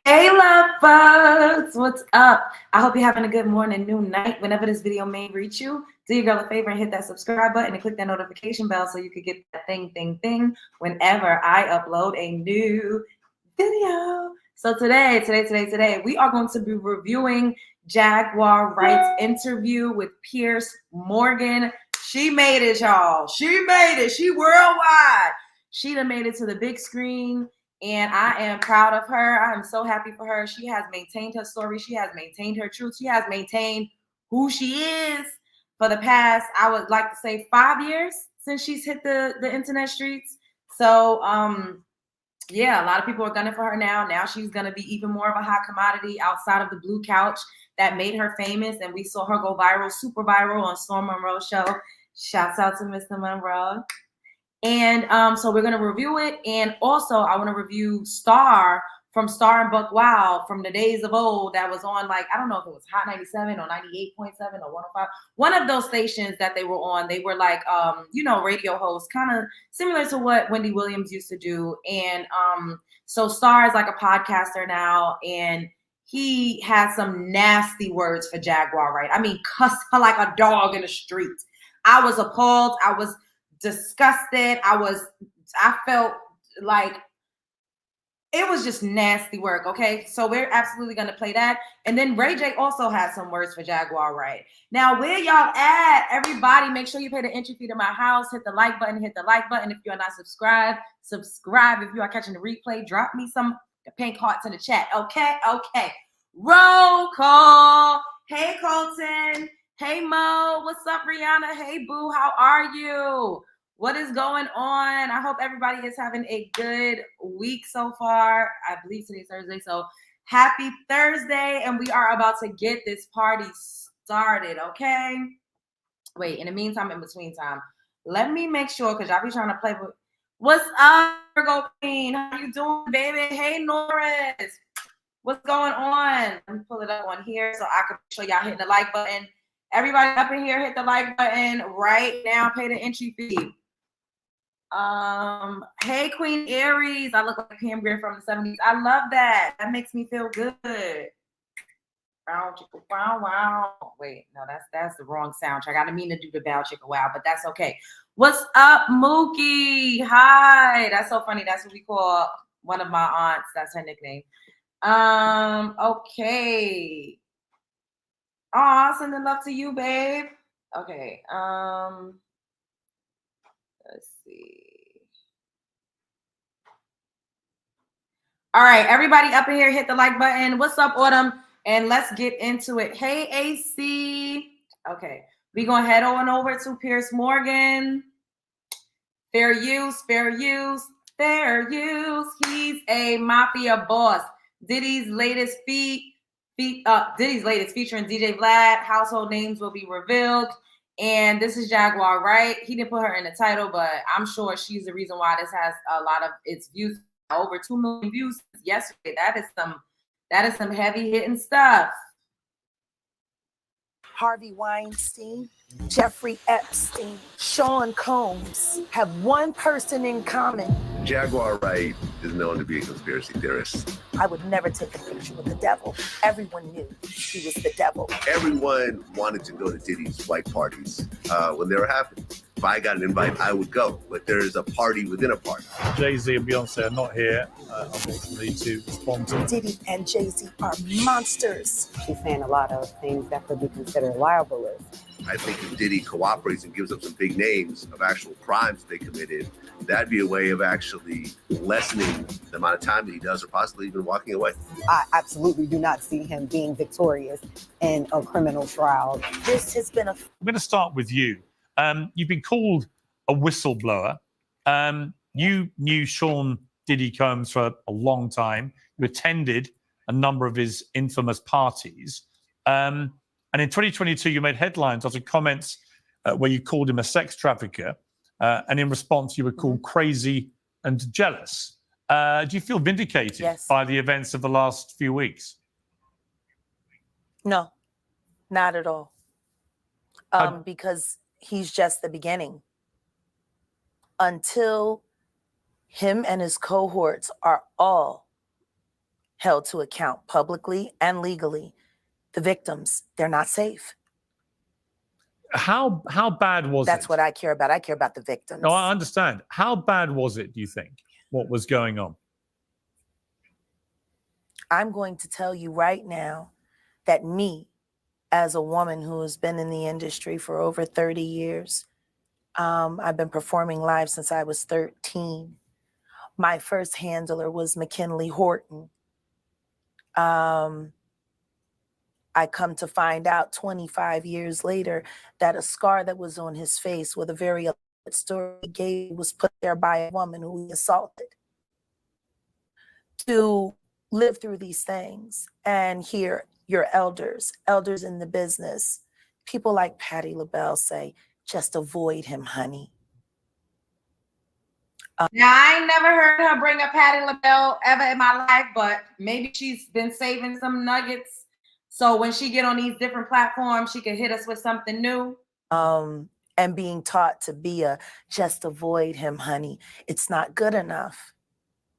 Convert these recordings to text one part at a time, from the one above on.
Hey, love bugs, what's up? I hope you're having a good morning, noon, night, whenever this video may reach you. Do your girl a favor and hit that subscribe button and click that notification bell so you could get that thing whenever I upload a new video. So today, we are going to be reviewing Jaguar Wright's interview with Piers Morgan. She made it, y'all. She made it. She worldwide. She done made it to the big screen. And I am proud of her. I am so happy for her. She has maintained her story. She has maintained her truth. She has maintained who she is for the past, I would like to say, 5 years since she's hit the internet streets. So, yeah, a lot of people are gunning for her now. Now she's going to be even more of a hot commodity outside of the blue couch that made her famous. And we saw her go viral, super viral on Storm Monroe's show. Shouts out to Mr. Monroe. And so we're going to review it. And also, I want to review Star from Star and Buck Wild from the days of old that was on, like, I don't know if it was Hot 97 or 98.7 or 105. One of those stations that they were on, they were like, radio hosts, kind of similar to what Wendy Williams used to do. And so Star is like a podcaster now. And he has some nasty words for Jaguar, right? I mean, cuss her like a dog in the street. I was appalled. I was disgusted. I felt like it was just nasty work. Okay, so we're absolutely going to play that. And then Ray J also has some words for Jaguar, right? Now, where y'all at? Everybody, make sure you pay the entry fee to my house. Hit the like button. If you're not subscribed, subscribe. If you are catching the replay, drop me some pink hearts in the chat. Okay. Roll call. Hey, Colton. Hey, Mo. What's up, Rihanna? Hey, Boo. How are you? What is going on? I hope everybody is having a good week so far. I believe today's Thursday, so happy Thursday, and we are about to get this party started, okay? Wait, in the meantime, in between time, let me make sure, because y'all be trying to play with... What's up, Virgo Queen? How you doing, baby? Hey, Norris. What's going on? Let me pull it up on here so I can show y'all hitting the like button. Everybody up in here, hit the like button right now. Pay the entry fee. Hey, Queen Aries. I look like Pam Grier from the 70s. I love that. That makes me feel good. Wow, chicka, wow. Wait, no, that's the wrong soundtrack. I didn't mean to do the bow chicka wow, but that's okay. What's up, Mookie? Hi. That's so funny. That's what we call one of my aunts. That's her nickname. Okay. Aw, sending love to you, babe. Okay. Let's see. All right, everybody up in here, hit the like button. What's up, Autumn? And let's get into it. Hey, AC. Okay, we're going to head on over to Piers Morgan. Fair use. He's a mafia boss. Diddy's latest featuring DJ Vlad. Household names will be revealed. And this is Jaguar, right? He didn't put her in the title, but I'm sure she's the reason why this has a lot of its views. Over 2 million views yesterday. That is some heavy hitting stuff. Harvey Weinstein, Jeffrey Epstein, Sean Combs have one person in common. Jaguar Wright is known to be a conspiracy theorist. I would never take a picture with the devil. Everyone knew she was the devil. Everyone wanted to go to Diddy's white parties when they were happening. If I got an invite, I would go. But there's a party within a party. JAYZ and Beyonce are not here, unfortunately, to respond to. Diddy and JAYZ are monsters. She's saying a lot of things that could be considered libelous. I think if Diddy cooperates and gives up some big names of actual crimes they committed, that'd be a way of actually lessening the amount of time that he does, or possibly even walking away. I absolutely do not see him being victorious in a criminal trial. This has been a... I'm going to start with you. You've been called a whistleblower. You knew Sean Diddy Combs for a long time. You attended a number of his infamous parties. And in 2022, you made headlines after comments where you called him a sex trafficker. And in response, you were called crazy and jealous. Do you feel vindicated by the events of the last few weeks? No, not at all. Because he's just the beginning. Until him and his cohorts are all held to account publicly and legally. The victims, they're not safe. How bad was it? That's what I care about. I care about the victims. No, I understand. How bad was it, do you think, what was going on? I'm going to tell you right now that me, as a woman who has been in the industry for over 30 years, I've been performing live since I was 13. My first handler was McKinley Horton. I come to find out 25 years later that a scar that was on his face with a very elaborate story he gave was put there by a woman who he assaulted. To live through these things and hear your elders in the business, people like Patti LaBelle say, just avoid him, honey. Now, I ain't never heard her bring up Patti LaBelle ever in my life, but maybe she's been saving some nuggets. So when she get on these different platforms, she can hit us with something new. And being taught to be just avoid him, honey. It's not good enough.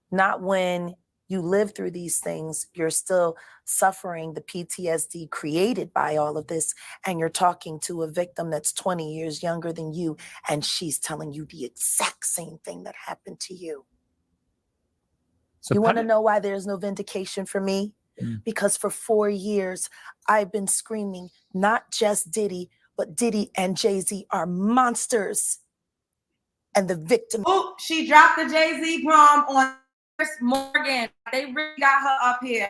Not when you live through these things, you're still suffering the PTSD created by all of this, and you're talking to a victim that's 20 years younger than you, and she's telling you the exact same thing that happened to you. So you want to know why there's no vindication for me? Because for 4 years, I've been screaming, not just Diddy, but Diddy and JAYZ are monsters. And the victim. Oh, she dropped the JAYZ prom on Piers Morgan. They really got her up here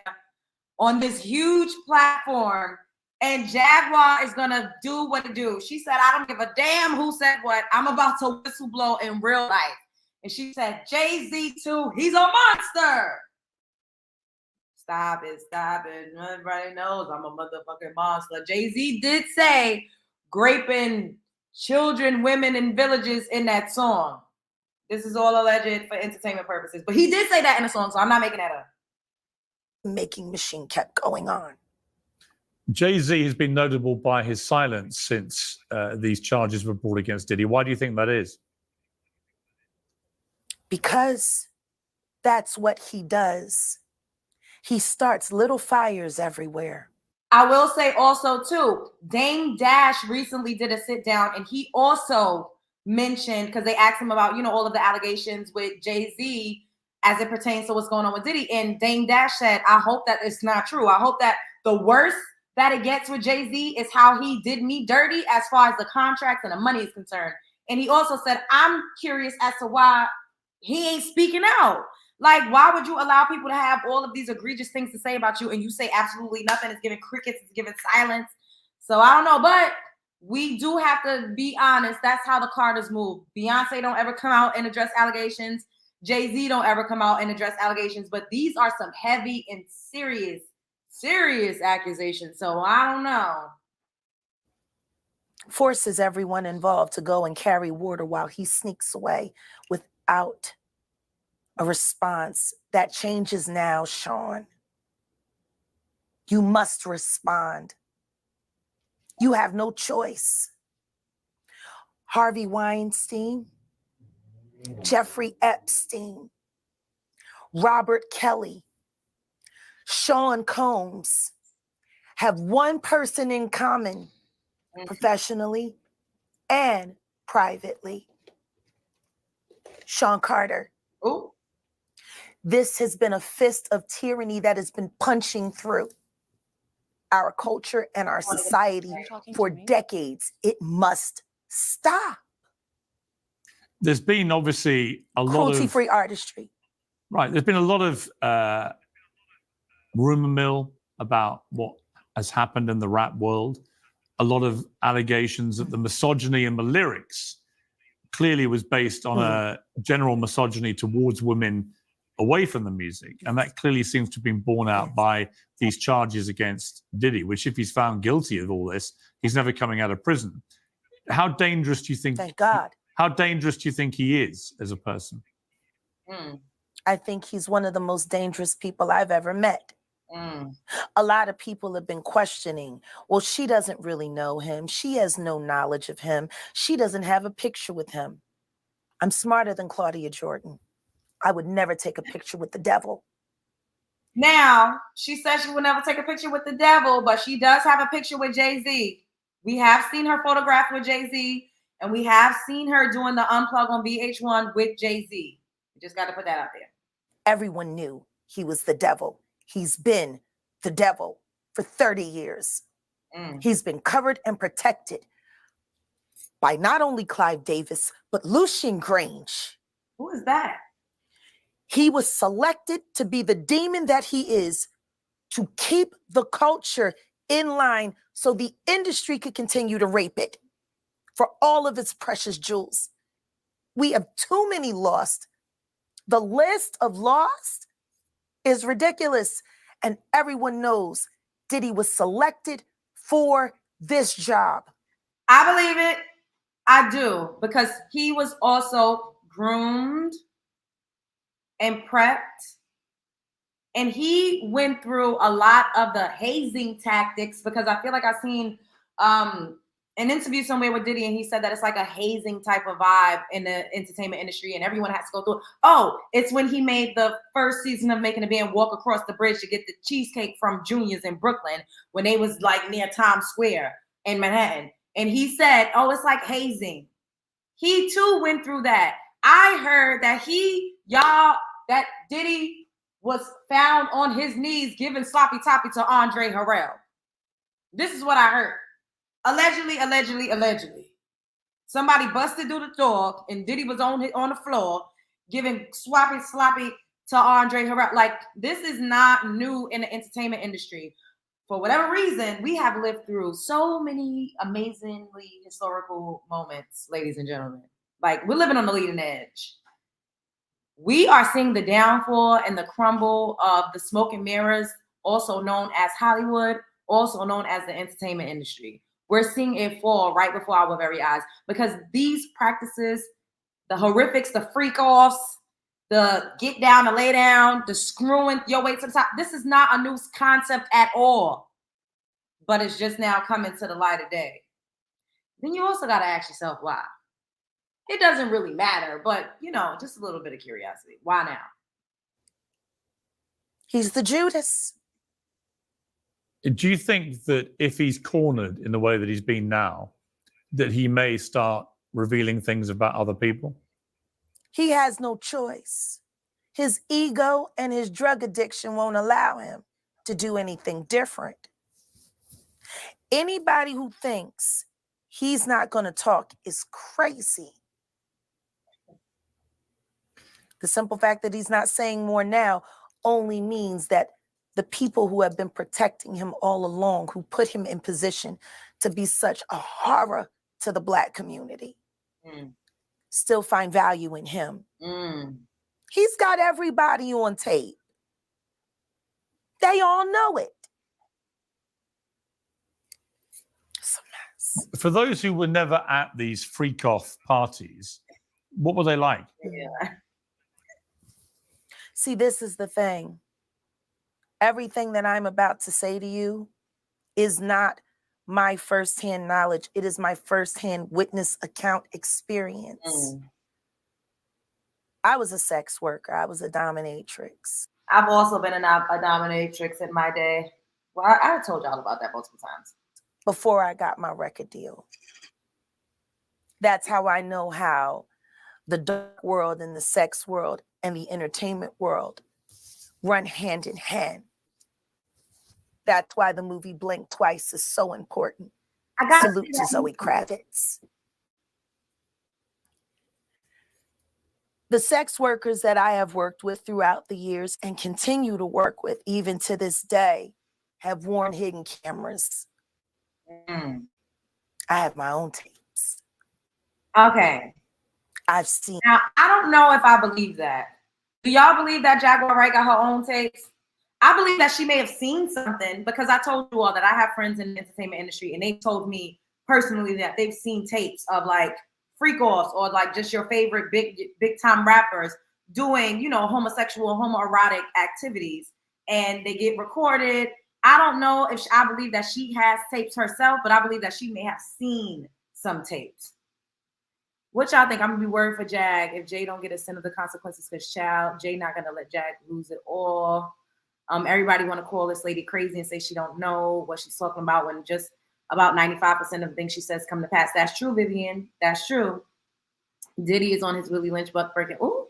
on this huge platform. And Jaguar is going to do what it do. She said, I don't give a damn who said what. I'm about to whistleblow in real life. And she said, JAYZ too, he's a monster. Stop it. Everybody knows I'm a motherfucking monster. JAYZ did say raping children, women, and villages in that song. This is all alleged for entertainment purposes. But he did say that in the song, so I'm not making that up. Making machine kept going on. JAYZ has been notable by his silence since these charges were brought against Diddy. Why do you think that is? Because that's what he does. He starts little fires everywhere. I will say also, too, Dame Dash recently did a sit down, and he also mentioned, because they asked him about, all of the allegations with JAYZ as it pertains to what's going on with Diddy. And Dame Dash said, I hope that it's not true. I hope that the worst that it gets with JAYZ is how he did me dirty as far as the contracts and the money is concerned. And he also said, I'm curious as to why he ain't speaking out. Like, why would you allow people to have all of these egregious things to say about you and you say absolutely nothing? It's giving crickets, it's giving silence. So I don't know, but we do have to be honest. That's how the Carters move. Beyonce don't ever come out and address allegations. JAYZ don't ever come out and address allegations. But these are some heavy and serious accusations. So I don't know. Forces everyone involved to go and carry water while he sneaks away without a response. That changes now, Sean. You must respond. You have no choice. Harvey Weinstein, Jeffrey Epstein, Robert Kelly, Sean Combs have one person in common, professionally and privately. Sean Carter. Ooh. This has been a fist of tyranny that has been punching through our culture and our society for decades. It must stop. There's been obviously a lot of cruelty-free artistry. Right. There's been a lot of rumor mill about what has happened in the rap world. A lot of allegations that the misogyny in the lyrics clearly was based on a general misogyny towards women away from the music. And that clearly seems to have been borne out by these charges against Diddy, which if he's found guilty of all this, he's never coming out of prison. How dangerous do you think? Thank God. How dangerous do you think he is as a person? I think he's one of the most dangerous people I've ever met. A lot of people have been questioning, well, she doesn't really know him. She has no knowledge of him. She doesn't have a picture with him. I'm smarter than Claudia Jordan. I would never take a picture with the devil. Now, she says she will never take a picture with the devil, but she does have a picture with Jay-Z. We have seen her photograph with Jay-Z, and we have seen her doing the unplug on VH1 with Jay-Z. We just got to put that out there. Everyone knew he was the devil. He's been the devil for 30 years. He's been covered and protected by not only Clive Davis, but Lucian Grange. Who is that? He was selected to be the demon that he is, to keep the culture in line so the industry could continue to rape it for all of its precious jewels. We have too many lost. The list of lost is ridiculous. And everyone knows Diddy was selected for this job. I believe it. I do, because he was also groomed and prepped, and he went through a lot of the hazing tactics, because I feel like I've seen an interview somewhere with Diddy, and he said that it's like a hazing type of vibe in the entertainment industry, and everyone has to go through it. Oh, it's when he made the first season of Making a Band walk across the bridge to get the cheesecake from Junior's in Brooklyn when they was like near Times Square in Manhattan. And he said, oh, it's like hazing. He too went through that. I heard that that Diddy was found on his knees giving sloppy toppy to Andre Harrell. This is what I heard. Allegedly. Somebody busted through the door and Diddy was on the floor giving sloppy to Andre Harrell. Like, this is not new in the entertainment industry. For whatever reason, we have lived through so many amazingly historical moments, ladies and gentlemen. Like, we're living on the leading edge. We are seeing the downfall and the crumble of the smoke and mirrors, also known as Hollywood, also known as the entertainment industry. We're seeing it fall right before our very eyes, because these practices, the horrifics, the freak offs, the get down, the lay down, the screwing your way to the top. This is not a new concept at all, but it's just now coming to the light of day. Then you also got to ask yourself why. It doesn't really matter, but, just a little bit of curiosity. Why now? He's the Judas. Do you think that if he's cornered in the way that he's been now, that he may start revealing things about other people? He has no choice. His ego and his drug addiction won't allow him to do anything different. Anybody who thinks he's not going to talk is crazy. The simple fact that he's not saying more now only means that the people who have been protecting him all along, who put him in position to be such a horror to the Black community, still find value in him. He's got everybody on tape. They all know it. It's a mess. For those who were never at these freak-off parties, what were they like? Yeah. See, this is the thing. Everything that I'm about to say to you is not my firsthand knowledge. It is my firsthand witness account experience. I was a sex worker. I was a dominatrix. I've also been a dominatrix in my day. Well, I told y'all about that multiple times. Before I got my record deal. That's how I know how the dark world and the sex world and the entertainment world run hand in hand. That's why the movie Blink Twice is so important. Salute to Zoe Kravitz. The sex workers that I have worked with throughout the years and continue to work with even to this day have worn hidden cameras. I have my own tapes. Okay. I've seen. Now, I don't know if I believe that. Do y'all believe that Jaguar Wright got her own tapes? I believe that she may have seen something, because I told you all that I have friends in the entertainment industry, and they told me personally that they've seen tapes of like freak-offs or like just your favorite big time rappers doing, homosexual, homoerotic activities, and they get recorded. I don't know if I believe that she has tapes herself, but I believe that she may have seen some tapes. What y'all think? I'm gonna be worried for Jag if Jay don't get a sin of the consequences, because Jay not gonna let Jag lose it all. Everybody want to call this lady crazy and say she don't know what she's talking about when just about 95% of the things she says come to pass. That's true, Vivian. That's true. Diddy is on his Willie Lynch buck breaking. Ooh,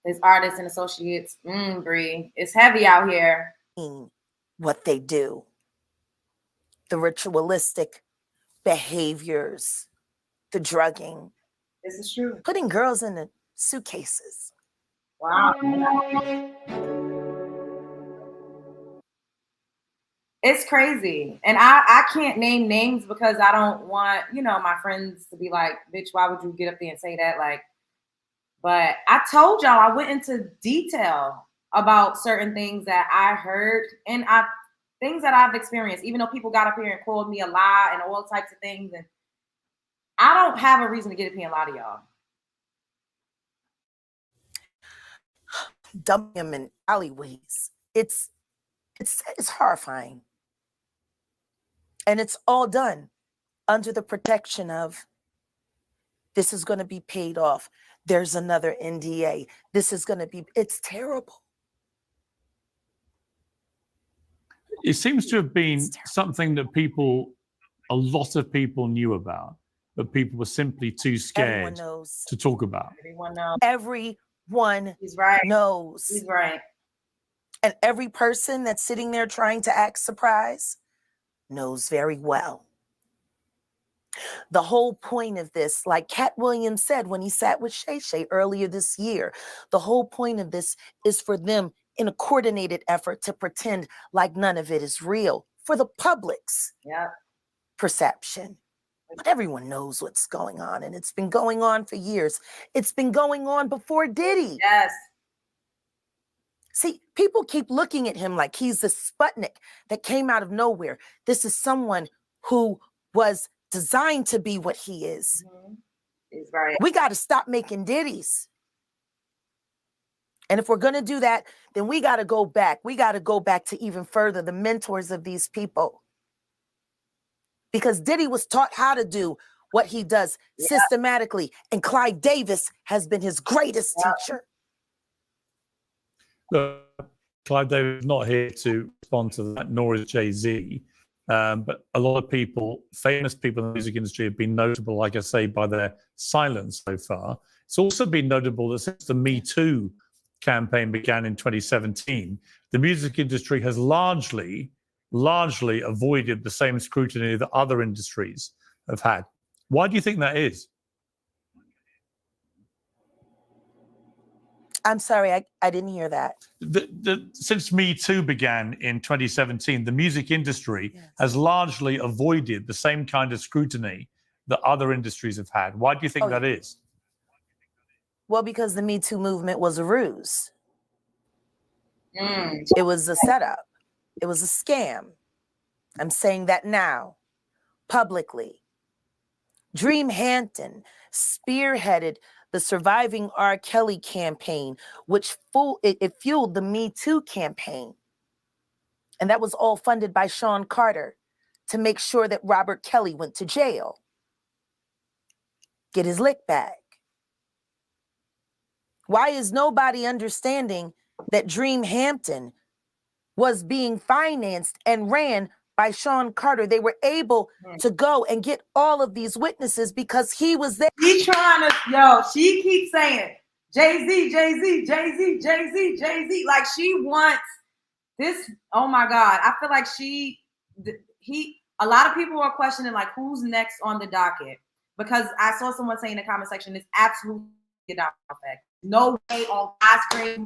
his artists and associates. Bree, it's heavy out here. What they do, the ritualistic behaviors, the drugging. This is true. Putting girls in the suitcases. Wow. It's crazy. And I can't name names because I don't want, my friends to be like, bitch, why would you get up there and say that? Like, but I told y'all, I went into detail about certain things that I heard and things that I've experienced, even though people got up here and called me a lie and all types of things. And I don't have a reason to get up here and lie to y'all. Dumping them in alleyways. It's horrifying. And it's all done under the protection of this is going to be paid off. There's another NDA. This is going to be, it's terrible. It seems to have been something that a lot of people knew about, but people were simply too scared to talk about. Everyone knows. Everyone He's right. knows. He's right. And every person that's sitting there trying to act surprised knows very well. The whole point of this, like Cat Williams said when he sat with Shay Shay earlier this year, the whole point of this is for them in a coordinated effort to pretend like none of it is real for the public's perception. But everyone knows what's going on, and it's been going on for years. It's been going on before Diddy. Yes. See, people keep looking at him like he's the Sputnik that came out of nowhere. This is someone who was designed to be what he is. Mm-hmm. He's right. We got to stop making Diddies. And if we're going to do that, then we got to go back. We got to go back to even further, the mentors of these people. Because Diddy was taught how to do what he does systematically. And Clyde Davis has been his greatest teacher. Look, Clive Davis is not here to respond to that, nor is JAYZ. But a lot of people, famous people in the music industry, have been notable, like I say, by their silence so far. It's also been notable that since the Me Too campaign began in 2017, the music industry has largely avoided the same scrutiny that other industries have had. Why do you think that is? I'm sorry, I didn't hear that. Since Me Too began in 2017, the music industry has largely avoided the same kind of scrutiny that other industries have had. Why do you think that is? Well, because the Me Too movement was a ruse. It was a setup. It was a scam. I'm saying that now, publicly. Dream Hampton spearheaded the Surviving R. Kelly campaign, which fueled the Me Too campaign. And that was all funded by Sean Carter to make sure that Robert Kelly went to jail. Get his lick back. Why is nobody understanding that Dream Hampton was being financed and ran by Sean Carter? They were able to go and get all of these witnesses because he was there. She keeps saying JAYZ, JAYZ, JAYZ, JAYZ, JAYZ. Like she wants this. Oh my God. I feel like a lot of people are questioning like who's next on the docket, because I saw someone say in the comment section, it's absolutely a domino effect. No way on God's great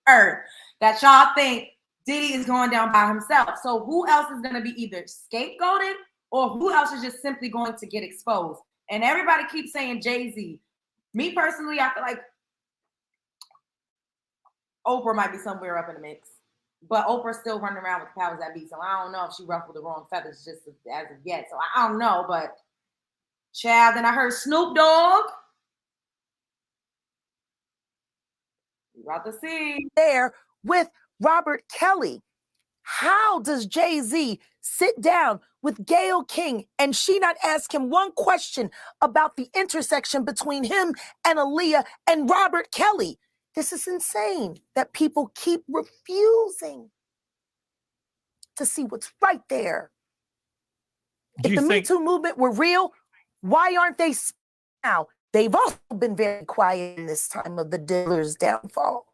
earth that y'all think Diddy is going down by himself. So who else is going to be either scapegoated or who else is just simply going to get exposed? And everybody keeps saying JAYZ. Me personally, I feel like Oprah might be somewhere up in the mix, but Oprah's still running around with the powers that be. So I don't know if she ruffled the wrong feathers just as of yet. So I don't know, but child. Then I heard Snoop Dogg. We about to see there with Robert Kelly. How does JAYZ sit down with Gayle King and she not ask him one question about the intersection between him and Aaliyah and Robert Kelly? This is insane that people keep refusing to see what's right there. Do If you the Me think Too movement were real, why aren't they now? They've also been very quiet in this time of the dealer's downfall.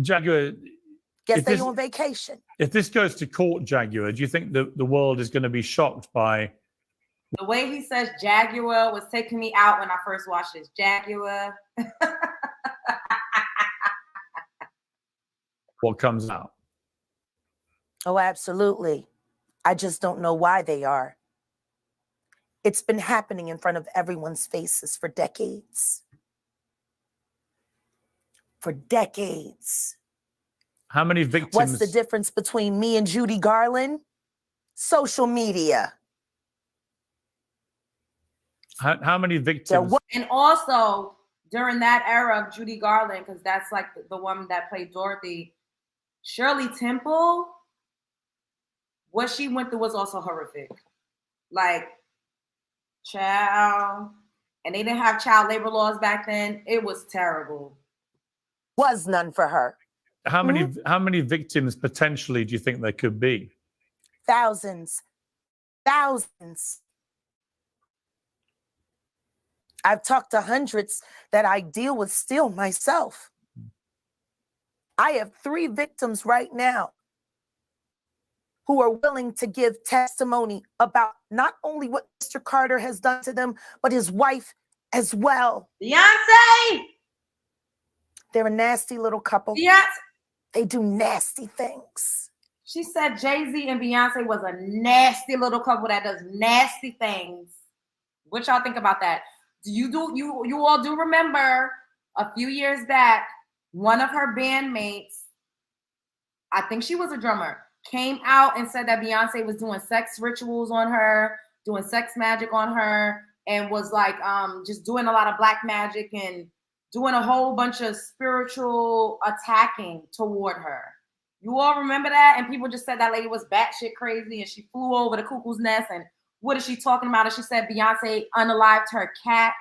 Jaguar? Guess If they this, on vacation. if this goes to court, Jaguar, do you think the world is going to be shocked by The way he says Jaguar was taking me out when I first watched this. Jaguar. what comes out? Oh, absolutely. I just don't know why they are. It's been happening in front of everyone's faces for decades. For decades. How many victims? What's the difference between me and Judy Garland? Social media. How many victims? And also during that era of Judy Garland, because that's like the woman that played Dorothy, Shirley Temple, what she went through was also horrific. Like, child, and they didn't have child labor laws back then. It was terrible. Was none for her. How many victims potentially do you think there could be? Thousands. Thousands. I've talked to hundreds that I deal with still myself. I have 3 victims right now who are willing to give testimony about not only what Mr. Carter has done to them, but his wife as well. Beyonce! They're a nasty little couple. Beyonce! They do nasty things. She said JAYZ and Beyonce was a nasty little couple that does nasty things. What y'all think about that? You all do remember a few years back, one of her bandmates, I think she was a drummer, came out and said that Beyonce was doing sex rituals on her, doing sex magic on her, and was like just doing a lot of black magic and doing a whole bunch of spiritual attacking toward her. You all remember that? And people just said that lady was batshit crazy and she flew over the cuckoo's nest. And what is she talking about? And she said Beyonce unalived her cat.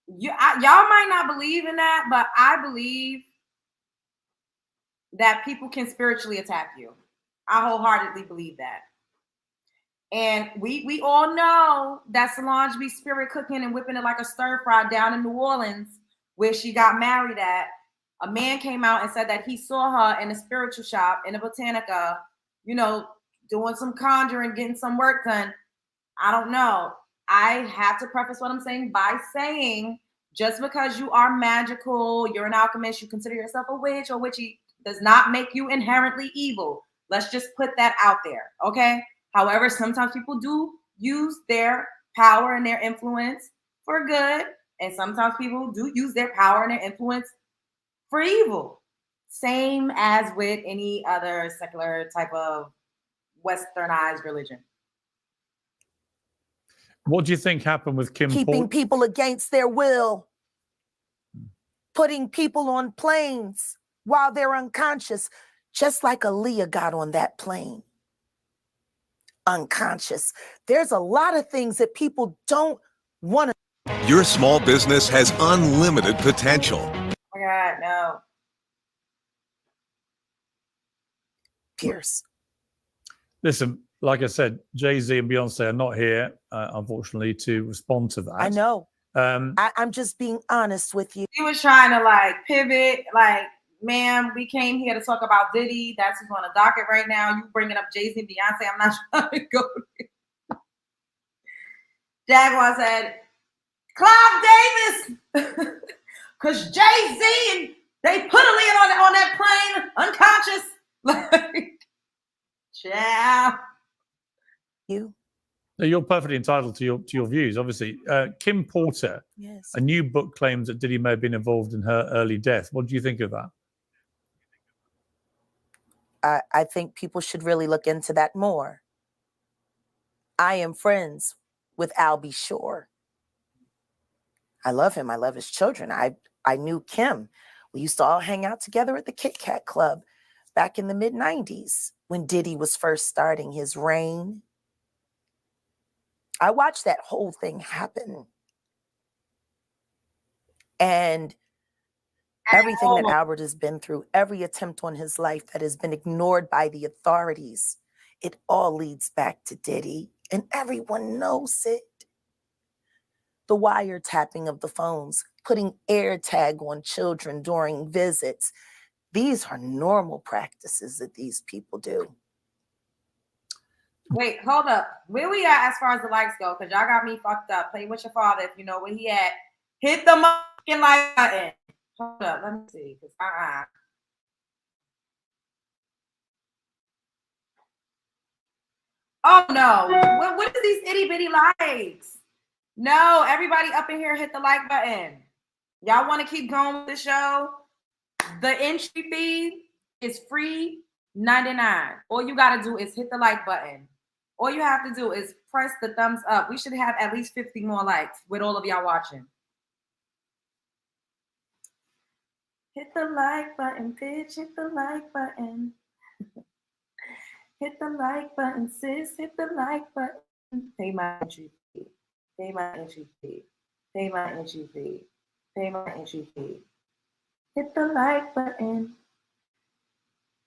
Y'all might not believe in that, but I believe that people can spiritually attack you. I wholeheartedly believe that. And we all know that Solange be spirit cooking and whipping it like a stir fry down in New Orleans, where she got married at. A man came out and said that he saw her in a spiritual shop in a Botanica, doing some conjuring, getting some work done. I don't know. I have to preface what I'm saying by saying, just because you are magical, you're an alchemist, you consider yourself a witch or witchy, does not make you inherently evil. Let's just put that out there, okay? However, sometimes people do use their power and their influence for good, and sometimes people do use their power and their influence for evil. Same as with any other secular type of westernized religion. What do you think happened with Kim Keeping people against their will. Putting people on planes while they're unconscious, just like Aaliyah got on that plane. Unconscious. There's a lot of things that people don't want to. Your small business has unlimited potential. Oh my God, no. Pierce. Listen, like I said, JAYZ and Beyonce are not here, unfortunately, to respond to that. I know. I'm just being honest with you. He was trying to pivot, ma'am, we came here to talk about Diddy. That's who's on the docket right now. You bringing up JAYZ and Beyonce. I'm not trying to go there. Jaguar said, Clive Davis, because JAYZ, and they put Aaliyah on that plane, unconscious. Ciao. You're perfectly entitled to your views, obviously. Kim Porter, Yes. a new book claims that Diddy may have been involved in her early death. What do you think of that? I think people should really look into that more. I am friends with Albie Shore. I love him. I love his children. I knew Kim. We used to all hang out together at the Kit Kat Club back in the mid-90s when Diddy was first starting his reign. I watched that whole thing happen. And Everything that all. Albert has been through, every attempt on his life that has been ignored by the authorities, it all leads back to Diddy, and everyone knows it. The wiretapping of the phones, putting air tag on children during visits. These are normal practices that these people do. Wait, hold up. Where we at as far as the likes go? Because y'all got me fucked up. Play with your father if you know where he at. Hit the fucking like button. Hold up, let me see. Oh no. What is these itty bitty likes? No, everybody up in here hit the like button. Y'all want to keep going with the show? The entry fee is free $99. All you got to do is hit the like button. All you have to do is press the thumbs up. We should have at least 50 more likes with all of y'all watching. Hit the like button, bitch. Hit the like button. Hit the like button, sis. Hit the like button. Pay my entry fee. Pay my entry fee. Pay my entry fee. Pay my entry fee. Hit the like button.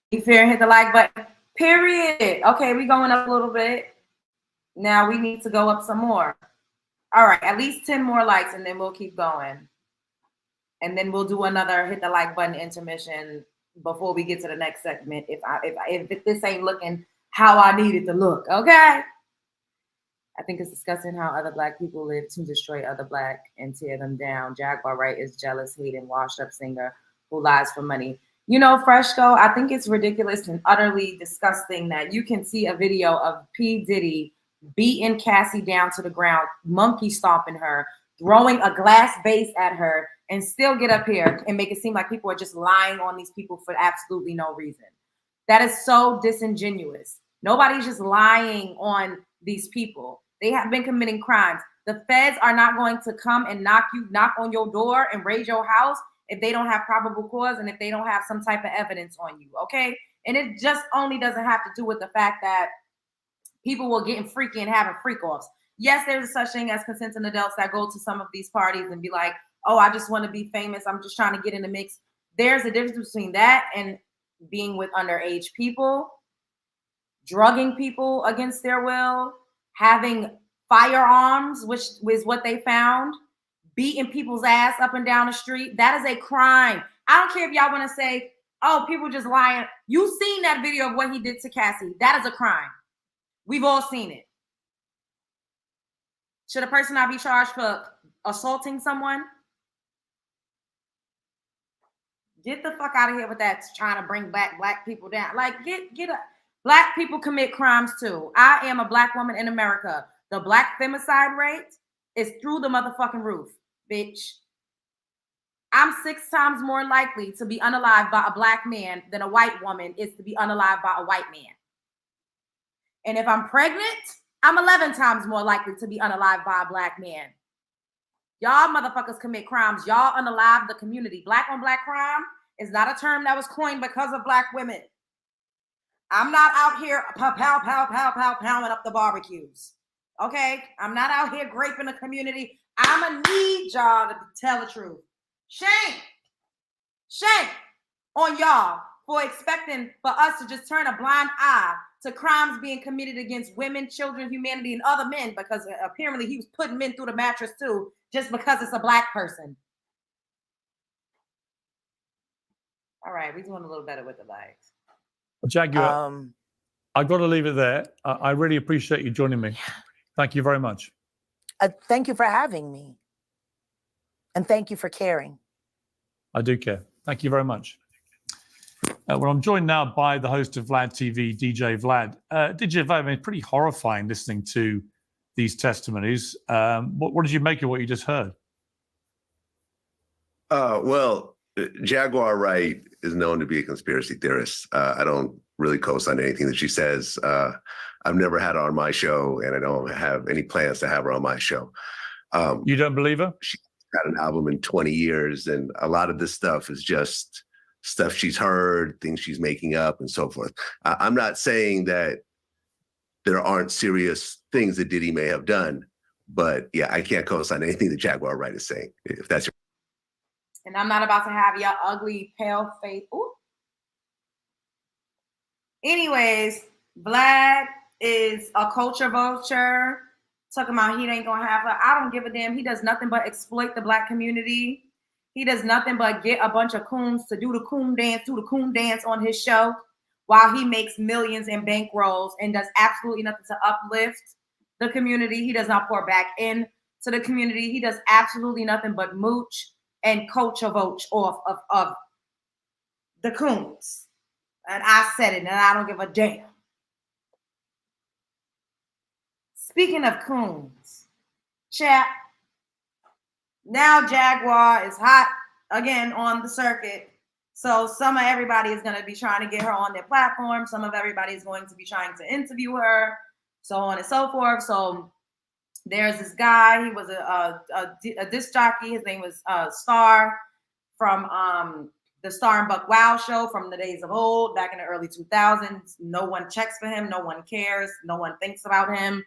You fear hit the like button. Period. Okay, we going up a little bit. Now we need to go up some more. All right, at least 10 more likes, and then we'll keep going. And then we'll do another hit the like button intermission before we get to the next segment. If this ain't looking how I need it to look, okay? I think it's discussing how other Black people live to destroy other Black and tear them down. Jaguar, Wright, is jealous, hating, washed-up singer who lies for money. You know, Freshco, I think it's ridiculous and utterly disgusting that you can see a video of P. Diddy beating Cassie down to the ground, monkey stomping her, throwing a glass vase at her, and still get up here and make it seem like people are just lying on these people for absolutely no reason. That is so disingenuous. Nobody's just lying on these people. They have been committing crimes. The feds are not going to come and knock on your door and raid your house if they don't have probable cause and if they don't have some type of evidence on you, okay? And it just only doesn't have to do with the fact that people were getting freaky and having freak-offs. Yes, there's such thing as consenting adults that go to some of these parties and be like, oh, I just want to be famous. I'm just trying to get in the mix. There's a difference between that and being with underage people, drugging people against their will, having firearms, which is what they found, beating people's ass up and down the street. That is a crime. I don't care if y'all want to say, oh, people just lying. You've seen that video of what he did to Cassie. That is a crime. We've all seen it. Should a person not be charged for assaulting someone? Get the fuck out of here with that, trying to bring back Black people down. Like, get up. Black people commit crimes too. I am a Black woman in America. The Black femicide rate is through the motherfucking roof, bitch. I'm 6 times more likely to be unalived by a Black man than a white woman is to be unalived by a white man. And if I'm pregnant, I'm 11 times more likely to be unalived by a Black man. Y'all motherfuckers commit crimes. Y'all unalive the community. Black on Black crime is not a term that was coined because of Black women. I'm not out here pounding up the barbecues. Okay? I'm not out here graping the community. I'ma need y'all to tell the truth. Shame on y'all for expecting for us to just turn a blind eye to crimes being committed against women, children, humanity, and other men, because apparently he was putting men through the mattress too, just because it's a Black person. All right, we're doing a little better with the likes. Jaguar, I've got to leave it there. I really appreciate you joining me. Thank you very much. Thank you for having me. And thank you for caring. I do care. Thank you very much. Well, I'm joined now by the host of Vlad TV, DJ Vlad. DJ Vlad, I mean, pretty horrifying listening to these testimonies. What did you make of what you just heard? Well, Jaguar Wright is known to be a conspiracy theorist. I don't really co-sign anything that she says. I've never had her on my show, and I don't have any plans to have her on my show. You don't believe her? She's got an album in 20 years, and a lot of this stuff is just stuff she's heard, things she's making up, and so forth. I'm not saying that there aren't serious things that Diddy may have done, but yeah, I can't co-sign anything that Jaguar Wright is saying, if that's your... And I'm not about to have your ugly, pale face. Ooh. Anyways, Vlad is a culture vulture. Talking about he ain't gonna have her. I don't give a damn. He does nothing but exploit the Black community. He does nothing but get a bunch of coons to do the coon dance on his show while he makes millions in bankrolls and does absolutely nothing to uplift the community. He does not pour back in to the community. He does absolutely nothing but mooch and culture vote off of the coons. And I said it, and I don't give a damn. Speaking of coons, chat, now Jaguar is hot again on the circuit. So some of everybody is going to be trying to get her on their platform. Some of everybody is going to be trying to interview her, so on and so forth. So there's this guy. He was a disc jockey. His name was Star from the Star and Buck Wow show from the days of old, back in the early 2000s. No one checks for him. No one cares. No one thinks about him.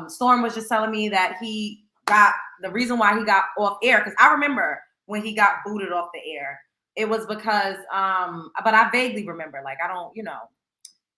Storm was just telling me that he got the reason why he got off air, because I remember when he got booted off the air. It was because, but I vaguely remember, like, I don't,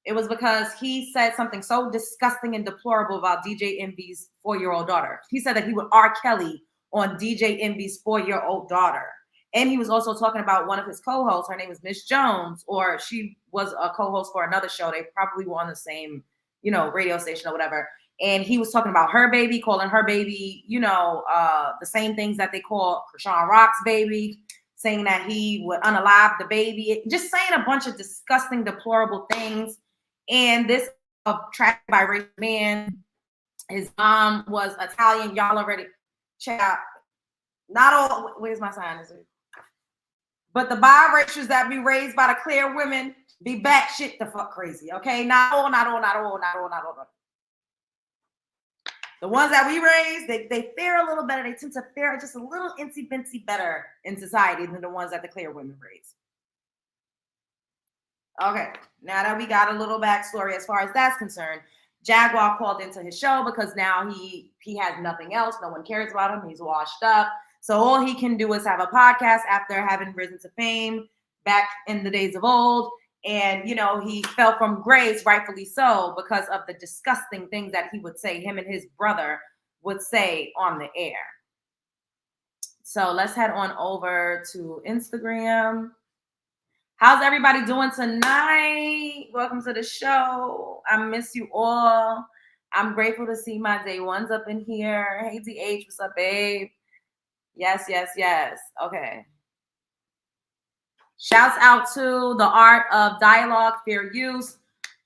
it was because he said something so disgusting and deplorable about DJ Envy's 4-year-old daughter. He said that he would R. Kelly on DJ Envy's 4-year-old daughter. And he was also talking about one of his co-hosts. Her name was Miss Jones, or she was a co-host for another show. They probably were on the same, radio station or whatever. And he was talking about her baby, calling her baby, the same things that they call Krishan Rock's baby, saying that he would unalive the baby, just saying a bunch of disgusting, deplorable things. And this track by biracial man, his mom was Italian. Y'all already check out. Not all, where's my sign? But the biracials that be raised by the clear women be batshit the fuck crazy, okay? Not all. The ones that we raise, they fare a little better. They tend to fare just a little incy-bincy better in society than the ones that the clear women raise. Okay, now that we got a little backstory as far as that's concerned, Jaguar called into his show because now he has nothing else. No one cares about him. He's washed up. So all he can do is have a podcast after having risen to fame back in the days of old. And, he fell from grace, rightfully so, because of the disgusting things that he would say, him and his brother would say on the air. So let's head on over to Instagram. How's everybody doing tonight? Welcome to the show. I miss you all. I'm grateful to see my day ones up in here. Hey, DH, what's up, babe? Yes. Okay. Shouts out to the Art of Dialogue, Fair Use.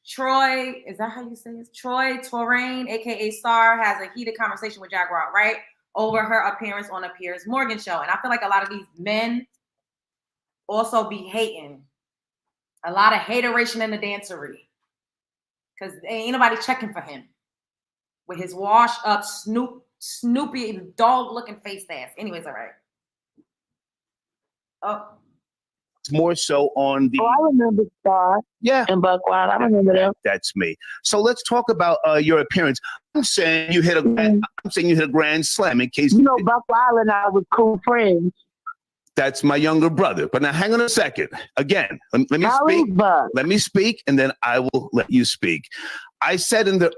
Troy, is that how you say it? Troy Torain, aka Star, has a heated conversation with Jaguar, right? Over her appearance on a Piers Morgan show. And I feel like a lot of these men also be hating. A lot of hateration in the dancery. Because ain't nobody checking for him. With his washed up, Snoopy, dog-looking face ass. Anyways, all right. Oh. It's more so on the. Oh, I remember Star. Yeah. And Buck Wild. I remember them. That's me. So let's talk about your appearance. I'm saying you hit a grand slam in case. Buck Wild and I was cool friends. That's my younger brother. But now hang on a second. Again, let me speak. Let me speak, and then I will let you speak. I said in the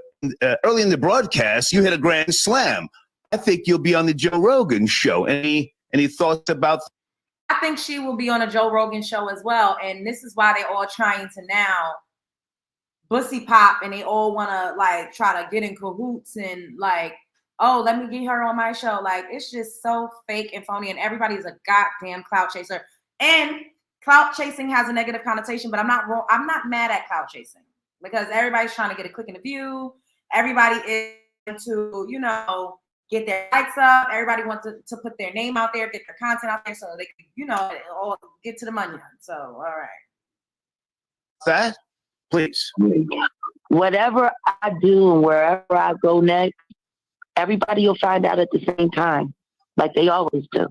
early in the broadcast, you hit a grand slam. I think you'll be on the Joe Rogan show. Any thoughts about? I think she will be on a Joe Rogan show as well. And this is why they're all trying to now bussy pop, and they all want to try to get in cahoots and let me get her on my show. It's just so fake and phony, and everybody's a goddamn clout chaser. And clout chasing has a negative connotation, but I'm not mad at clout chasing because everybody's trying to get a click in the view. Everybody is to, get their likes up. Everybody wants to put their name out there, get their content out there so they can, all get to the money. So, all right. That, please. Whatever I do and wherever I go next, everybody will find out at the same time, like they always do.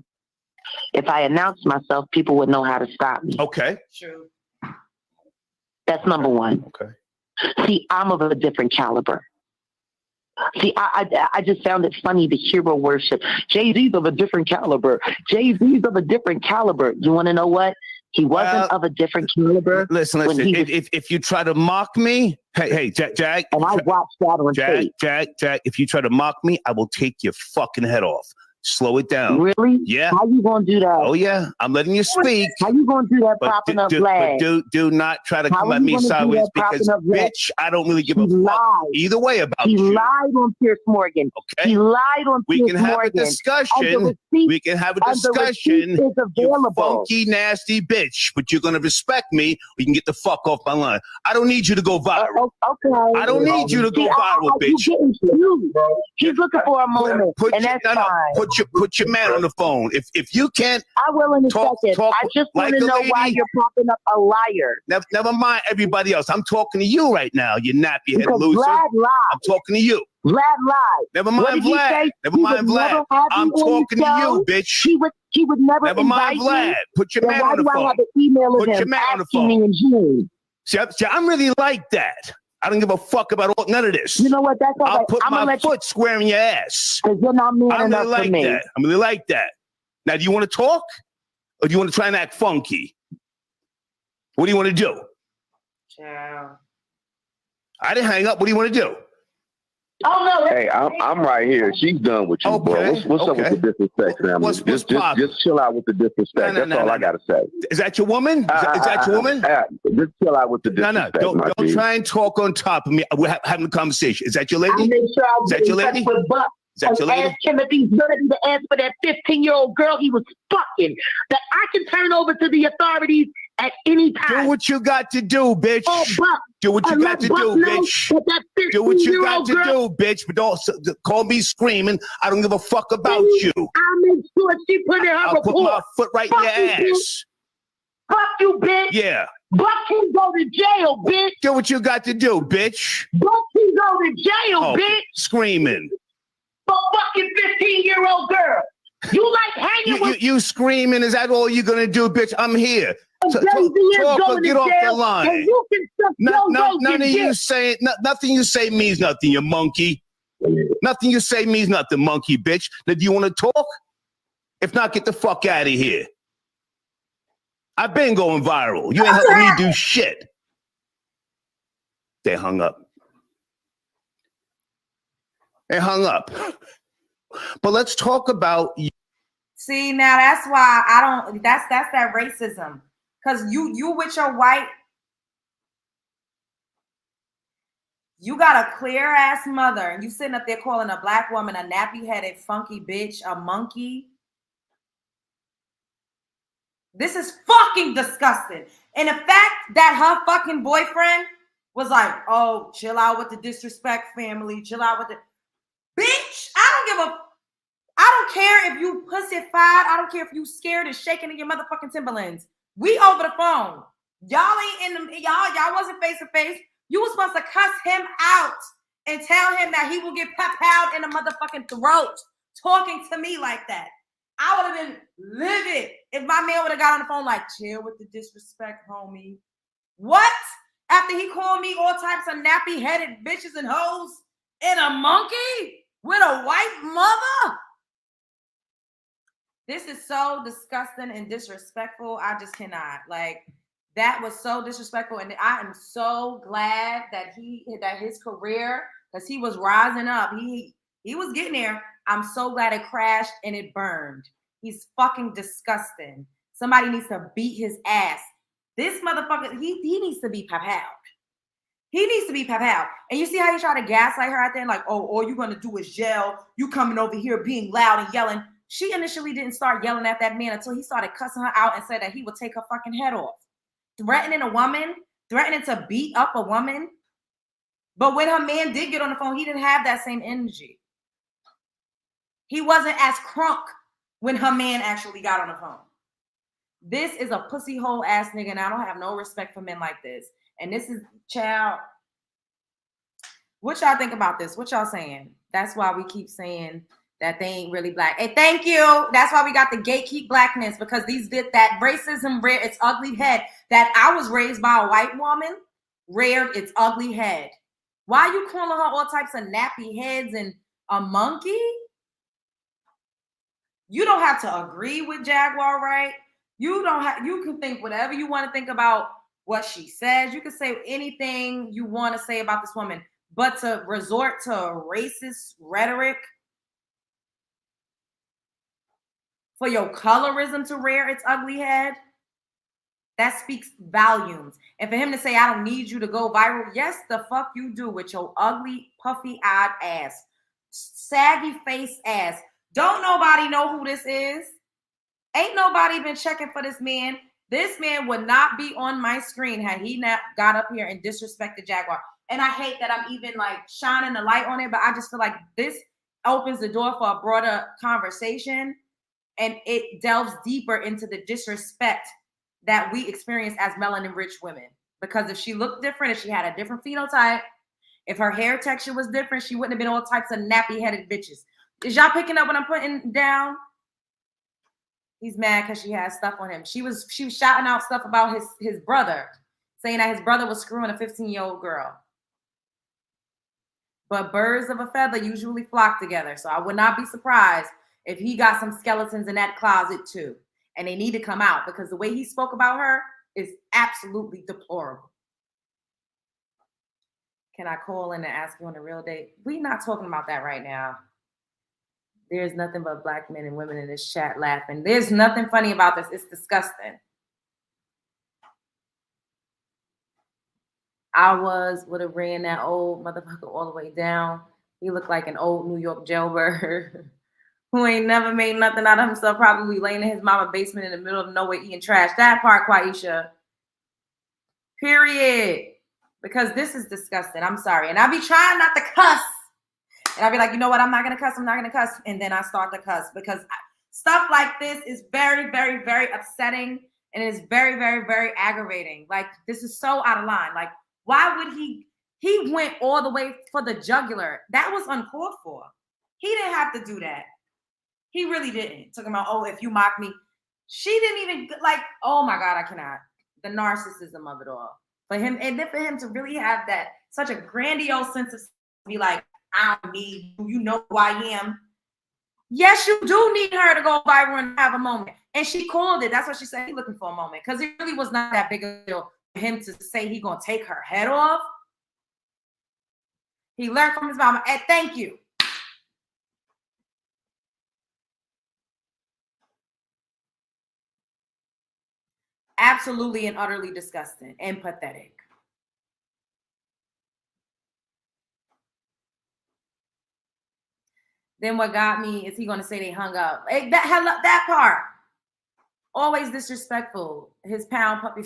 If I announce myself, people would know how to stop me. Okay. True. That's number one. Okay. See, I'm of a different caliber. See, I just found it funny, the hero worship. JAYZ's of a different caliber. JAYZ's of a different caliber. You want to know what? He wasn't of a different caliber. Listen. If you try to mock me, hey, Jag. And I watched that on tape. Jag. If you try to mock me, I will take your fucking head off. Slow it down. Really? Yeah. How you gonna do that? Oh yeah, I'm letting you speak. How you gonna do that propping up Vlad? Do not try to come at me sideways because, bitch, I don't really give a fuck either way about you. He lied on Piers Morgan. Okay. He lied on Piers Morgan. We can have a discussion. We can have a discussion. You funky, nasty bitch. But you're gonna respect me. We can get the fuck off my line. I don't need you to go viral. Okay. I don't need you to go viral, bitch. He's looking for a moment, and that's fine. Put your man on the phone. If you can't, I will in a second. I just want to know why you're popping up a liar. Never mind everybody else. I'm talking to you right now. You nappy head loser. Vlad lied. I'm talking to you. Vlad lied. Never mind Vlad. Never mind Vlad. I'm talking to you, bitch. He would never. Never mind Vlad. Put your man on the phone. Put your man on the phone. See, I'm really like that. I don't give a fuck about none of this. You know what? That's all I'll right. put my foot square in your ass. Because you're not man I'm enough really like for me. that. I'm really like that. Now, do you want to talk? Or do you want to try and act funky? What do you want to do? Ciao. I didn't hang up. What do you want to do? Oh no! Hey, I'm right here. She's done with you, bro. What's up with the disrespect, family? Just chill out with the disrespect. That's all I gotta say. Is that your woman? Is that your woman? Just chill out with the disrespect. No. Don't try and talk on top of me. We're having a conversation. Is that your lady? Is that your lady? Is that your lady? Ask Timothy's ready to answer for that 15-year-old girl he was fucking. That I can turn over to the authorities at any time. Do what you got to do, bitch. Oh, Buck. Do what you got to do, bitch. Do what you got to do, bitch. But don't call me screaming. I don't give a fuck about you. I'll make sure she put in her I'll report. put my foot right in your ass. Fuck you, bitch. Yeah. Buck can go to jail, bitch. Do what you got to do, bitch. Buck can go to jail, bitch. Screaming. For fucking 15-year-old girl. You like hanging with... You screaming, is that all you're going to do, bitch? I'm here. Talk or get off the line. Nothing you say means nothing, you monkey. Nothing you say means nothing, monkey bitch. Now, do you want to talk? If not, get the fuck out of here. I've been going viral. You ain't helping me do shit. They hung up. They hung up. But let's talk about... See, now that's why I don't... That's that racism. Because you with your white, you got a clear ass mother, and you sitting up there calling a black woman a nappy headed funky bitch, a monkey. This is fucking disgusting. And the fact that her fucking boyfriend was like, oh, chill out with the disrespect, family, chill out with the bitch. I don't care if you pussified. I don't care if you scared and shaking in your motherfucking Timberlands. We over the phone. Y'all ain't in the y'all wasn't face to face. You was supposed to cuss him out and tell him that he will get pounded in the motherfucking throat talking to me like that. I would have been livid if my man would have got on the phone like, chill with the disrespect, homie. What? After he called me all types of nappy-headed bitches and hoes and a monkey with a white mother? This is so disgusting and disrespectful. I just cannot. Like, that was so disrespectful. And I am so glad that his career, because he was rising up. He was getting there. I'm so glad it crashed and it burned. He's fucking disgusting. Somebody needs to beat his ass. This motherfucker, he needs to be pop out. He needs to be pop out. And you see how he tried to gaslight her out there? Like, oh, all you're going to do is yell. You coming over here being loud and yelling. She initially didn't start yelling at that man until he started cussing her out and said that he would take her fucking head off. Threatening a woman, threatening to beat up a woman. But when her man did get on the phone, he didn't have that same energy. He wasn't as crunk when her man actually got on the phone. This is a pussy hole ass nigga, and I don't have no respect for men like this. And this is, child, what y'all think about this? What y'all saying? That's why we keep saying that they ain't really black. Hey, thank you. That's why we got the gatekeep blackness, because these did that racism reared its ugly head. That I was raised by a white woman reared its ugly head. Why are you calling her all types of nappy heads and a monkey? You don't have to agree with Jaguar, right? You can think whatever you want to think about what she says. You can say anything you want to say about this woman, but to resort to racist rhetoric for your colorism to rear its ugly head, that speaks volumes. And for him to say, I don't need you to go viral, yes, the fuck you do with your ugly, puffy-eyed ass, saggy face ass. Don't nobody know who this is. Ain't nobody been checking for this man. This man would not be on my screen had he not got up here and disrespected Jaguar. And I hate that I'm even like shining the light on it, but I just feel like this opens the door for a broader conversation, and it delves deeper into the disrespect that we experience as melanin-rich women. Because if she looked different, if she had a different phenotype, if her hair texture was different, she wouldn't have been all types of nappy-headed bitches. Is y'all picking up what I'm putting down? He's mad because she has stuff on him. She was shouting out stuff about his brother, saying that his brother was screwing a 15-year-old girl. But birds of a feather usually flock together. So I would not be surprised if he got some skeletons in that closet too. And they need to come out because the way he spoke about her is absolutely deplorable. Can I call in and ask you on a real date? We're not talking about that right now. There's nothing but black men and women in this chat laughing. There's nothing funny about this. It's disgusting. I would have ran that old motherfucker all the way down. He looked like an old New York jailbird who ain't never made nothing out of himself, probably laying in his mama's basement in the middle of nowhere eating trash. That part, Quaisha. Period. Because this is disgusting. I'm sorry. And I be trying not to cuss. And I'll be like, you know what? I'm not going to cuss. I'm not going to cuss. And then I start to cuss because stuff like this is very, very, very upsetting. And it's very, very, very aggravating. Like, this is so out of line. Like, why would he went all the way for the jugular. That was uncalled for. He didn't have to do that. He really didn't. Talking about, oh, if you mock me. She didn't even, like, oh my God, I cannot. The narcissism of it all. For him, and then for him to really have that, such a grandiose sense of be like, I don't need you, you know who I am. Yes, you do need her to go viral and have a moment. And she called it. That's what she said. He's looking for a moment. Because it really was not that big a deal for him to say he's going to take her head off. He learned from his mama. And thank you. Absolutely and utterly disgusting and pathetic. Then what got me is he going to say they hung up. Hey, that part. Always disrespectful. His pound puppy.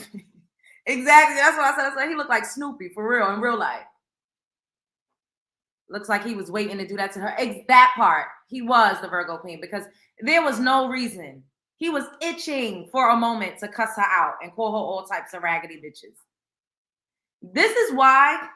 Exactly. That's what I said. He looked like Snoopy for real in real life. Looks like he was waiting to do that to her. That part. He was the Virgo queen because there was no reason. He was itching for a moment to cuss her out and call her all types of raggedy bitches. This is why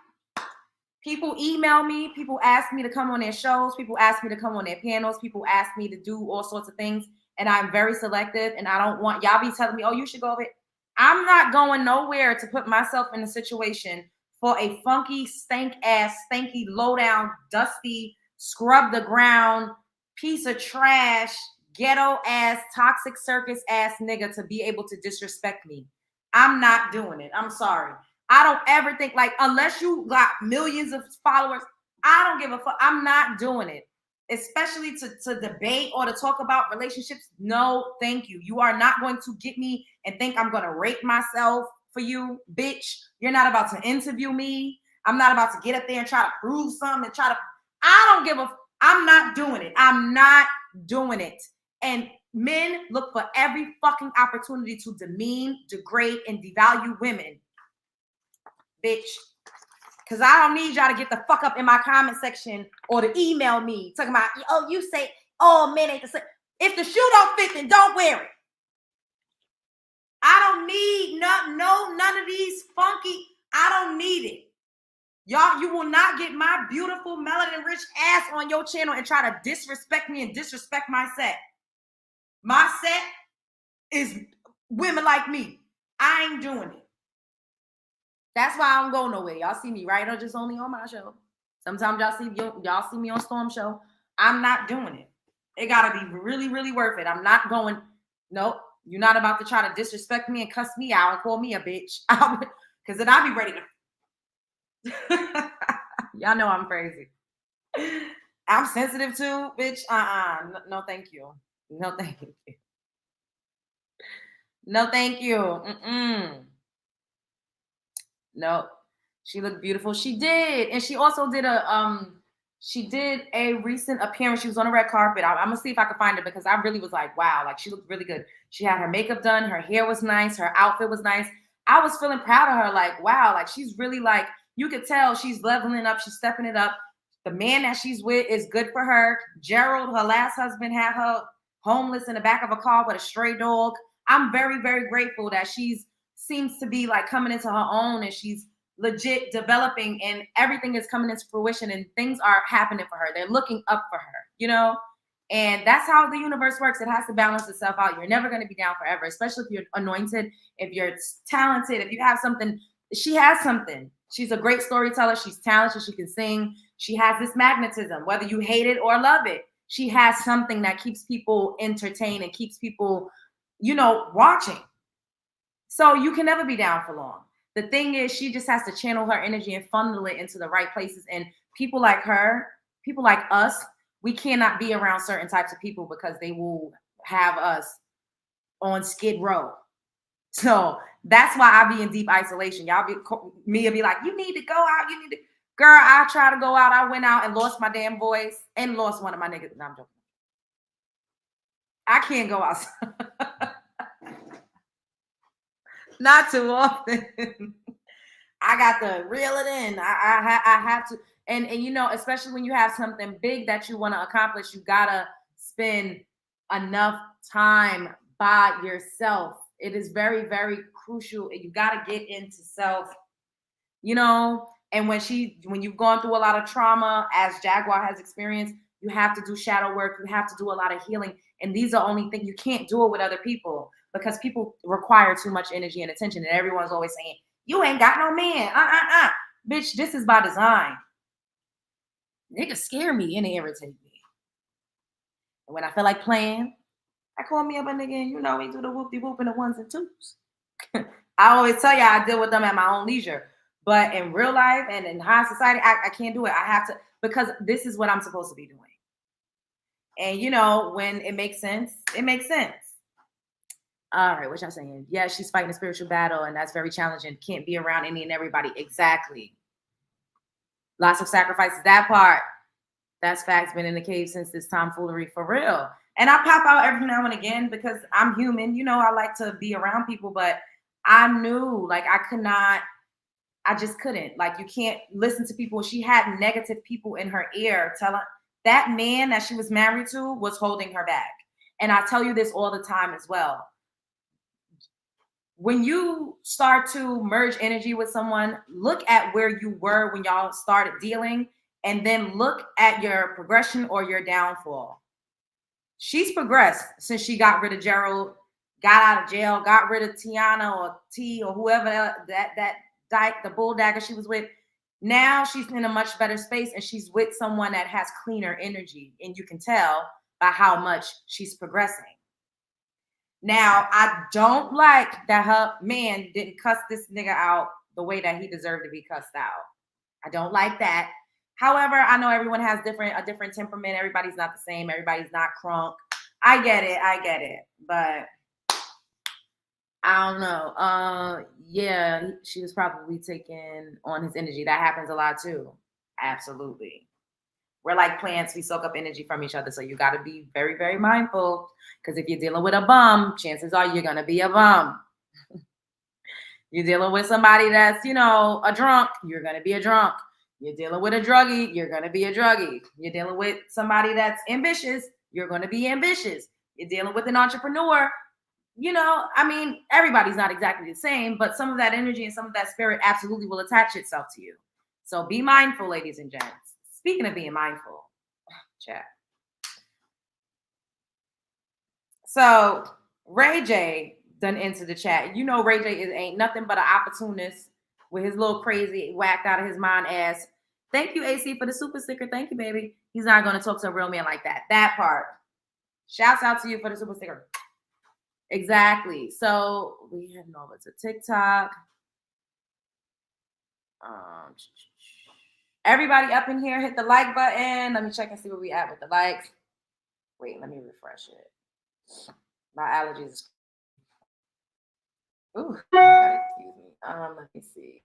people email me. People ask me to come on their shows. People ask me to come on their panels. People ask me to do all sorts of things. And I'm very selective. And I don't want y'all be telling me, oh, you should go over it. I'm not going nowhere to put myself in a situation for a funky, stank-ass, stanky, low-down, dusty, scrub the ground, piece of trash, ghetto-ass, toxic circus-ass nigga to be able to disrespect me. I'm not doing it. I'm sorry. I don't ever think, like, unless you got millions of followers, I don't give a fuck. I'm not doing it. Especially to debate or to talk about relationships. No, thank you. You are not going to get me and think I'm going to rate myself for you, bitch. You're not about to interview me. I'm not about to get up there and try to prove something and try to, I don't give a, I'm not doing it. I'm not doing it. And men look for every fucking opportunity to demean, degrade, and devalue women. Bitch. Because I don't need y'all to get the fuck up in my comment section or to email me talking about, oh, you say, oh, men ain't the same. If the shoe don't fit, then don't wear it. I don't need none of these funky, I don't need it. Y'all, you will not get my beautiful melanin-rich ass on your channel and try to disrespect me and disrespect my set. My set is women like me. I ain't doing it. That's why I don't go nowhere. Y'all see me right or just only on my show. Sometimes y'all see me on Storm Show. I'm not doing it. It gotta be really, really worth it. I'm not going. Nope. You're not about to try to disrespect me and cuss me out and call me a bitch. Because then I'll be ready to. Y'all know I'm crazy. I'm sensitive too, bitch. No, thank you. No, thank you. No, thank you. No, she looked beautiful. She did, and she also did a recent appearance. She was on a red carpet. I'm gonna see if I can find it because I really was like, wow, like she looked really good. She had her makeup done, her hair was nice, her outfit was nice. I was feeling proud of her, like, wow, like she's really like, you could tell she's leveling up, she's stepping it up. The man that she's with is good for her. Gerald, her last husband, had her homeless in the back of a car with a stray dog. I'm very, very grateful that she's seems to be like coming into her own and she's legit developing and everything is coming into fruition and things are happening for her. They're looking up for her, you know? And that's how the universe works. It has to balance itself out. You're never going to be down forever, especially if you're anointed, if you're talented, if you have something. She has something. She's a great storyteller. She's talented. She can sing. She has this magnetism, whether you hate it or love it. She has something that keeps people entertained and keeps people, you know, watching. So you can never be down for long. The thing is, she just has to channel her energy and funnel it into the right places. And people like her, people like us, we cannot be around certain types of people because they will have us on Skid Row. So that's why I be in deep isolation. Me'll be like, you need to go out. You need to, girl, I tried to go out. I went out and lost my damn voice and lost one of my niggas. No, I'm joking. I can't go outside. Not too often. I got to reel it in. I have to. And you know, especially when you have something big that you want to accomplish, you got to spend enough time by yourself. It is very, very crucial. You got to get into self, you know, and when you've gone through a lot of trauma, as Jaguar has experienced, you have to do shadow work. You have to do a lot of healing. And these are only things, you can't do it with other people because people require too much energy and attention. And everyone's always saying, you ain't got no man. Bitch, this is by design. Niggas scare me and they irritate me. And when I feel like playing, I call me up a nigga and you know, we do the whoop-de-whoop and the ones and twos. I always tell you I deal with them at my own leisure. But in real life and in high society, I can't do it. I have to, because this is what I'm supposed to be doing. And you know, when it makes sense, it makes sense. All right, what y'all saying? Yeah, she's fighting a spiritual battle, and that's very challenging. Can't be around any and everybody. Exactly. Lots of sacrifices. That part. That's facts. Been in the cave since this tomfoolery for real. And I pop out every now and again because I'm human. You know, I like to be around people, but I knew like I just couldn't. Like, you can't listen to people. She had negative people in her ear telling that man that she was married to was holding her back. And I tell you this all the time as well. When you start to merge energy with someone, look at where you were when y'all started dealing, and then look at your progression or your downfall. She's progressed since she got rid of Gerald, got out of jail, got rid of Tiana or T or whoever the bull dagger she was with. Now she's in a much better space and she's with someone that has cleaner energy. And you can tell by how much she's progressing. Now, I don't like that her man didn't cuss this nigga out the way that he deserved to be cussed out. I don't like that. However, I know everyone has a different temperament. Everybody's not the same. Everybody's not crunk. I get it. But I don't know. Yeah, she was probably taking on his energy. That happens a lot too. Absolutely. We're like plants. We soak up energy from each other. So you got to be very, very mindful. Because if you're dealing with a bum, chances are you're going to be a bum. You're dealing with somebody that's, you know, a drunk, you're going to be a drunk. You're dealing with a druggie, you're going to be a druggie. You're dealing with somebody that's ambitious, you're going to be ambitious. You're dealing with an entrepreneur. You know, I mean, everybody's not exactly the same, but some of that energy and some of that spirit absolutely will attach itself to you. So be mindful, ladies and gents. Speaking of being mindful, chat. So Ray J done into the chat. You know, Ray J ain't nothing but an opportunist. with his little crazy, whacked out of his mind ass. Thank you, AC, for the super sticker. Thank you, baby. He's not going to talk to a real man like that. That part. Shouts out to you for the super sticker. Exactly. So we heading over to TikTok. Everybody up in here, hit the like button. Let me check and see where we at with the likes. Wait, let me refresh it. My allergies. Ooh, excuse me. Let me see.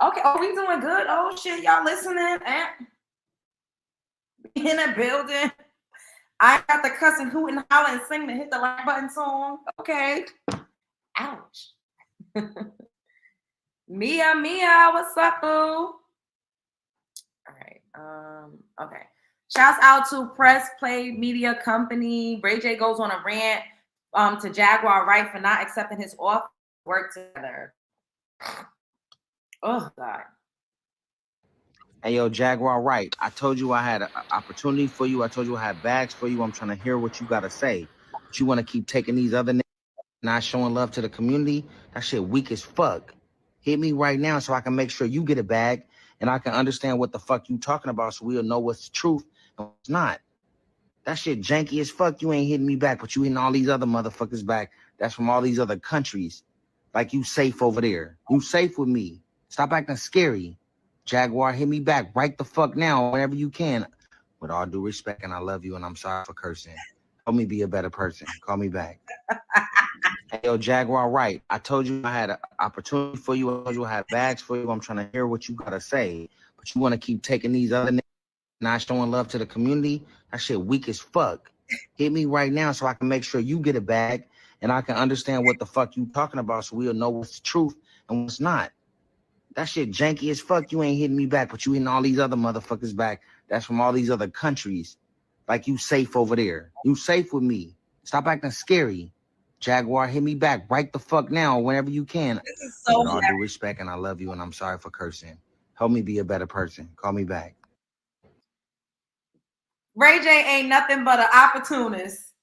Okay, oh, we doing good. Oh shit, y'all listening? In the building. I got the cussing, hoot and holler and sing the hit the like button song. Okay. Ouch. Mia, what's up, boo? All right. Okay. Shouts out to Press Play Media Company. Ray J goes on a rant to Jaguar Wright for not accepting his offer to work together. Oh God. Hey, yo, Jaguar Wright, I told you I had an opportunity for you. I told you I had bags for you. I'm trying to hear what you got to say. But you want to keep taking these other niggas, not showing love to the community? That shit weak as fuck. Hit me right now so I can make sure you get a bag and I can understand what the fuck you talking about so we'll know what's the truth and what's not. That shit janky as fuck. You ain't hitting me back, but you hitting all these other motherfuckers back. That's from all these other countries. Like you safe over there. You safe with me. Stop acting scary. Jaguar, hit me back right the fuck now whenever you can. With all due respect, and I love you, and I'm sorry for cursing. Help me be a better person. Call me back. Hey, yo, Jaguar Wright, I told you I had an opportunity for you. I told you I had bags for you. I'm trying to hear what you got to say. But you want to keep taking these other niggas, not showing love to the community? That shit weak as fuck. Hit me right now so I can make sure you get a bag and I can understand what the fuck you talking about so we'll know what's the truth and what's not. That shit janky as fuck. You ain't hitting me back, but you hitting all these other motherfuckers back. That's from all these other countries. Like you safe over there. You safe with me. Stop acting scary. Jaguar, hit me back right the fuck now whenever you can. This is so With all due respect, and I love you, and I'm sorry for cursing. Help me be a better person. Call me back. Ray J ain't nothing but an opportunist.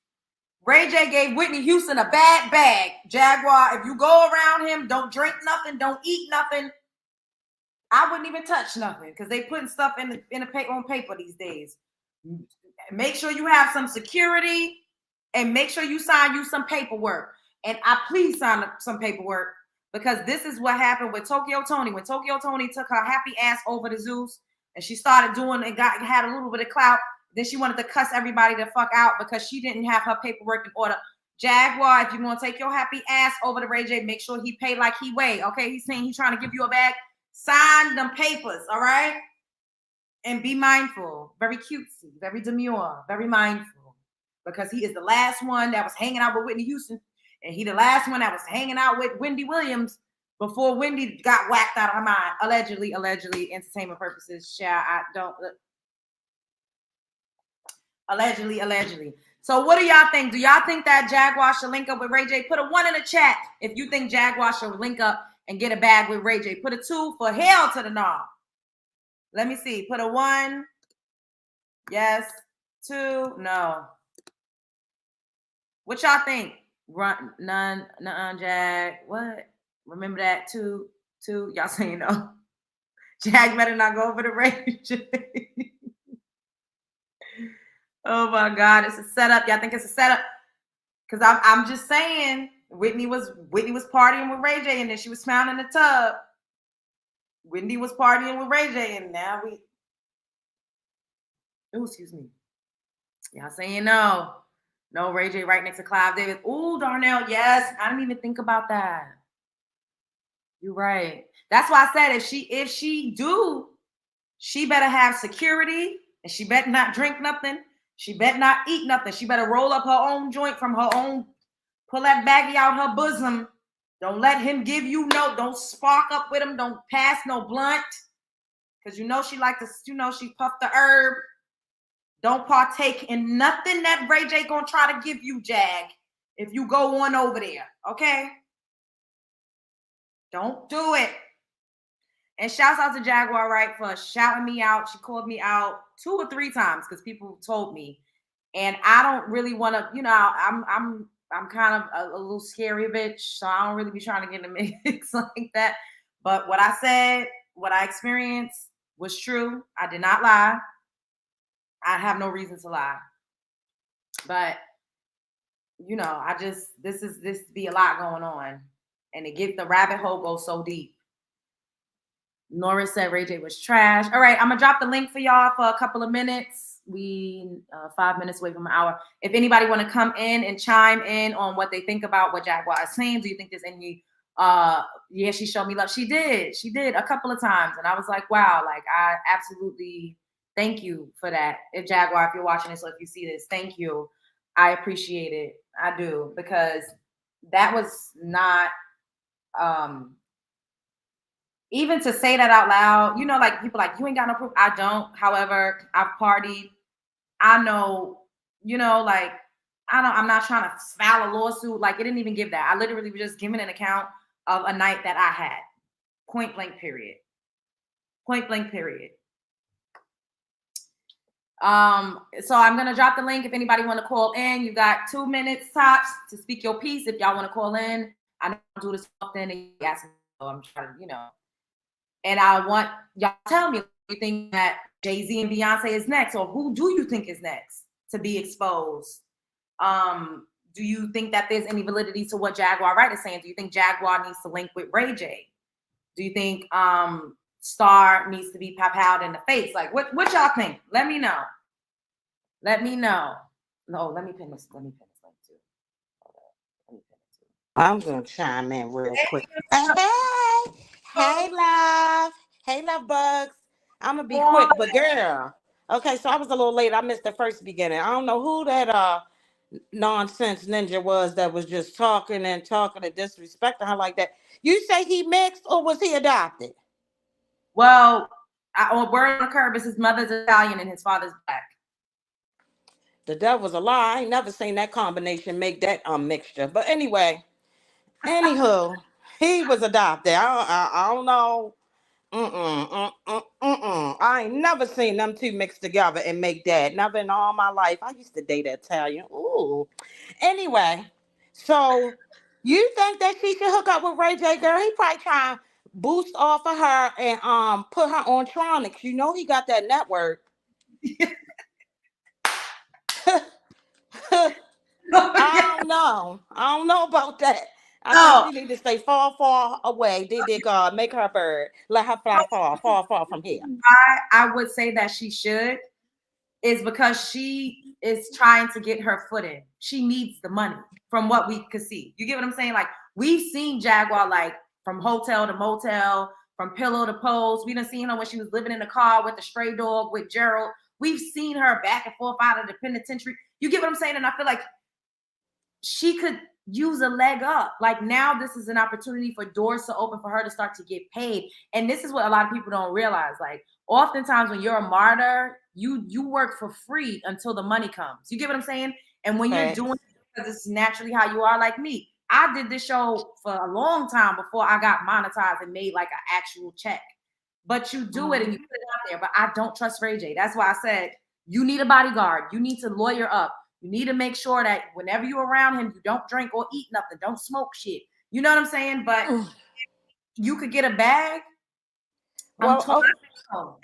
Ray J gave Whitney Houston a bad bag. Jaguar, if you go around him, don't drink nothing, don't eat nothing. I wouldn't even touch nothing because they putting stuff in the on paper these days. Make sure you have some security and make sure you sign you some paperwork. And I please sign some paperwork because this is what happened with Tokyo Toni. When Tokyo Toni took her happy ass over to Zeus and she started doing and had a little bit of clout, then she wanted to cuss everybody the fuck out because she didn't have her paperwork in order. Jaguar, if you want to take your happy ass over to Ray J, make sure he pay like he weigh. Okay, he's saying he's trying to give you a bag. Sign them papers, all right? And be mindful. Very cutesy, very demure, very mindful. Because he is the last one that was hanging out with Whitney Houston. And he the last one that was hanging out with Wendy Williams before Wendy got whacked out of her mind. Allegedly, entertainment purposes. I don't. Allegedly. So what do y'all think? Do y'all think that Jaguar should link up with Ray J? Put a 1 in the chat if you think Jaguar should link up and get a bag with Ray J. Put a 2 for hell to the no. Let me see. Put a 1. Yes. 2. No. What y'all think? None. Jag. What? Remember that? 2. Y'all saying no. Jag better not go over to Ray J. Oh my God, it's a setup. Y'all think it's a setup? Because I'm just saying, Whitney was partying with Ray J and then she was smiling in the tub. Wendy was partying with Ray J and now excuse me. Y'all saying no. No, Ray J right next to Clive Davis. Ooh, Darnell, yes. I didn't even think about that. You're right. That's why I said if she do, she better have security and she better not drink nothing. She better not eat nothing. She better roll up her own joint from her own, pull that baggie out her bosom. Don't let him give you don't spark up with him. Don't pass no blunt. Because she like to, she puffed the herb. Don't partake in nothing that Ray J gonna try to give you, Jag, if you go on over there. Okay? Don't do it. And shouts out to Jaguar Wright for shouting me out. She called me out 2 or 3 times because people told me. And I don't really want to, I'm kind of a little scary bitch, so I don't really be trying to get in the mix like that. But what I said, what I experienced was true. I did not lie. I have no reason to lie. But you know, this be a lot going on, and the rabbit hole goes so deep. Norris said Ray J was trash. All right, I'm gonna drop the link for y'all for a couple of minutes. We 5 minutes away from an hour. If anybody want to come in and chime in on what they think about what Jaguar is saying, do you think there's any? Yeah, she showed me love. She did a couple of times, and I was like, wow, like I absolutely thank you for that. If Jaguar, if you're watching this or if you see this, thank you. I appreciate it. I do, because that was not even to say that out loud, you know, like people like, you ain't got no proof. I don't. However, I've partied. I know, you know, like, I'm not trying to file a lawsuit. Like, it didn't even give that. I literally was just giving an account of a night that I had. Point blank period. Point blank period. So I'm going to drop the link if anybody want to call in. You got 2 minutes tops to speak your piece if y'all want to call in. I don't do this often. And I'm trying to, you know. And I want y'all to tell me if you think that JAYZ and Beyonce is next, or who do you think is next to be exposed? Do you think that there's any validity to what Jaguar Wright is saying? Do you think Jaguar needs to link with Ray J? Do you think Star needs to be pow-powed in the face? Like, what y'all think? Let me know. Let me know. No, let me pin this link too. I'm gonna chime in real quick. Hey, love bugs. I'm gonna be quick, but girl. Okay, so I was a little late. I missed the first beginning. I don't know who that nonsense ninja was that was just talking and disrespecting her like that. You say he mixed or was he adopted? Well, on word on the curb is his mother's Italian and his father's black. The devil's a lie. I ain't never seen that combination make that mixture. But anyway, anywho, he was adopted. I don't know. I ain't never seen them two mixed together and make that. Never in all my life. I used to date an Italian. Ooh. Anyway, so you think that she should hook up with Ray J, girl? He probably trying to boost off of her and put her on Tronics. You know he got that network. I don't know about that. I think she need to stay far away. Did God make her a bird? Let her fly far from here. I would say that she should, is because she is trying to get her foot in. She needs the money from what we could see. You get what I'm saying? Like, we've seen Jaguar, like, from hotel to motel, from pillow to post. We done seen her when she was living in the car with the stray dog with Gerald. We've seen her back and forth out of the penitentiary. You get what I'm saying? And I feel like she could use a leg up. Like, now this is an opportunity for doors to open for her to start to get paid. And this is what a lot of people don't realize. Like, oftentimes when you're a martyr, you work for free until the money comes. You get what I'm saying? And when you're doing it because it's naturally how you are, like me, I did this show for a long time before I got monetized and made like an actual check. But you do it and you put it out there. But I don't trust Ray J. That's why I said, you need a bodyguard. You need to lawyer up. You need to make sure that whenever you're around him, you don't drink or eat nothing. Don't smoke shit. You know what I'm saying? But you could get a bag. Well, girl,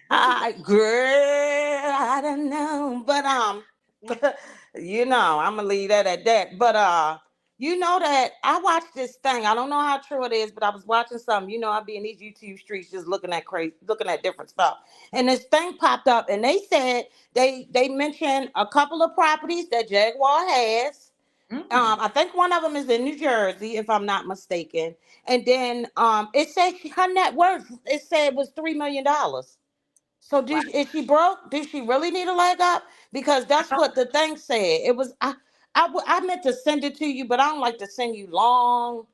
I don't know. But you know, I'm gonna leave that at that. But you know that I watched this thing. I don't know how true it is, but I was watching something. You know, I'll be in these YouTube streets just looking at different stuff. And this thing popped up, and they said they mentioned a couple of properties that Jaguar has. I think one of them is in New Jersey, if I'm not mistaken. And then it said her net worth, it said was $3 million. So is she broke? Did she really need a leg up? Because that's what the thing said. It was I meant to send it to you, but I don't like to send you long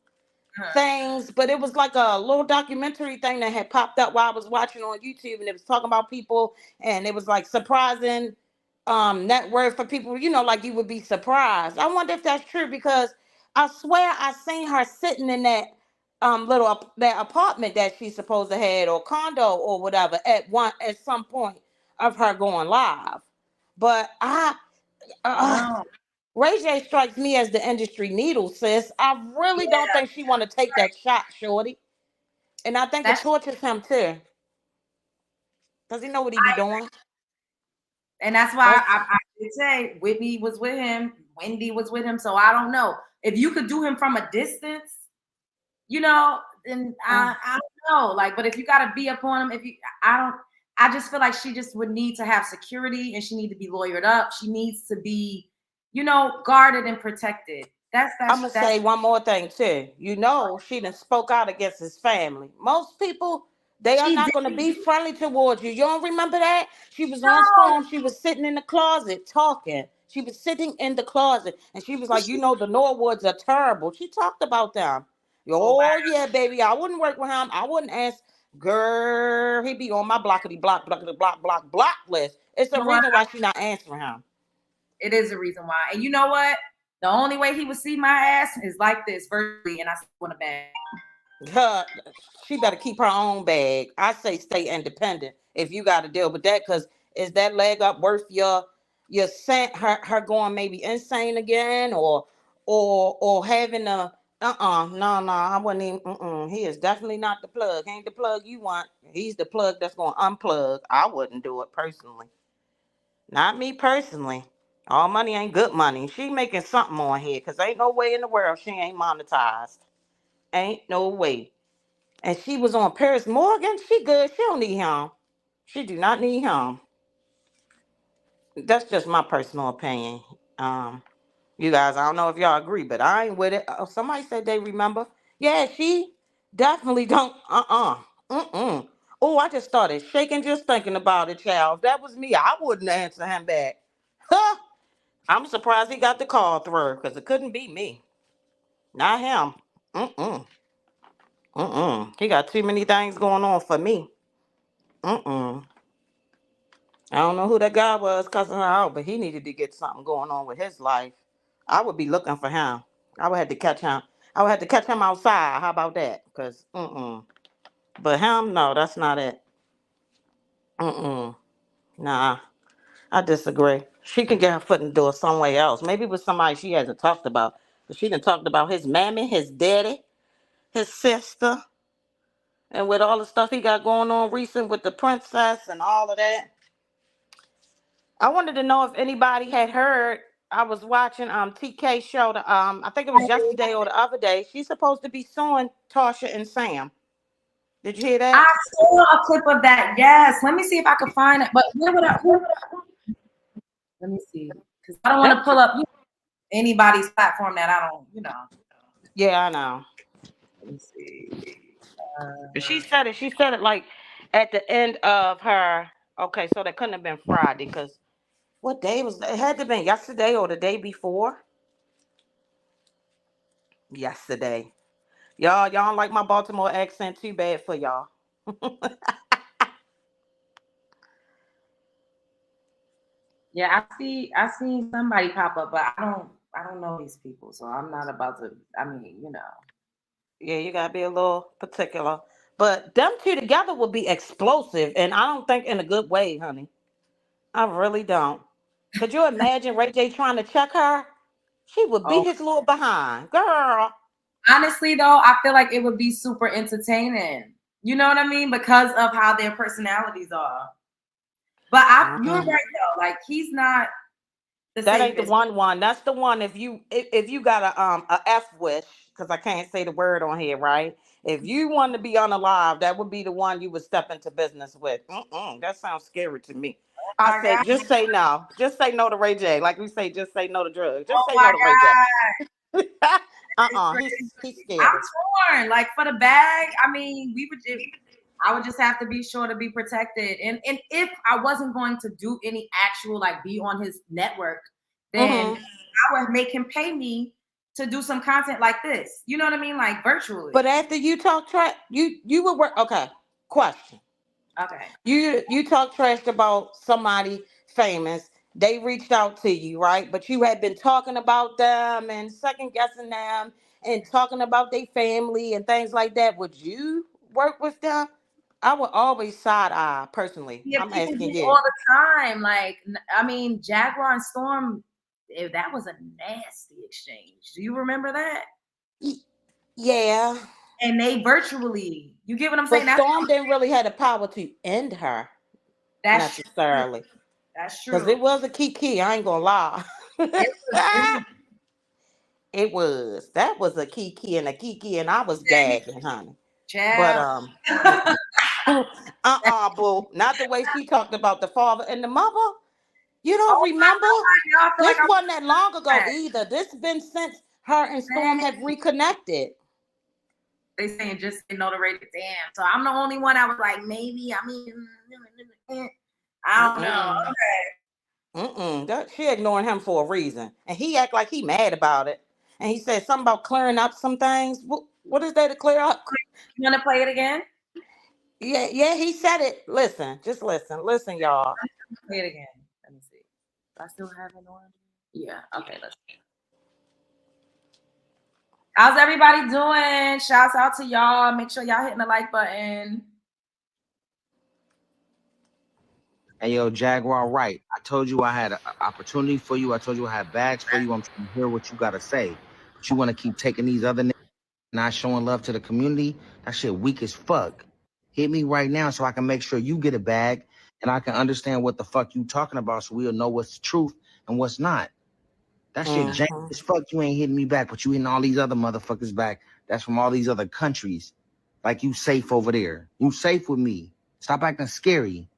things. But it was like a little documentary thing that had popped up while I was watching on YouTube, and it was talking about people, and it was like surprising net worth for people, you know, like you would be surprised. I wonder if that's true, because I swear I seen her sitting in that that apartment that she's supposed to had, or condo or whatever, at some point of her going live. But Ray J strikes me as the industry needle, sis. I really don't think she want to take that shot, shorty. And I think it tortures him too. Does he know what he be doing? And that's why I did say Whitney was with him, Wendy was with him. So I don't know. If you could do him from a distance, you know, then I don't know. Like, but if you gotta be up on him, I just feel like she just would need to have security and she need to be lawyered up. She needs to be, you know, guarded and protected. I'm gonna say one more thing too. You know, she done spoke out against his family. Most people, they are not gonna be friendly towards you. You don't remember that? She was on Storm. She was sitting in the closet talking. She was sitting in the closet, and she was like, "You know, the Norwoods are terrible." She talked about them. Oh yeah, baby. I wouldn't work with him. I wouldn't ask. Girl, he be on my blockity block list. It's the reason why she not answering him. It is a reason why. And you know what? The only way he would see my ass is like this virtually, and I want a bag. She better keep her own bag. I say stay independent if you got to deal with that, because is that leg up worth your her going maybe insane again, or having a no, I wouldn't even he is definitely not the plug. He ain't the plug you want. He's the plug that's going to unplug. I wouldn't do it personally. Not me personally. All money ain't good money. She making something on here, because ain't no way in the world she ain't monetized. Ain't no way. And she was on Piers Morgan. She good. She don't need him. She do not need him. That's just my personal opinion. You guys, I don't know if y'all agree, but I ain't with it. Oh, somebody said they remember. Yeah, she definitely don't. Oh, I just started shaking just thinking about it, child. If that was me, I wouldn't answer him back. Huh? I'm surprised he got the call through, because it couldn't be me. Not him. He got too many things going on for me. I don't know who that guy was cussing her out, but he needed to get something going on with his life. I would be looking for him. I would have to catch him. I would have to catch him outside. How about that? Because, But him, no, that's not it. Nah, I disagree. She can get her foot in the door somewhere else. Maybe with somebody she hasn't talked about. But she done talked about his mammy, his daddy, his sister, and with all the stuff he got going on recent with the princess and all of that. I wanted to know if anybody had heard. I was watching TK show. I think it was yesterday or the other day. She's supposed to be suing Tasha and Sam. Did you hear that? I saw a clip of that. Yes. Let me see if I can find it. But where would I? Let me see, because I don't want to pull up anybody's platform that I don't, Yeah, I know. Let me see. She said it. She said it like at the end of her. Okay, so that couldn't have been Friday, because what day was that? It had to have been yesterday or the day before. Yesterday. Y'all don't like my Baltimore accent. Too bad for y'all. Yeah, I seen somebody pop up, but I don't know these people, so I'm not about to. I mean, Yeah, you gotta be a little particular. But them two together would be explosive, and I don't think in a good way, honey. I really don't. Could you imagine Ray J trying to check her? She would beat his little behind, girl. Honestly, though, I feel like it would be super entertaining. You know what I mean? Because of how their personalities are. But you're right though. Like, he's not the That safest. ain't the one. That's the one. If you got a F wish, because I can't say the word on here, right? If you want to be unalive, that would be the one you would step into business with. That sounds scary to me. I say, just say no. Just say no to Ray J. Like we say, just say no to drugs. Just say no to Ray J. He's scary. I'm torn. Like, for the bag, I mean, I would just have to be sure to be protected. And if I wasn't going to do any actual, like, be on his network, then I would make him pay me to do some content like this. You know what I mean? Like, virtually. But after you talk trash, you would work. Okay, question. Okay. You talk trash about somebody famous. They reached out to you, right? But you had been talking about them and second guessing them and talking about their family and things like that. Would you work with them? I would always side eye personally. Yeah, I'm people asking do you all the time. Like, I mean, Jaguar and Storm, that was a nasty exchange. Do you remember that? Yeah. And they virtually, you get what I'm saying? But Storm didn't really have the power to end her. That's necessarily. True. That's true. Because it was a kiki, I ain't gonna lie. It was. That was a kiki, and I was gagging, honey. Child. But boo. Not the way she talked about the father and the mother. You don't remember? This wasn't that long ago either. This been since her and Storm have reconnected. They saying just know the rated. Damn. So I'm the only one. I was like, maybe. I mean, I don't know. Okay. She ignoring him for a reason, and he act like he mad about it. And he said something about clearing up some things. What is there to clear up? You want to play it again? Yeah. He said it. Listen, just listen, y'all. Play it again. Let me see. Do I still have it on? Yeah. Okay. Let's see. How's everybody doing? Shouts out to y'all. Make sure y'all hitting the like button. Hey, yo, Jaguar, Wright. I told you I had an opportunity for you. I told you I had bags for you. I'm trying to hear what you got to say. But you want to keep taking these other niggas, not showing love to the community? That shit weak as fuck. Hit me right now so I can make sure you get a bag and I can understand what the fuck you talking about so we'll know what's the truth and what's not. That shit jank as fuck. You ain't hitting me back, but you hitting all these other motherfuckers back. That's from all these other countries. Like you safe over there. You safe with me. Stop acting scary.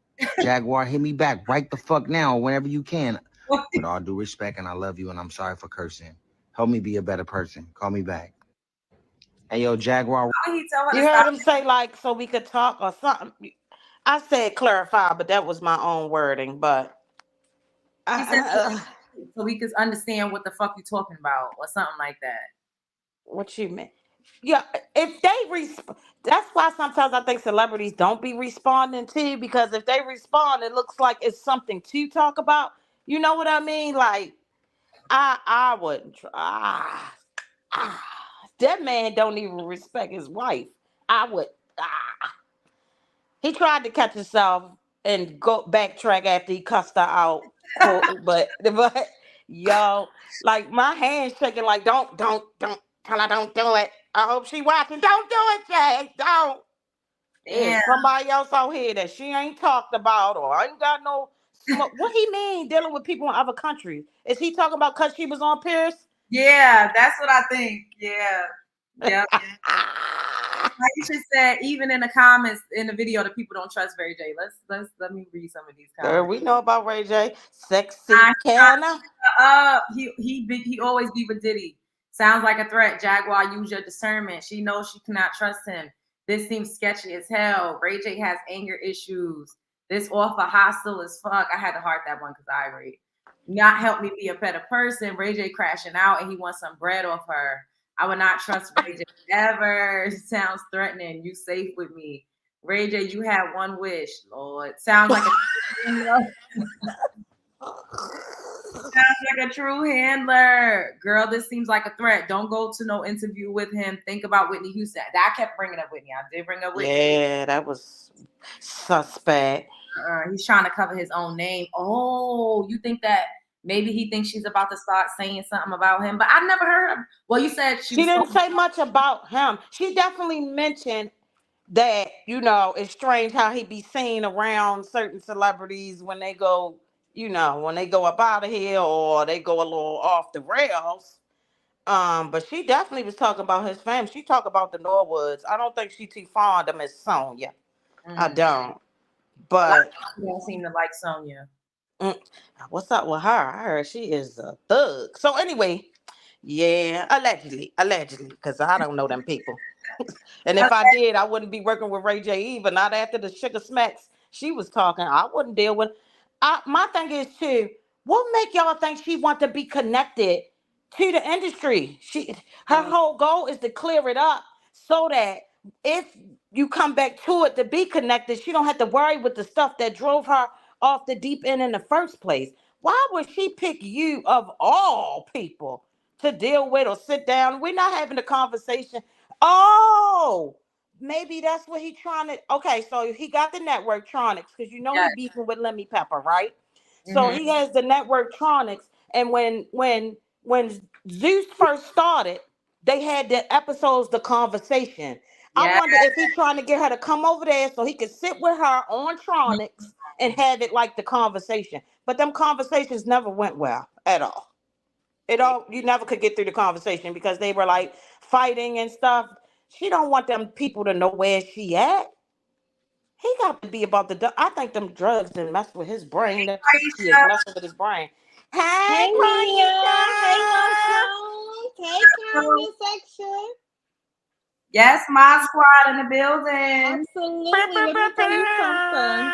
Jaguar, hit me back right the fuck now whenever you can. With all due respect, and I love you, and I'm sorry for cursing. Help me be a better person. Call me back. Hey, yo, Jaguar. You heard him say, like, so we could talk or something. I said clarify, but that was my own wording. But He said so we could understand what the fuck you talking about or something like that. What you mean? Yeah, if they that's why sometimes I think celebrities don't be responding to, because if they respond, it looks like it's something to talk about. You know what I mean? Like, I wouldn't try. That man don't even respect his wife. I would. He tried to catch himself and go backtrack after he cussed her out. but yo, like my hands shaking. Like don't tell her don't do it. I hope she watching. Don't do it, Jay. Don't. Yeah, somebody else out here that she ain't talked about or ain't got no smoke. What he mean dealing with people in other countries? Is he talking about because she was on Piers? Yeah, that's what I think. Yeah. Yeah. Aisha said, even in the comments in the video, the people don't trust Ray J. Let me read some of these comments. Girl, we know about Ray J. Sexy Canna. He always be with Diddy. Sounds like a threat. Jaguar, use your discernment. She knows she cannot trust him. This seems sketchy as hell. Ray J has anger issues. This offer hostile as fuck. I had to heart that one because I read. Not help me be a better person. Ray J crashing out and he wants some bread off her. I would not trust Ray J ever. Sounds threatening. You safe with me. Ray J, you had one wish, Lord. Sounds like a true handler. Girl, this seems like a threat. Don't go to no interview with him. Think about Whitney Houston. I kept bringing up Whitney. I did bring up Whitney. Yeah, that was suspect. He's trying to cover his own name. Oh, you think that maybe he thinks she's about to start saying something about him? But I've never heard her. Well, you said she didn't say much about him. She definitely mentioned that, it's strange how he be seen around certain celebrities when they go, when they go up out of here or they go a little off the rails. But she definitely was talking about his family. She talked about the Norwoods. I don't think she too fond of Miss Sonia. I don't. But you don't seem to like Sonia. What's up with her? I heard she is a thug. So anyway, yeah, allegedly, because I don't know them people. And if I did, I wouldn't be working with Ray J either. Not after the sugar smacks she was talking. I wouldn't deal with. My thing is too, what make y'all think she want to be connected to the industry? Her whole goal is to clear it up so that if you come back to it to be connected, she don't have to worry with the stuff that drove her off the deep end in the first place. Why would she pick you of all people to deal with or sit down? We're not having a conversation. Oh, maybe that's what he's trying to. Okay, so he got the Network Tronics because he beefing with Lemmy Pepper, right? So he has the Network Tronics, And when Zeus first started, they had the episodes, The Conversation. I Yeah. wonder if he's trying to get her to come over there so he could sit with her on Tronics and have it like The Conversation. But them conversations never went well at all. You never could get through the conversation because they were like fighting and stuff. She don't want them people to know where she at. He got to be about I think them drugs didn't mess with his brain. That pussy is messing with his brain. Hey, Hey Mia. Hey Cronisha. Love. Hey comment section. Yes, my squad in the building. Absolutely. Let me tell you something.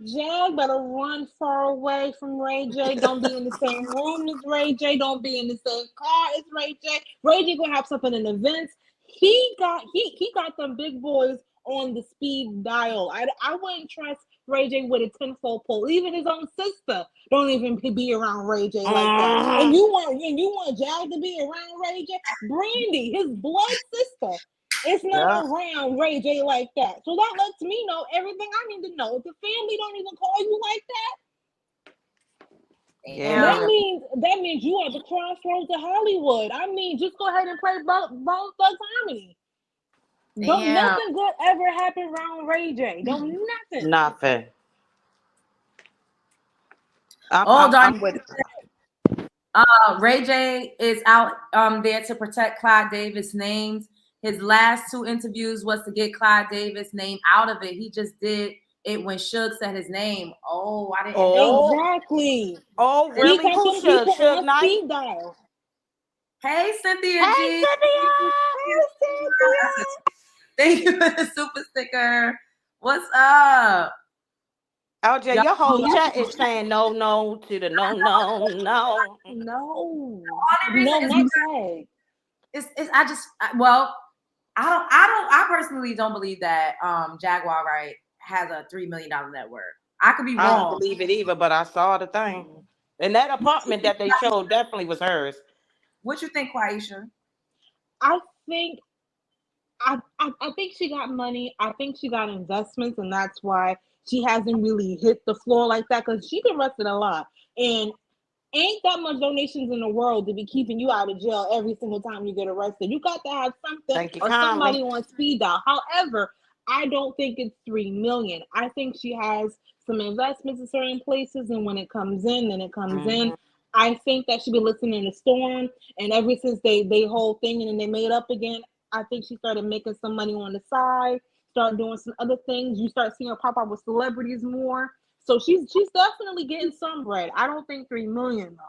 Jag better run far away from Ray J. Don't be in the same room as Ray J. Don't be in the same car as Ray J. Ray J gonna have something in events. He got them big boys on the speed dial. I wouldn't trust Ray J with a 10-fold pole. Even his own sister don't even be around Ray J like that. And you want Jag to be around Ray J? Brandy, his blood sister, it's not around Ray J like that. So that lets me know everything I need to know. If the family don't even call you like that, that means you are at the crossroads of Hollywood. I mean, just go ahead and play Bone Thugs Harmony. Don't nothing good ever happen around Ray J. Don't nothing. Nothing. I'm with it. Ray J is out there to protect Clive Davis' names. His last 2 interviews was to get Clive Davis' name out of it. He just did it when Suge said his name. Oh, I didn't know. Exactly. Oh, really? Who Suge? Suge Knight? Hey, Cynthia Hey, G. Cynthia. Thank you for the super sticker. What's up? LJ, your whole chat is saying no to the no. No, I personally don't believe that Jaguar Wright has a $3 million net worth. I could be wrong. I don't believe it either, but I saw the thing. And that apartment that they showed definitely was hers. What you think, Quaisha? I think she got money. I think she got investments, and that's why she hasn't really hit the floor like that, because she been arrested a lot. And ain't that much donations in the world to be keeping you out of jail every single time you get arrested. You got to have something or somebody on speed dial. However, I don't think it's $3 million. I think she has some investments in certain places, and when it comes in, then it comes in. I think that she been listening to Storm, and ever since they whole thing and then they made up again, I think she started making some money on the side, start doing some other things. You start seeing her pop up with celebrities more. So she's definitely getting some bread. I don't think $3 million though.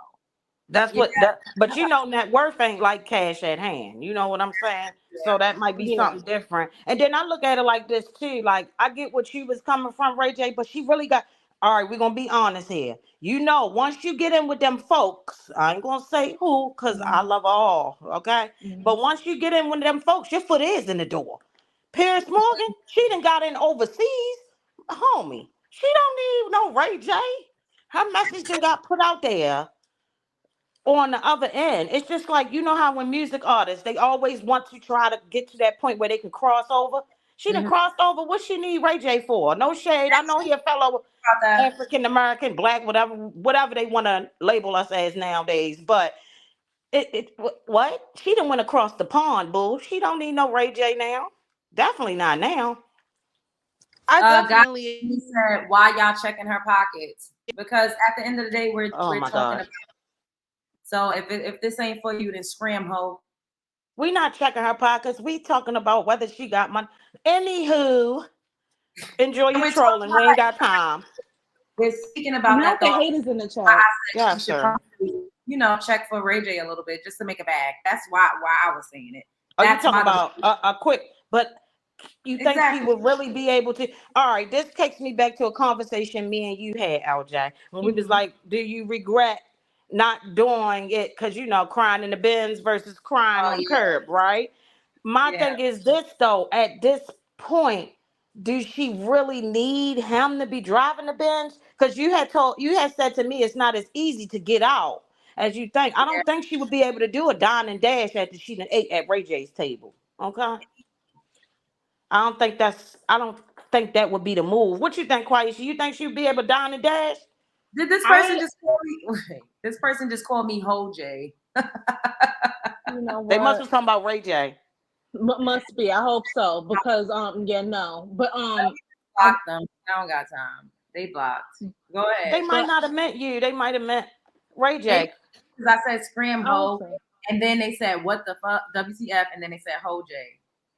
That's what but you know, net worth ain't like cash at hand. You know what I'm saying? So that might be something different. And then I look at it like this too. Like, I get what she was coming from, Ray J, but she really got, all right, we're gonna be honest here. You know, once you get in with them folks, I ain't gonna say who, because I love all, okay? But once you get in with them folks, your foot is in the door. Piers Morgan, she done got in overseas. Homie, she don't need no Ray J. Her message done got put out there on the other end. It's just like, you know how when music artists, they always want to try to get to that point where they can cross over. She done crossed over. What she need Ray J for? No shade. I know he a fellow African American, black, whatever they want to label us as nowadays. But what? She done went across the pond, boo. She don't need no Ray J now. Definitely not now. I definitely said, why y'all checking her pockets? Because at the end of the day, we're talking about. So if this ain't for you, then scram, ho. We not checking her pockets. We talking about whether she got money. Anywho, enjoy your trolling. We ain't got time. We're speaking about that. The haters in the chat. Yeah, sure. You know, check for Ray J a little bit just to make a bag. That's why I was saying it. Are you talking about a quick? But you think she would really be able to? All right, this takes me back to a conversation me and you had, LJ, when we was like, do you regret not doing it? Because, you know, crying in the bins versus crying on the curb, right? My thing is this, though. At this point, do she really need him to be driving the Benz? Because you had said to me it's not as easy to get out as you think. I don't think she would be able to do a dine and dash after she done ate at Ray J's table. Okay. I don't think that would be the move. What you think, Quaisha? You think she'd be able to dine and dash? Did this person just call me? This person just called me Ho J. You know what? They must be talking about Ray J. Must be. I hope so because yeah, no, but block them. I don't got time. They blocked. Go ahead. They might not have meant you. They might have meant Ray J. Because I said scram ho, and then they said what the fuck WTF, and then they said Ho J.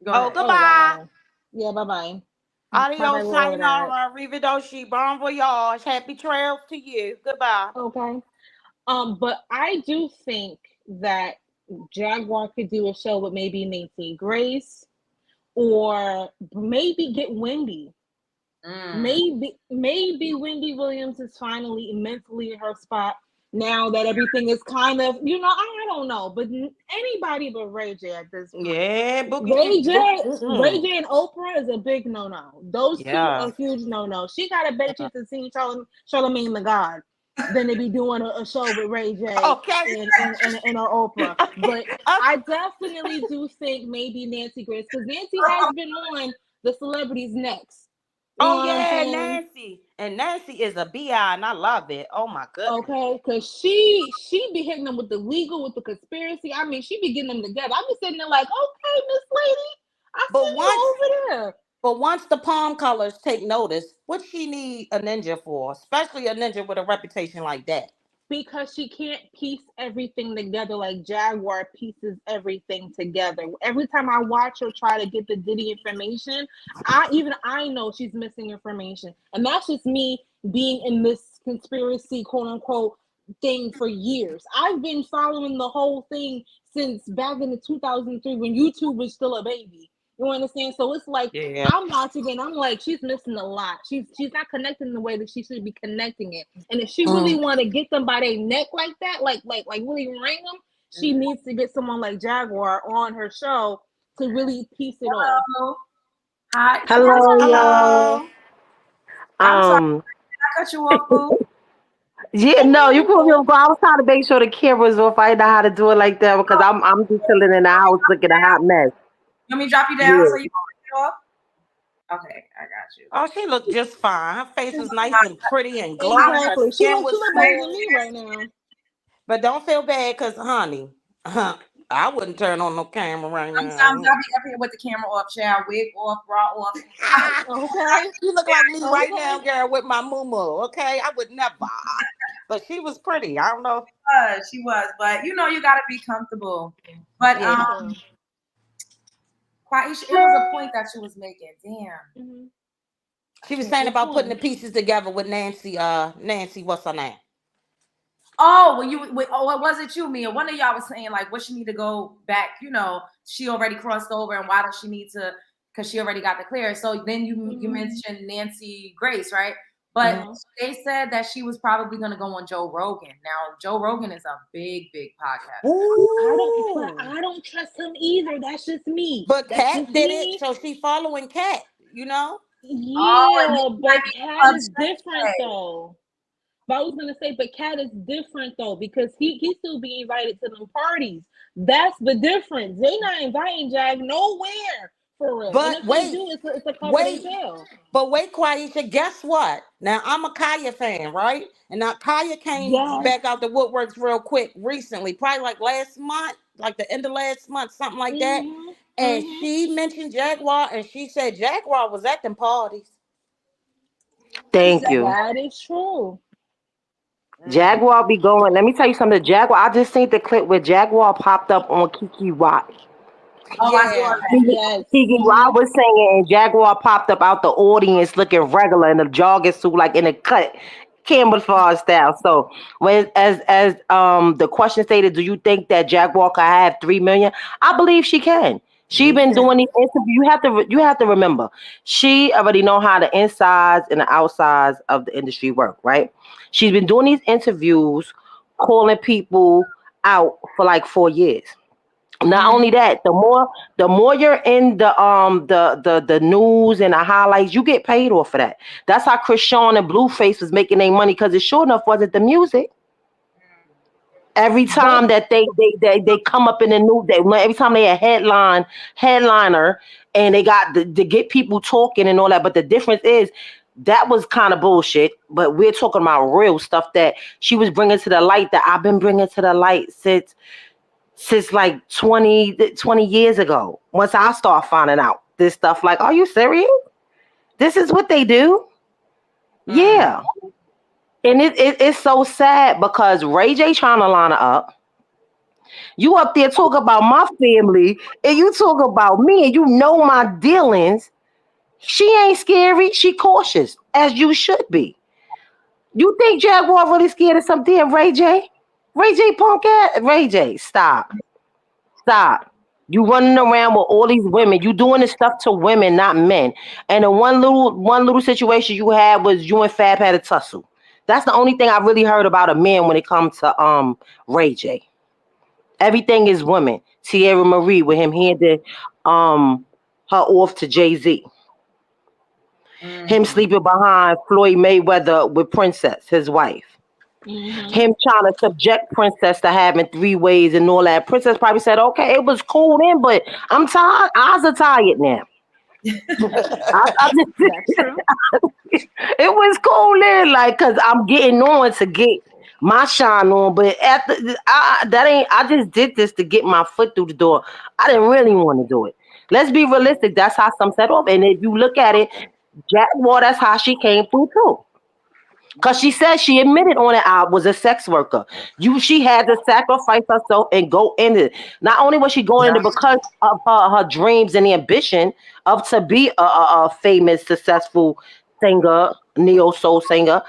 Go ahead. Goodbye. Wow. Yeah, bye. Adios, sayonara, arrivederci, bon voyage, happy trails to you. Goodbye. Okay. But I do think that Jaguar could do a show with maybe Nancy Grace, or maybe get Wendy. Maybe Wendy Williams is finally mentally in her spot now that everything is kind of, I don't know, but anybody but Ray J at this point. Yeah, Ray J and Oprah is a big no. Those two are a huge no. She got a better chance of seeing Charlamagne the God than to be doing a show with Ray J and or Oprah. But I definitely do think maybe Nancy Grace, because Nancy has been on The Celebrities Next. Oh yeah, Nancy. And Nancy is a BI, and I love it. Oh my goodness. Okay, because she be hitting them with the legal, with the conspiracy. I mean, she be getting them together. I be sitting there like, okay, Miss Lady, I see you over there. But once the palm colors take notice, what she need a ninja for? Especially a ninja with a reputation like that. Because she can't piece everything together like Jaguar pieces everything together. Every time I watch her try to get the Diddy information, I know she's missing information. And that's just me being in this conspiracy, quote unquote, thing for years. I've been following the whole thing since back in the 2003 when YouTube was still a baby. You understand? So it's like I'm watching it and I'm like, she's missing a lot. She's not connecting the way that she should be connecting it. And if she really want to get them by their neck like that, like really ring them, she needs to get someone like Jaguar on her show to really piece it all. Hi. Hello. I'm sorry. Did I cut you off, boo? Yeah, no, you put me on. I was trying to make sure the camera's off. I didn't know how to do it like that because I'm just chilling in the house looking a hot mess. You want me to drop you down so you can get off? Okay, I got you. Oh, she looked just fine. Her face is nice and pretty and glowing. Exactly. Her skin was she better than me right now. But don't feel bad, because, honey, I wouldn't turn on no camera right now. Sometimes I'll be up here with the camera off, child, wig off, bra off. Okay, you look like me right now, girl, with my moo-moo. Okay, I would never. But she was pretty. I don't know. She was, but you gotta be comfortable. But Quaisha, it was a point that she was making. Damn. She was saying about putting the pieces together with Nancy. Nancy, what's her name? Oh, it wasn't you, Mia. One of y'all was saying like, what she need to go back. She already crossed over, and why does she need to? Because she already got the clear. So then you mentioned Nancy Grace, right? But they said that she was probably going to go on Joe Rogan. Now, Joe Rogan is a big podcast. I don't trust him either. That's just me. But Kat did it, so she following Kat, Yeah, Oh, but Kat is different though. But I was gonna say, but Kat is different though, because he still be invited to them parties. That's the difference. They not inviting Jag nowhere. But wait, it's a But wait, Quaisha, guess what? Now, I'm a Kaya fan, right? And now Kaya came back out the woodworks real quick recently, probably like last month, like the end of last month, something like that. And she mentioned Jaguar, and she said Jaguar was at them parties. Thank you. That is true. Jaguar be going. Let me tell you something. Jaguar, I just seen the clip where Jaguar popped up on Kiki Watt. Kiki Watt was singing, and Jaguar popped up out the audience looking regular in a jogging suit, like in a cut, camouflage style. So when as the question stated, do you think that Jaguar could have 3 million? I believe she can. She been doing these interviews. You have to remember, she already know how the insides and the outsides of the industry work, right? She's been doing these interviews, calling people out for like 4 years. Not only that, the more you're in the news and the highlights, you get paid off for that. That's how Chris Sean and Blueface was making their money, because it sure enough wasn't the music. Every time that they come up in the news, every time they a headliner, and they got to get people talking and all that. But the difference is, that was kind of bullshit. But we're talking about real stuff that she was bringing to the light that I've been bringing to the light since like 20 years ago. Once I start finding out this stuff, like, are you serious? This is what they do? Yeah. And it's so sad because Ray J trying to line her up. You up there talk about my family and you talk about me and you know my dealings. She ain't scary. She cautious, as you should be. You think Jaguar really scared of some damn Ray J? Ray J punk ass? Ray J, stop. Stop. You running around with all these women. You doing this stuff to women, not men. And the one little situation you had was you and Fab had a tussle. That's the only thing I really heard about a man when it comes to Ray J. Everything is women. Tierra Marie with him handed her off to JAYZ. Him sleeping behind Floyd Mayweather with Princess, his wife. Him trying to subject Princess to having 3 ways and all that. Princess probably said, okay, it was cool then, but I'm tired. Eyes are tired now. It was cool then, like, cause I'm getting on to get my shine on, but I just did this to get my foot through the door. I didn't really want to do it. Let's be realistic. That's how some set off. And if you look at it, Jaguar, that's how she came through too. Because she said she admitted on it I was a sex worker. She had to sacrifice herself and go into it. Not only was she going into because of her dreams and the ambition of to be a famous, successful singer, neo-soul singer,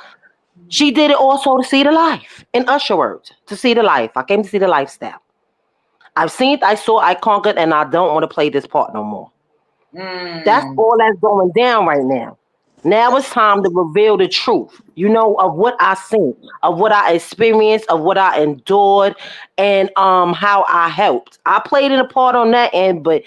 she did it also to see the life. In Usher words, to see the life. I came to see the lifestyle. I saw, I conquered, and I don't want to play this part no more. That's all that's going down right now. Now it's time to reveal the truth, of what I seen, of what I experienced, of what I endured, and how I helped. I played in a part on that end, but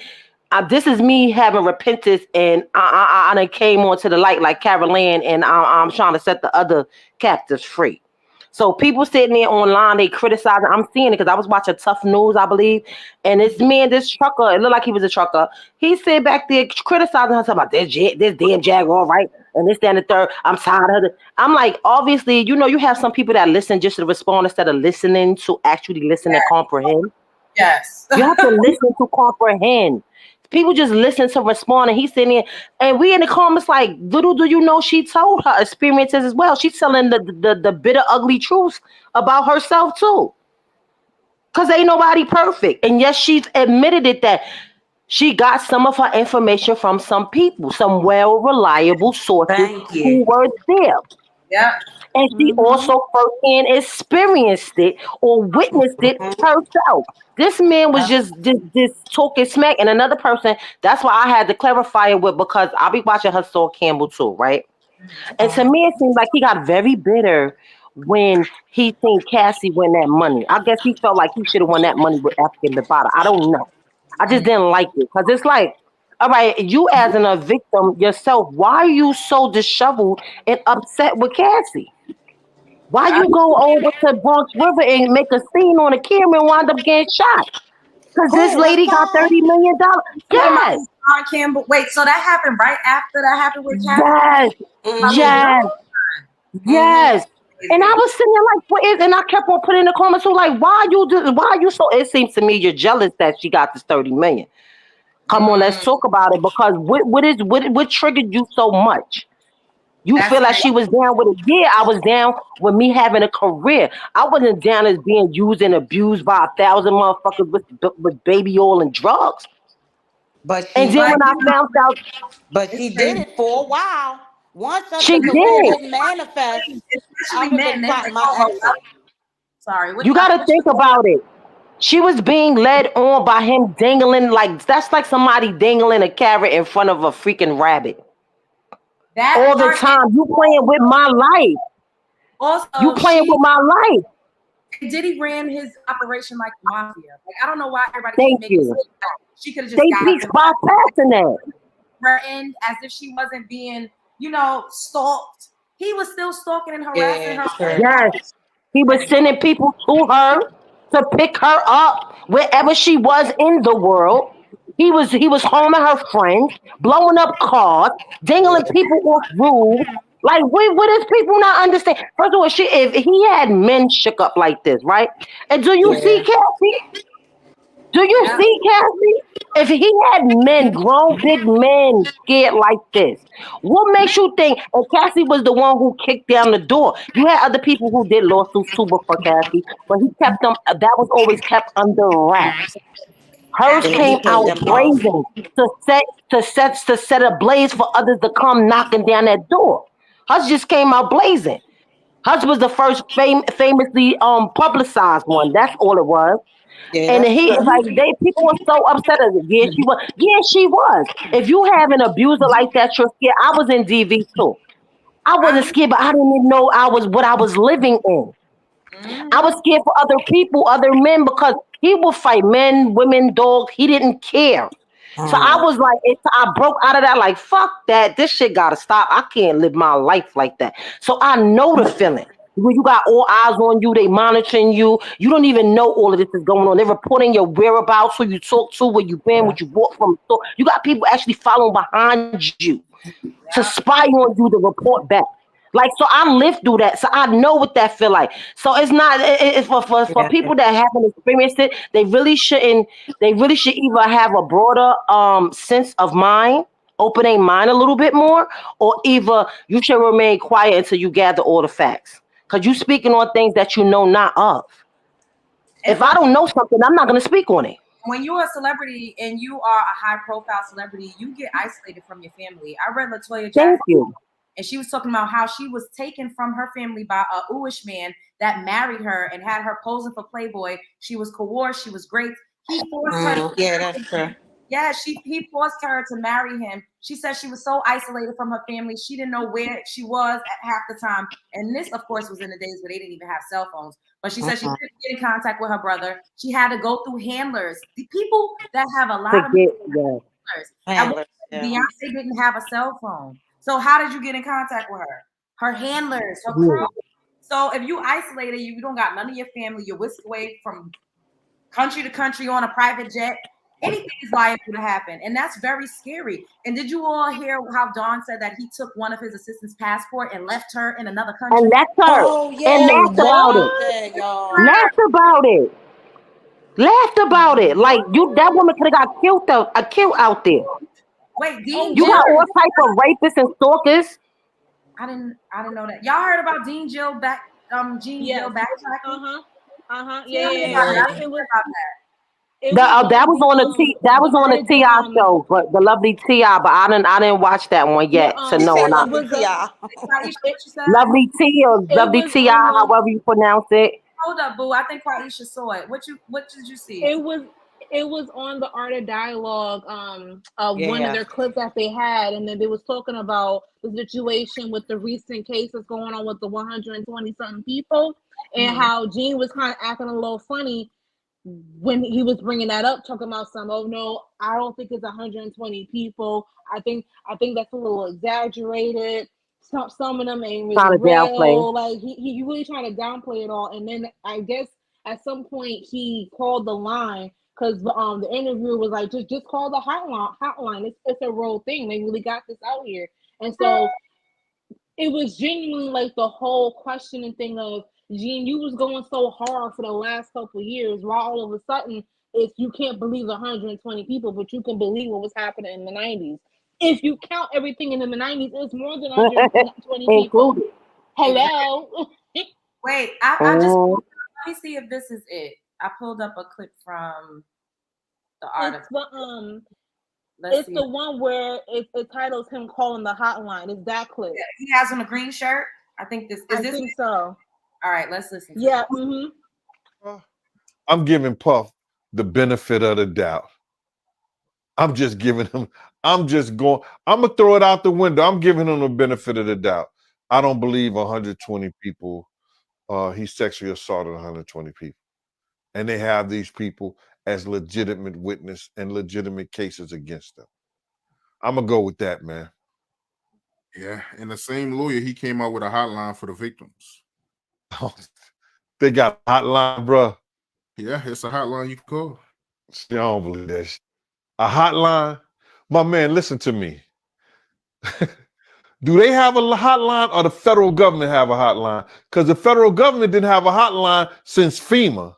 this is me having repentance, and I done came onto the light like Carol Ann, and I'm trying to set the other captives free. So people sitting there online, they criticizing. I'm seeing it because I was watching Tough News, I believe. And this trucker, it looked like he was a trucker. He sit back there criticizing her about this damn Jaguar, right? And this, that, and the third. I'm tired of it. I'm like, obviously, you have some people that listen just to respond instead of listening to actually listen and comprehend. Yes. You have to listen to comprehend. People just listen to respond, and he's sitting there, and we in the comments like, little do you know, she told her experiences as well. She's telling the bitter, ugly truth about herself too. Because ain't nobody perfect. And yes, she's admitted it that she got some of her information from some people, some reliable sources who were there. Yeah. And she also firsthand experienced it or witnessed it herself. This man was just talking smack. And another person, that's why I had to clarify it with, because I'll be watching her Saul Campbell too, right? And to me, it seems like he got very bitter when he seen Cassie win that money. I guess he felt like he should have won that money with African Bambaataa. I don't know. I just didn't like it. Because it's like, all right, you as a victim yourself, why are you so disheveled and upset with Cassie? Why you go over to Bronx River and make a scene on a camera and wind up getting shot? Because this lady got $30 million. Yes. Campbell. Wait, so that happened right after that happened with Cassie? Yes. Yes. And I was sitting there like, what is? And I kept on putting in the comments, so like, why you so? It seems to me you're jealous that she got this $30 million. Come on, let's talk about it. Because what triggered you so much? You feel like she was down with it. Yeah, I was down with me having a career. I wasn't down as being used and abused by 1,000 motherfuckers with baby oil and drugs. But and then when I found out, but she did it for a while. Once she did manifest, I would have got my exit. Sorry, you got to think about it. She was being led on by him dangling that's like somebody dangling a carrot in front of a freaking rabbit. All the time. You playing with my life. Also, you playing with my life. Diddy ran his operation like mafia. Like, I don't know why everybody. Thank you. She could have just. They beat bypassing that. End as if she wasn't being, stalked. He was still stalking and harassing her. Yes, he was sending people to her to pick her up wherever she was in the world. He was homing her friends, blowing up cars, dangling people off roofs, Like, what is people not understand? First of all, if he had men shook up like this, right? And do you see Yeah. Cassie? Do you Yeah. see Cassie? If he had men, grown big men scared like this, what makes you think? And Cassie was the one who kicked down the door. You had other people who did lawsuits too before Cassie, but he kept them. That was always kept under wraps. Hers Yeah, he came paid out them off. brazen to set a blaze for others to come knocking down that door. Hers just came out blazing. Hers was the first famously publicized one. That's all it was. Yeah, And that's he true. like people were so upset at it. Yeah, she was. Yeah, she was. If you have an abuser like that, you're scared. I was in DV too. I wasn't scared, but I didn't even know what I was living in. I was scared for other people, other men, because he would fight men, women, dogs. He didn't care. So I was like, I broke out of that, like, fuck that. This shit gotta stop. I can't live my life like that. So I know the feeling. When you got all eyes on you, they monitoring you. You don't even know all of this is going on. They're reporting your whereabouts, who you talk to, where you been, what you bought from the store. You got people actually following behind you to spy on you to report back. Like, so I lived through that, so I know what that feel like. So it's not it's for Yeah. people that haven't experienced it. They really shouldn't. They really should either have a broader sense of mind, opening mind a little bit more, or either you should remain quiet until you gather all the facts. Because you speaking on things that you know not of. If I don't know something, I'm not gonna speak on it. When you're a celebrity and you are a high profile celebrity, you get isolated from your family. I read Latoya Jackson, Thank you. and she was talking about how she was taken from her family by a Uish man that married her and had her posing for Playboy. She was coerced. She was raped. He forced her. Yeah, that's true. Yeah, he forced her to marry him. She said she was so isolated from her family, she didn't know where she was at half the time. And this, of course, was in the days where they didn't even have cell phones. But she said she couldn't get in contact with her brother. She had to go through handlers, the people that have a lot of handlers. Handlers, yeah. Beyonce didn't have a cell phone. So how did you get in contact with her? Her handlers, her Yeah. crew. So if you isolated, you don't got none of your family, you're whisked away from country to country on a private jet. Anything is liable to happen, and that's very scary. And did you all hear how Dawn said that he took one of his assistants' passport and left her in another country? And left her. Oh, yeah, And laughed about it. that, y'all. Laughed about it. Laughed about it. Like that woman could have got killed out there. Wait, Dean You Jill? got all type of rapists and stalkers. I didn't know that. Y'all heard about Dean Jill Jill backtracking? Yeah. It was about that. That was on the T.I. show, but the lovely T.I. But I didn't watch that one yet. So no, not Lovely T.I. lovely T or lovely T.I. However you pronounce it. Hold up, boo. I think Quaisha saw it. What did you see? It was on the Art of Dialogue, one of their clips that they had, and then they was talking about the situation with the recent cases going on with the 120 something people, and how Gene was kind of acting a little funny when he was bringing that up, talking about no, I don't think it's 120 people. I think that's a little exaggerated. Some of them ain't really real. Like he really trying to downplay it all. And then I guess at some point he called the line because the interviewer was like, just call the hotline. It's a real thing. They really got this out here. And so it was genuinely like the whole questioning thing of, Gene, you was going so hard for the last couple of years. Why all of a sudden, if you can't believe 120 people, but you can believe what was happening in the 90s. If you count everything in the 90s, it's more than 120 people. Hello. Wait, I just let me see if this is it. I pulled up a clip from the article. It's the one where it titles him calling the hotline. It's that clip. Yeah, he has on a green shirt. I think this is. I think so. All right, let's listen. Yeah. I'm giving Puff the benefit of the doubt. I'm just giving him. I'm gonna throw it out the window. I'm giving him the benefit of the doubt. I don't believe 120 people. He sexually assaulted 120 people, and they have these people as legitimate witness and legitimate cases against them. I'm gonna go with that, man. Yeah, and the same lawyer, he came out with a hotline for the victims. They got a hotline, bro. Yeah, it's a hotline you can call. See, I don't believe that shit. A hotline? My man, listen to me. Do they have a hotline or the federal government have a hotline? Because the federal government didn't have a hotline since FEMA.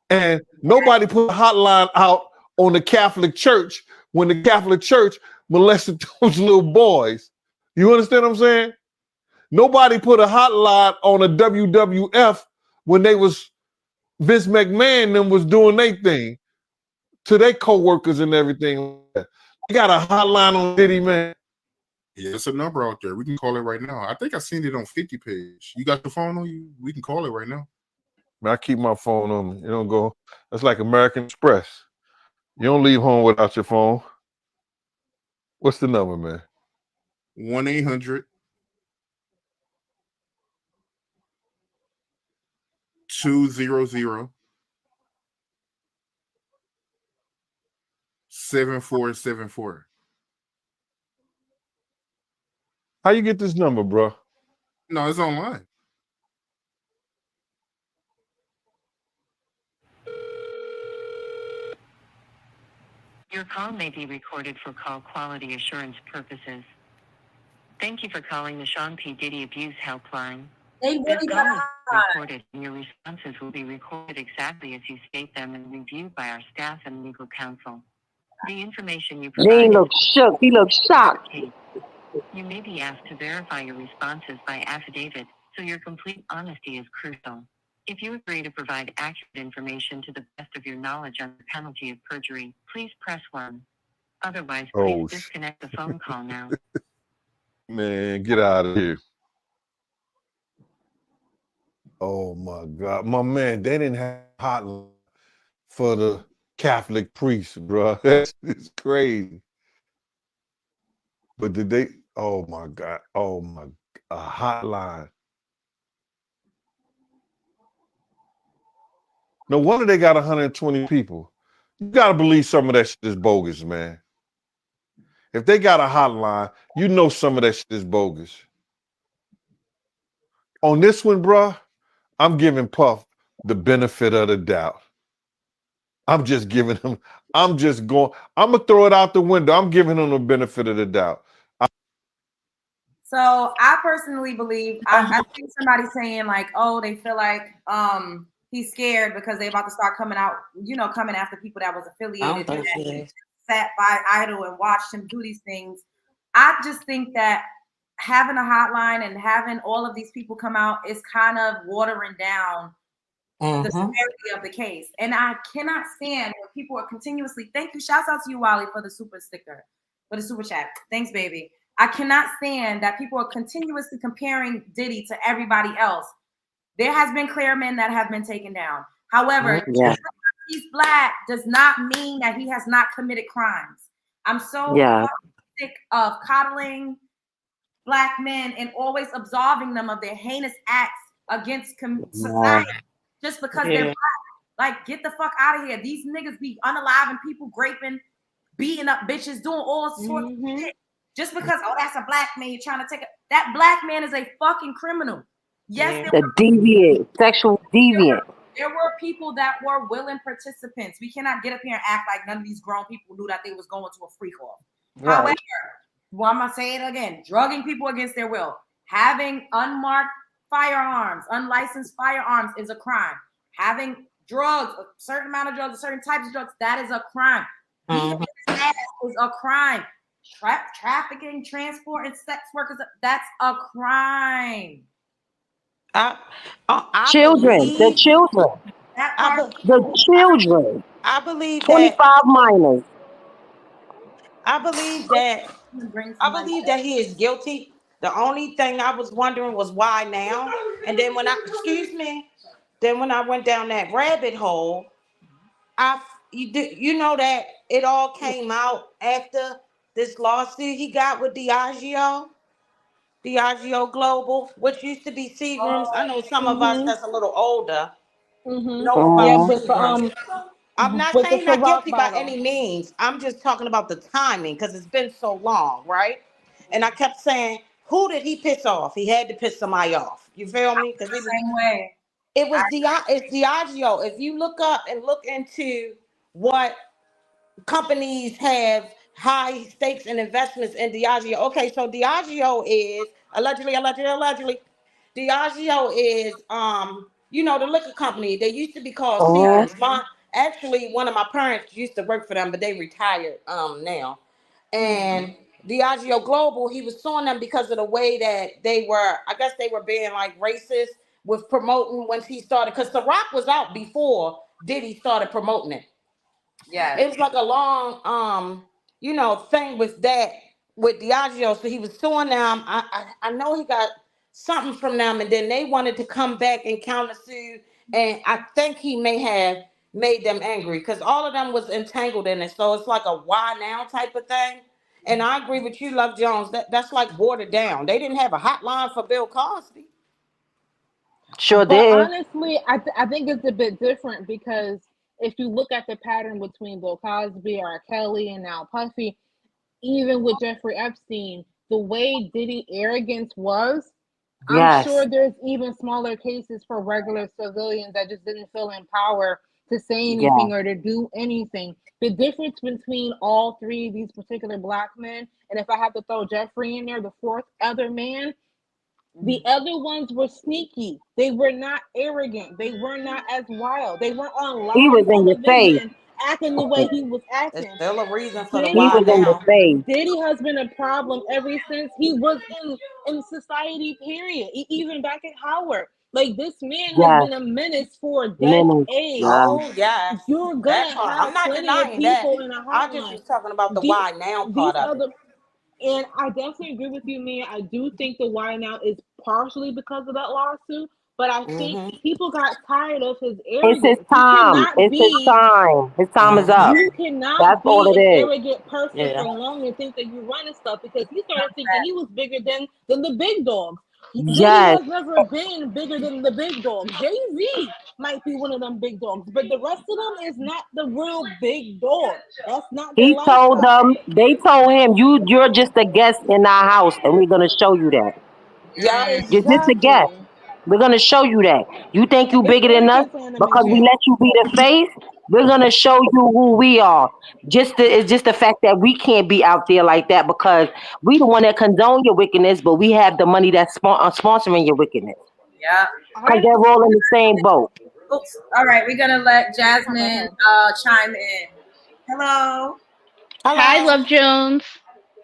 And nobody put a hotline out on the Catholic Church when the Catholic Church molested those little boys. You understand what I'm saying? Nobody put a hotline on a WWF when they was Vince McMahon them was doing their thing to their co-workers and everything. They got a hotline on Diddy, man. Yeah, it's a number out there. We can call it right now. I think I seen it on 50 page. You got your phone on you? We can call it right now. Man, I keep my phone on me. You don't go. That's like American Express. You don't leave home without your phone. What's the number, man? 1-800 200 7474. How you get this number, bro? No, it's online. Your call may be recorded for call quality assurance purposes. Thank you for calling the Sean P. Diddy Abuse Helpline. They This really call is got recorded, and your responses will be recorded exactly as you state them and reviewed by our staff and legal counsel. The information you He provide look shook. He look shocked. You may be asked to verify your responses by affidavit, so your complete honesty is crucial. If you agree to provide accurate information to the best of your knowledge under penalty of perjury, please press 1. Otherwise, please disconnect the phone call now. Man, get out of here. Oh my God. My man, they didn't have a hotline for the Catholic priests, bro. That's crazy. But did they? Oh my God. Oh my, a hotline. No wonder they got 120 people. You got to believe some of that shit is bogus, man. If they got a hotline, you know some of that shit is bogus. On this one, bro, I'm giving Puff the benefit of the doubt. I'm just giving him, I'm going to throw it out the window. I'm giving him the benefit of the doubt. So I personally believe, I think somebody saying like, oh, they feel like he's scared because they about to start coming out, coming after people that was affiliated and sat by idle and watched him do these things. I just think that having a hotline and having all of these people come out is kind of watering down the severity of the case. And I cannot stand when people are continuously, thank you, shouts out to you, Wally, for the super sticker, for the super chat. Thanks, baby. I cannot stand that people are continuously comparing Diddy to everybody else. There has been clear men that have been taken down. However, he's Black does not mean that he has not committed crimes. I'm so sick of coddling Black men and always absolving them of their heinous acts against society just because they're Black. Like, get the fuck out of here. These niggas be unaliving people, raping, beating up bitches, doing all sorts of shit. Just because, oh, that's a Black man, you're trying to take it. That Black man is a fucking criminal. Yes, the deviant, sexual deviant. There were people that were willing participants. We cannot get up here and act like none of these grown people knew that they was going to a freak off. Right. However, well, I'm gonna say it again: drugging people against their will, having unmarked firearms, unlicensed firearms is a crime. Having drugs, a certain amount of drugs, certain types of drugs, that is a crime. Being is a crime. Trafficking, transporting sex workers, that's a crime. Children, the children. I believe 25 minors. I believe that he is guilty. The only thing I was wondering was why now. And then when I went down that rabbit hole, you know that it all came out after this lawsuit he got with Diageo Global, which used to be Seagram's. I know some of us that's a little older know about Seagram's. I'm not saying not guilty by any means. I'm just talking about the timing because it's been so long, right? And I kept saying, who did he piss off? He had to piss somebody off. You feel me? Because it was same way. It's Diageo. If you look up and look into what companies have high stakes and investments in Diageo. Okay, so Diageo is allegedly. Diageo is you know, the liquor company. They used to be called Oh, Sears. Actually one of my parents used to work for them, but they retired now. And Diageo Global, he was suing them because of the way that they were, I guess they were being like racist with promoting once he started, because the Rock was out before Diddy started promoting it. Yes. It was like a long you know, thing with that with Diageo. So he was suing them. I know he got something from them, and then they wanted to come back and countersue, and I think he may have made them angry because all of them was entangled in it. So it's like a why now type of thing. And I agree with you, Love Jones. That's like watered down. They didn't have a hotline for Bill Cosby. sure But did. honestly, I think it's a bit different because if you look at the pattern between Bill Cosby, R. Kelly, and now Puffy, even with Jeffrey Epstein, the way Diddy arrogance was, I'm Yes. sure there's even smaller cases for regular civilians that just didn't feel empowered to say Yes. anything or to do anything. The difference between all three of these particular black men, and if I have to throw Jeffrey in there, the fourth other man, the other ones were sneaky. They were not arrogant. They were not as wild. They weren't on He was live in your face. television acting the way he was It's acting. still a reason for the He why was in your now. face. Diddy has been a problem ever since he was in society, period. Even back at Howard. Like, this man has Yes. been a menace for Menace. decades. Yeah. Oh yes, You're that gonna part. I'm have not plenty of denying that. people in a I just hotline. was talking about the The, why now these part of it. other and I definitely agree with you, man. I do think the why now is partially because of that lawsuit, but I think Mm-hmm. people got tired of his It's his arrogance. time. It's his time. His time is up. You cannot That's all be it an is. arrogant person Yeah. for long and think that you running stuff because he started thinking he was bigger than the big dogs. Diddy Yes. has never been bigger than the big dogs. JAYZ might be one of them big dogs, but the rest of them is not the real big dog. That's not their He told lifestyle. them, they told him, you're just a guest in our house and we're gonna show you that. Yeah. You're just a guest. Exactly. We're gonna show you that. You think you bigger than us They can't play him in because we jail. let you be the face? We're gonna show you who we are. It's just the fact that we can't be out there like that because we the one that condone your wickedness, but we have the money that's sponsoring your wickedness. Yeah. Because they're all in the same boat. Oops. All right, we're gonna let Jasmine chime in. Hello. Hi, Love Jones.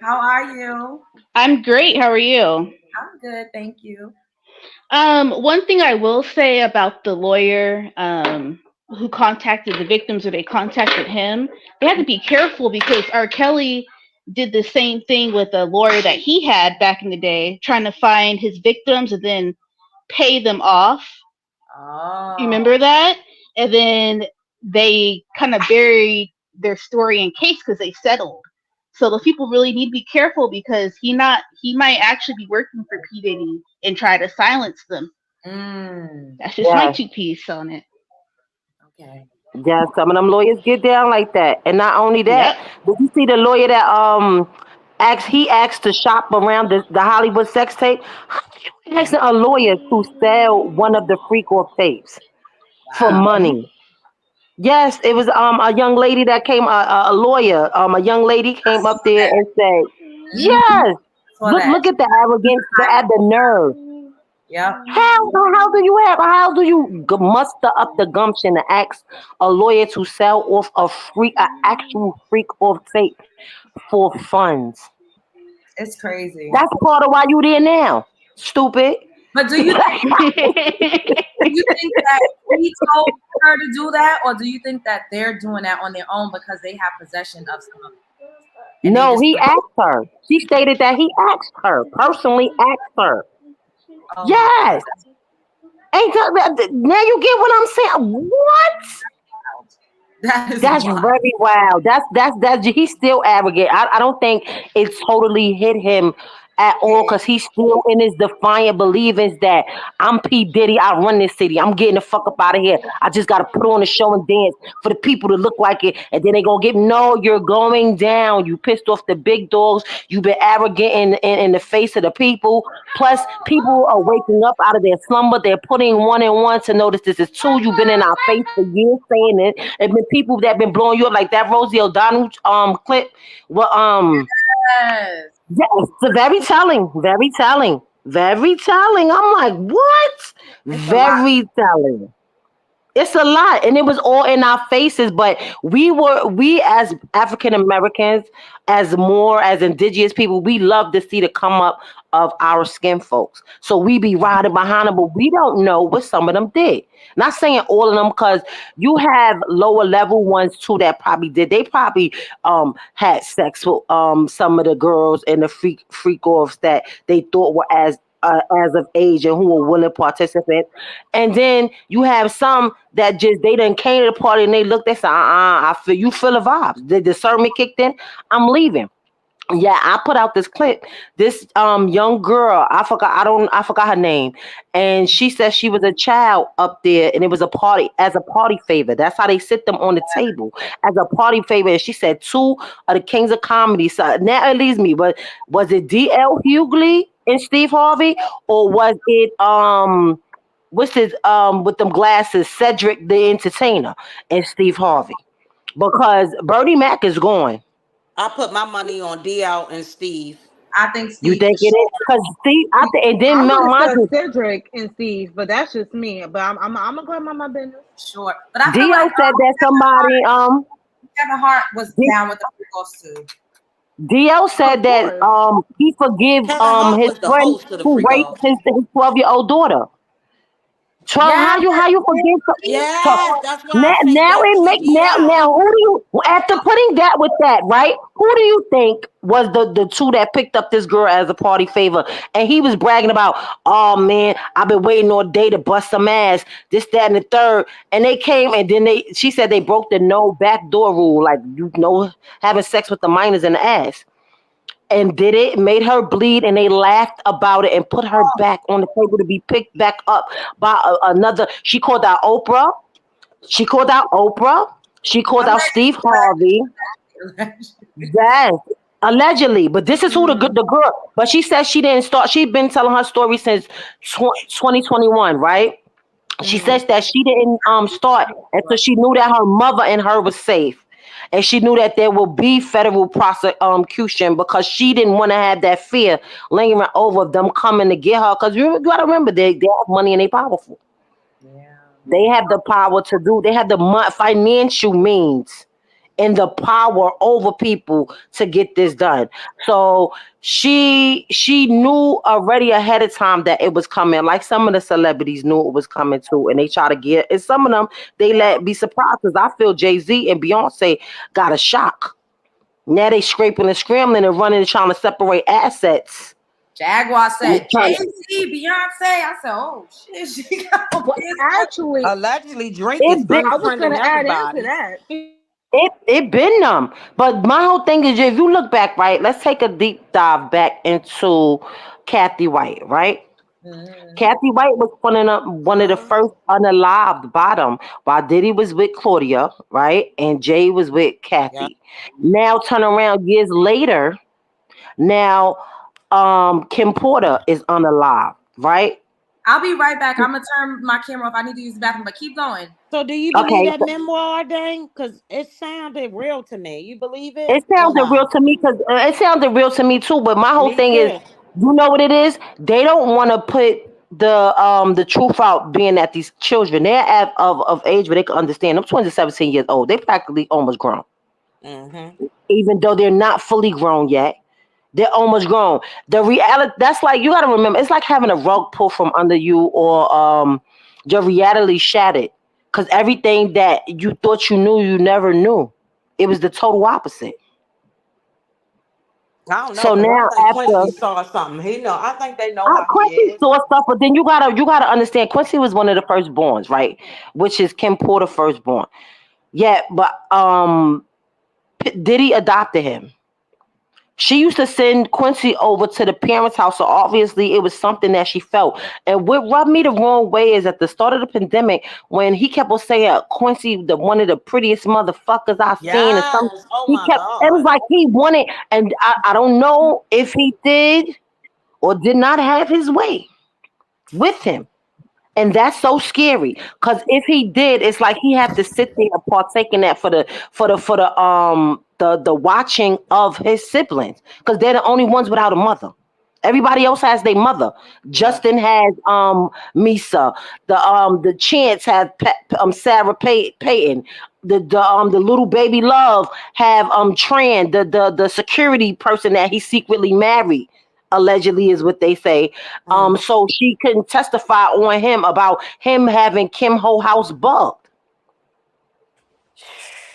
How are you? I'm great. How are you? I'm good, thank you. One thing I will say about the lawyer who contacted the victims or they contacted him, they had to be careful because R. Kelly did the same thing with a lawyer that he had back in the day, trying to find his victims and then pay them off. Oh. You remember that? And then they kind of buried their story and case because they settled. So those people really need to be careful because he might actually be working for P. Diddy and try to silence them. That's just my Yes. 2 piece on it. Okay. Yeah, some of them lawyers get down like that. And not only that, did you see the lawyer that asked to shop around the Hollywood sex tape? How you asking a lawyer to sell one of the freak off tapes for money? Yes, it was a young lady that came a lawyer, a young lady came up there and said, yes, look at the arrogance, the nerve. Yeah. How do you muster up the gumption to ask a lawyer to sell off an actual freak off tape for funds? It's crazy. That's part of why you there now, stupid. But do you think that he told her to do that, or do you think that they're doing that on their own because they have possession of some of it? No, he asked her. She stated that he asked her, personally asked her. Oh. Yes. Now you get what I'm saying? What? That's wild. very wild. That's he's still arrogant. I don't think it's totally hit him at all because he's still in his defiant believings that I'm P. Diddy, I run this city. I'm getting the fuck up out of here. I just got to put on a show and dance for the people to look like it. And then they going to get, no, you're going down. You pissed off the big dogs. You've been arrogant in the face of the people. Plus, people are waking up out of their slumber. They're putting 1 and 1 to notice this is 2. You've been in our face for years saying it. And been people that been blowing you up like that Rosie O'Donnell clip. Well, Yes. yeah, it's very telling, very telling, very telling. I'm like, what? Very telling. It's a lot, and it was all in our faces. But we as African Americans, as indigenous people, we love to see the come up of our skin folks. So we be riding behind them, but we don't know what some of them did. Not saying all of them, because you have lower level ones too that probably did. They probably had sex with some of the girls and the freak offs that they thought were as of age and who were willing to participate. And then you have some that just they done came to the party and they looked, they said, I feel the vibes. The discernment kicked in. I'm leaving. Yeah, I put out this clip. This young girl, I forgot her name, and she said she was a child up there, and it was a party as a party favor. That's how they sit them on the table as a party favor. And she said 2 of the kings of comedy. So now it leaves me. But was it D.L. Hughley and Steve Harvey, or was it what's his with them glasses, Cedric the Entertainer and Steve Harvey? Because Bernie Mac is gone. I put my money on DL and Steve. I think Steve. You think it is? Because Steve, and then I'm Cedric and Steve, but that's just me. But I'm gonna go about my business. Sure, but I feel like said that somebody Kevin Hart was down with the freak-offs too. DL said that he forgive his friend who raped his 12-year-old daughter. 12, how you forget? Yeah, that's why now it make now who do you, after putting that with that, right? Who do you think was the 2 that picked up this girl as a party favor? And he was bragging about, oh man, I've been waiting all day to bust some ass, this, that, and the third. And they came and then she said they broke the no backdoor rule, like having sex with the minors in the ass. And did it, made her bleed, and they laughed about it and put her back on the table to be picked back up by another. She called out Oprah. She called out Steve Harvey. Yes, allegedly. But this is who the girl. But she said she didn't start. She'd been telling her story since 2021, right? She says that she didn't start until she knew that her mother and her was safe. And she knew that there will be federal prosecution because she didn't want to have that fear lingering over them coming to get her. Because you got to remember, they have money and they powerful. Yeah. They have the power to do. They have the financial means and the power over people to get this done. So she knew already ahead of time that it was coming. Like some of the celebrities knew it was coming too, and they try to get. And some of them they let be surprised, because I feel JAYZ and Beyonce got a shock. Now they scraping and scrambling and running and trying to separate assets. Jaguar said JAYZ, Beyonce. I said, oh shit, she got actually allegedly Drake is I was gonna add into that. It been them. But my whole thing is, if you look back, right, let's take a deep dive back into Kathy Wright, right? Mm-hmm. Kathy Wright was one of the first unalived bottom, while Diddy was with Claudia, right? And Jay was with Kathy. Yeah. Now turn around years later, now Kim Porter is unalived, right? I'll be right back. I'm gonna turn my camera off. I need to use the bathroom, but keep going. So do you believe that memoir, Dang? Because it sounded real to me. You believe it? It sounded real to me, because it sounded real to me too. But my whole thing is, you know what it is? They don't want to put the truth out, being that these children, they're of age where they can understand. I'm 17 years old. They're practically almost grown. Mm-hmm. Even though they're not fully grown yet. They're almost grown. The reality, that's like, you got to remember, it's like having a rug pulled from under you, or your reality shattered. Because everything that you thought you knew, you never knew. It was the total opposite. I don't know. So now Quincy saw something. I think they know how Quincy saw stuff, but then you gotta understand, Quincy was one of the firstborns, right? Which is Kim Porter firstborn. Yeah, but Diddy adopted him. She used to send Quincy over to the parents' house, so obviously it was something that she felt. And what rubbed me the wrong way is at the start of the pandemic, when he kept on saying Quincy, one of the prettiest motherfuckers I've seen, and some Oh he my kept. It was God. like he wanted, and I don't know if he did or did not have his way with him. And that's so scary, because if he did, it's like he had to sit there and partake in that for the watching of his siblings, because they're the only ones without a mother. Everybody else has their mother. Justin has Misa. The Chance has Sarah Payton. The little baby Love have Tran, the security person that he secretly married, allegedly, is what they say. So she couldn't testify on him about him having Kim Ho house bugged,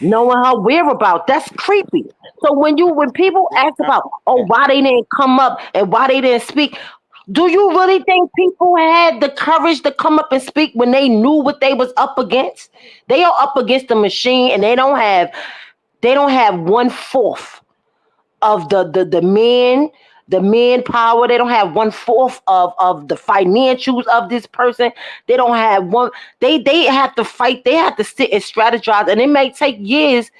knowing her whereabouts. That's creepy. So when people ask about, oh, why they didn't come up and why they didn't speak, do you really think people had the courage to come up and speak when they knew what they was up against? They are up against the machine, and they don't have 1/4 of the manpower. They don't have 1/4 of the financials of this person. They don't have one. They have to fight. They have to sit and strategize, and it may take years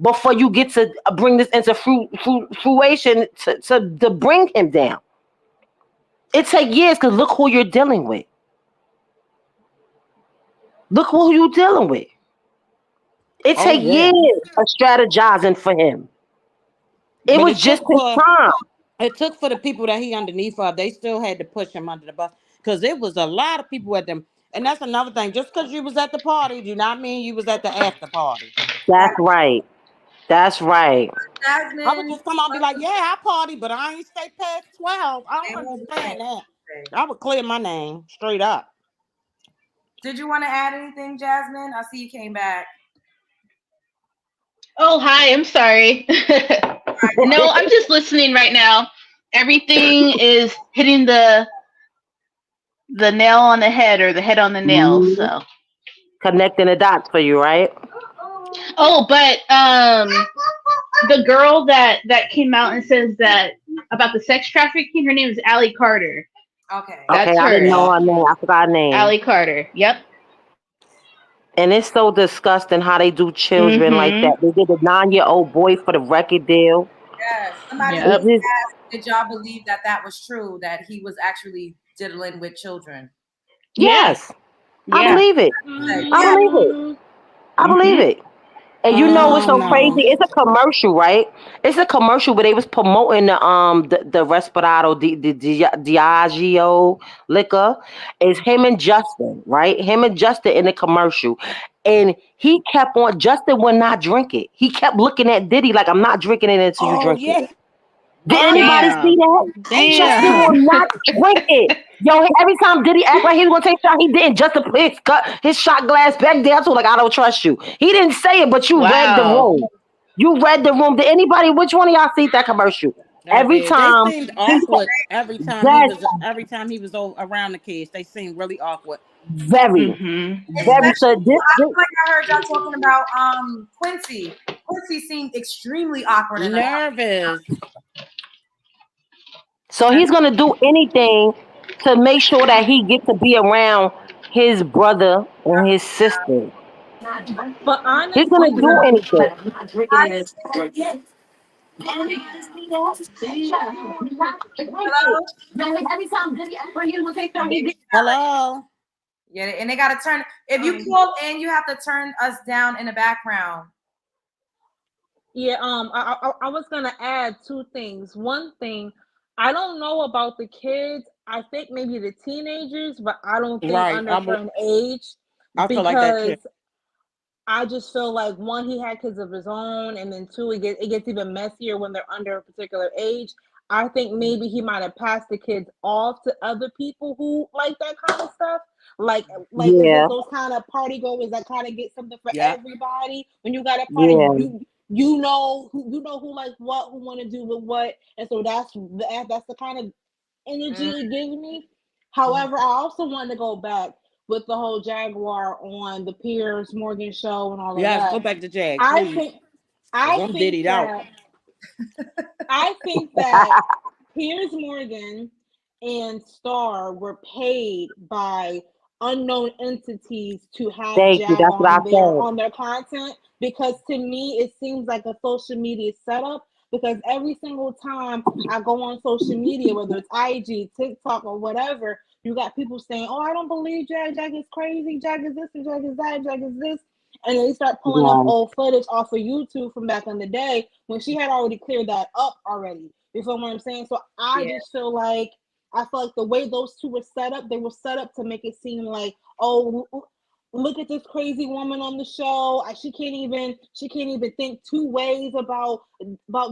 before you get to bring this into fruition to bring him down. It takes years, because look who you're dealing with. Look who you're dealing with. It Oh takes yeah. years of strategizing for him. It But was just his time. it took for the people that he underneath of. They still had to push him under the bus, because it was a lot of people at them. And that's another thing. Just because you was at the party, do not mean you was at the after party. That's right. That's right. I would just come out and be like, yeah, I party, but I ain't stay past 12. I don't understand that. I would clear my name straight up. Did you want to add anything, Jasmine? I see you came back. Oh, hi. I'm sorry. No, I'm just listening right now. Everything is hitting the nail on the head, or the head on the nail. Mhm. So Connecting the dots for you, right? oh, but the girl that came out and says that about the sex trafficking, her name is Allie Carter. Okay. That's Okay, I didn't know her. her name. I forgot her name. Allie Carter. Yep. And it's so disgusting how they do children like that. They did a 9-year-old boy for the record deal. Yes. Somebody Yep. asked, did y'all believe that was true, that he was actually diddling with children? Yes. I Yeah. believe it. I believe it. I believe it. And you know what's so no. crazy? It's a commercial, right? It's a commercial where they was promoting the Respirado, the Diageo liquor. It's him and Justin, right? Him and Justin in the commercial. And he kept on, Justin would not drink it. He kept looking at Diddy like, I'm not drinking it until you Oh drink yeah. it. Did anybody see that? Justin will not drink it. Yo, every time Diddy act like he was gonna take a shot, he didn't. Justin put his shot glass back there. So like, I don't trust you. He didn't say it, but you read the room. You read the room. Did anybody? Which one of y'all see that commercial? Every time They seemed awkward every time he was around the kids. They seemed really awkward. very. So I feel like I heard y'all talking about Quincy. Quincy seemed extremely awkward and nervous. So he's gonna do anything to make sure that he gets to be around his brother and his sister. But honestly, He's gonna do anything. Hello. Yeah, and they gotta turn. If you call in, you have to turn us down in the background. Yeah, I was gonna add two things. One thing, I don't know about the kids. I think maybe the teenagers, but I don't think under a certain age. I feel like that too. Because I just feel like, one, he had kids of his own, and then two, it gets even messier when they're under a particular age. I think maybe he might have passed the kids off to other people who like that kind of stuff. Like Yeah. those kind of party goers that kind of get something for everybody. When you got a party, Yeah. you know who like what, who want to do with what, and so that's the kind of energy it gives me. However, I also want to go back with the whole Jaguar on the Piers Morgan show and all of that. Go back to Jag. I please. think I'm that Diddy'd out. I think that Piers Morgan and Star were paid by unknown entities to have Thank you. Jag That's what I said. on their content, because to me it seems like a social media setup, because every single time I go on social media, whether it's IG, TikTok, or whatever, you got people saying, "Oh, I don't believe Jag. Jag is crazy. Jag is this and Jag is that. Jag is this." And they start pulling up old footage off of YouTube from back in the day when she had already cleared that up already. You feel what I'm saying? So I just feel like the way those two were set up, they were set up to make it seem like, oh, look at this crazy woman on the show. She can't even think two ways about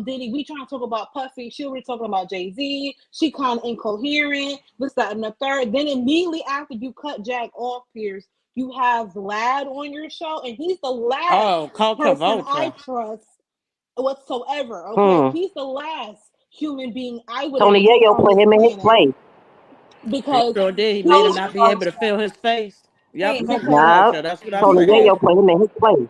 Diddy. We trying to talk about Puffy. She already talking about JAYZ. She kind of incoherent. This, that, and the third. Then immediately after you cut Jag off, Piers, you have Vlad on your show, and he's the last person I trust whatsoever. Okay, he's the last human being I would Tony Yayo put him in his place. Because sure did. He made him not be able to feel his face. Yep, because that's what I Tony said. Yayo put him in his place.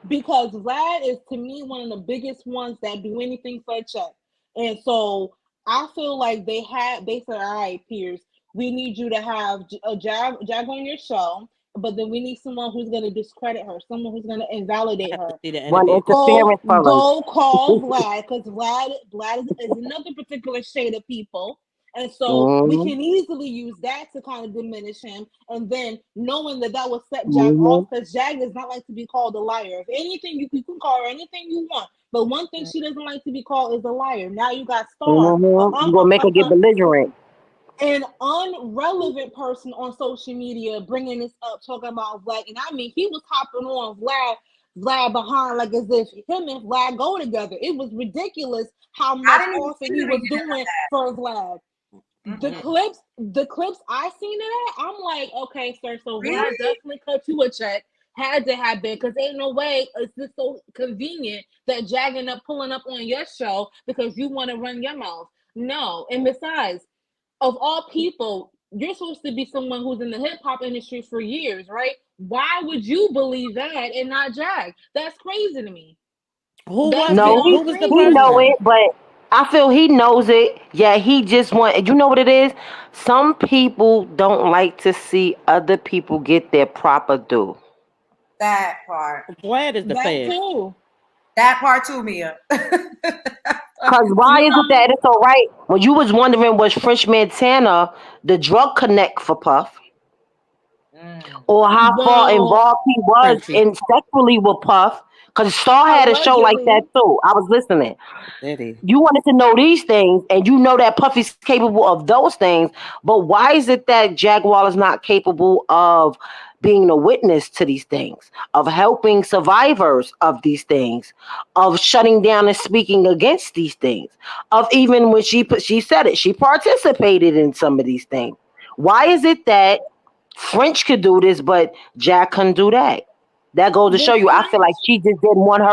Because Vlad is, to me, one of the biggest ones that do anything for a check. And so I feel like they said, all right, Piers, we need you to have a Jag on your show, but then we need someone who's going to discredit her, someone who's going to invalidate her. Go call Vlad, because Vlad is another particular shade of people. And so we can easily use that to kind of diminish him. And then knowing that will set Jag off, because Jag does not like to be called a liar. If anything, you can call her anything you want. But one thing she doesn't like to be called is a liar. Now you got Star. You're going to make her get belligerent. An unrelevant person on social media bringing this up, talking about Vlad. And I mean, he was hopping on Vlad behind like as if him and Vlad go together. It was ridiculous how much often he was doing for Vlad. The clips I seen it at, I'm like, okay, sir, so Vlad definitely cut you a check. Had to have been, because ain't no way it's just so convenient that jagging up, pulling up on your show because you want to run your mouth. No, and besides, of all people, you're supposed to be someone who's in the hip hop industry for years, right? Why would you believe that and not Jag? That's crazy to me. He know it, but I feel he knows it. Yeah, he just want. You know what it is? Some people don't like to see other people get their proper due. That part. Vlad is the fed. That part too, Mia. Because why is it that it's all right when you was wondering was French Montana the drug connect for Puff? Or how far involved he was in sexually with Puff? Because Star had a show like that too. I was listening. You wanted to know these things, and you know that Puffy's capable of those things. But why is it that Jaguar is not capable of being a witness to these things, of helping survivors of these things, of shutting down and speaking against these things, of even when she said it, she participated in some of these things? Why is it that French could do this, but Jack couldn't do that? That goes to show you, I feel like he just didn't want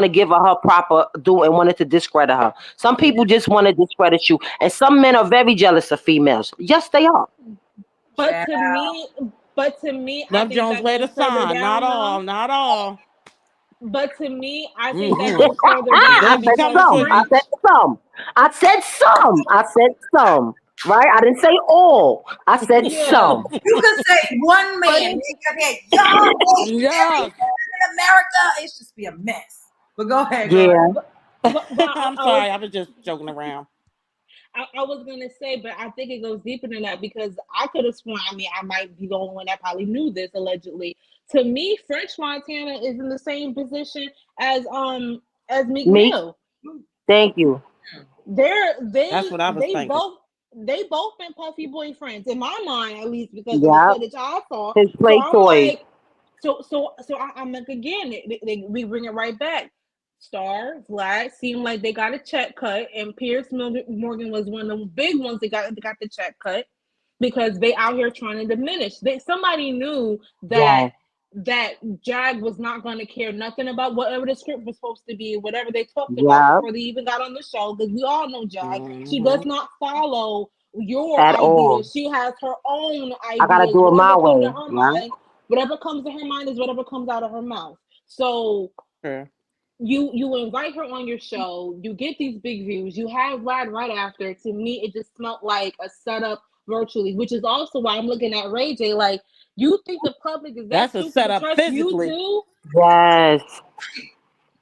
to give her proper due and wanted to discredit her. Some people just want to discredit you. And some men are very jealous of females. Yes, they are. But to me, Love I think Jones laid a sign. Not all. But to me, I think that goes further down. I said some. Right? I didn't say all. I said some. You could say one man. In America, it should be a mess. But go ahead. I'm sorry. I was just joking around. I was going to say, but I think it goes deeper than that, because I could have sworn, I mean, I might be the only one that probably knew this allegedly. To me, French Montana is in the same position as Meek Mill. Thank you. That's what I was thinking. They both been Puffy boyfriends in my mind, at least, because of the footage I saw. His play toy. I'm like, again, we bring it right back. Star, Vlad seemed like they got a check cut, and Piers Morgan was one of the big ones that got the check cut, because they out here trying to diminish. Somebody knew that Jag was not going to care nothing about whatever the script was supposed to be, whatever they talked about before they even got on the show, because we all know Jag. She does not follow your ideas. She has her own ideas. I gotta do it my way. Whatever comes to her mind is whatever comes out of her mouth. So you invite her on your show, you get these big views, you have Vlad right after. To me, it just smelled like a setup virtually, which is also why I'm looking at Ray J like, you think the public is that That's a stupid to setup trust physically. you too? Yes.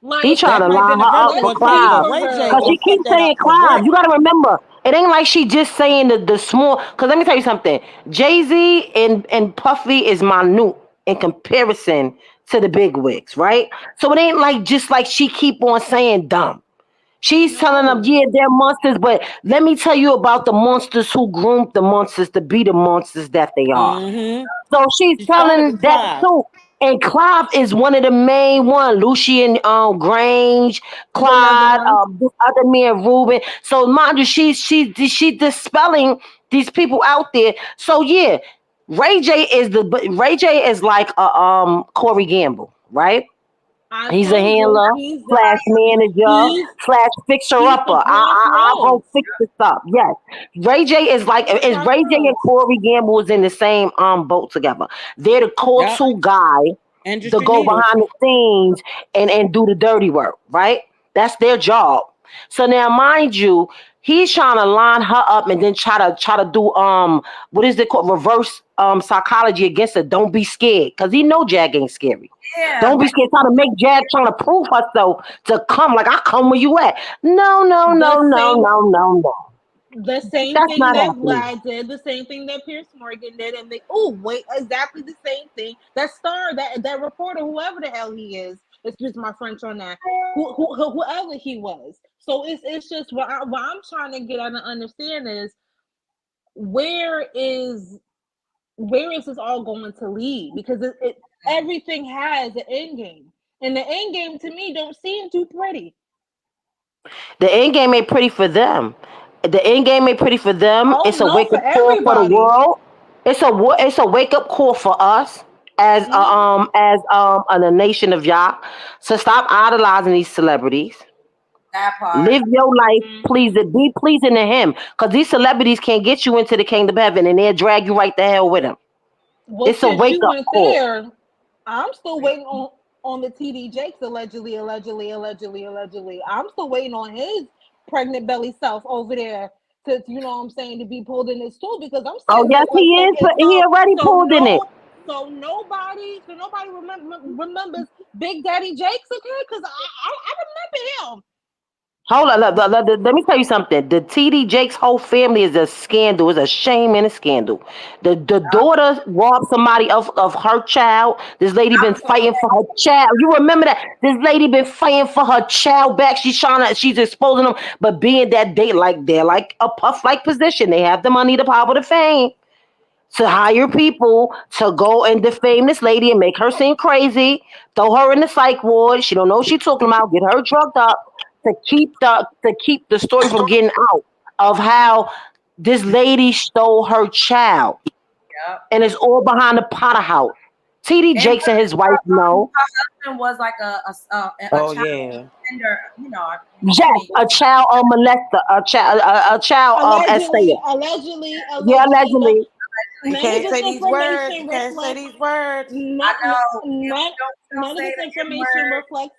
Like, He trying That to might have line been a her up virtual, for let's but see, pay Clive. but for Ray J Because her. gonna she set keeps that saying up for Clive. real. You got to remember, it ain't like she just saying the small. Because let me tell you something. JAYZ and Puffy is minute in comparison to the big wigs, right? So it ain't like just like she keep on saying dumb. She's telling them, yeah, they're monsters, but let me tell you about the monsters who groomed the monsters to be the monsters that they are. Mm-hmm. So she's She started telling with that Clive. too. And Clive is one of the main one. Lucian Grange, And the other Clyde, one. this other man, Ruben. So mind you, she dispelling these people out there. So yeah, Ray J is like a Corey Gamble, right? I He's a told you handler slash manager he's slash fixer he's upper. the I'll go crossroads. fix this up. Yes, Ray J is like He's the is Ray J and crossroads. Corey Gamble is in the same boat together. They're the Yep. go-to guy to Industry go leaders. behind the scenes and do the dirty work. Right? That's their job. So now, mind you, he's trying to line her up and then try to do what is it called, reverse psychology against her. Don't be scared, because he know Jag ain't scary. Yeah, Don't be scared trying to make Jag trying to prove herself to come. Like, I come where you at. No, no, no, The no, same no, no, no. the same That's thing not that happening. Vlad did, the same thing that Piers Morgan did, and they wait, exactly the same thing. That star, that reporter, whoever the hell he is, excuse my French on that, whoever he was. So it's just what I'm trying to get out and understand is where is this all going to lead? Because everything has an end game, and the end game to me don't seem too pretty. The end game ain't pretty for them. The end game ain't pretty for them. Oh It's a no, wake for up call for the everybody. world. It's a wake up call for us as a nation of Yah. So stop idolizing these celebrities. that part. Live your life, be pleasing to him. Because these celebrities can't get you into the kingdom of heaven, and they'll drag you right the hell with them. Well, It's a since wake you up went call. there, I'm still waiting on the TD Jakes allegedly. I'm still waiting on his pregnant belly self over there to, you know what I'm saying, to be pulled in this too, because I'm Oh saying yes, he is. okay, He already pulled in it. so nobody remembers Big Daddy Jakes, okay? Because I remember him. Hold on, let me tell you something. The TD Jakes whole family is a scandal. It's a shame and a scandal. The daughter robbed somebody of her child. This lady been fighting for her child. You remember that? This lady been fighting for her child back. She's exposing them. But being that they're like a puff like position. They have the money, the power, the fame to hire people to go and defame this lady and make her seem crazy, throw her in the psych ward. She don't know what she's talking about. Get her drugged up to keep the story from getting out of how this lady stole her child, and it's all behind the Potter house. TD Jakes and his wife know. Her husband was like a Oh child yeah. offender, you know. Yes, a child molester, a child Allegedly. Yeah, allegedly. You None of can't this say these words. You information can't say reflects. these words. None of say this the information N-word. reflects.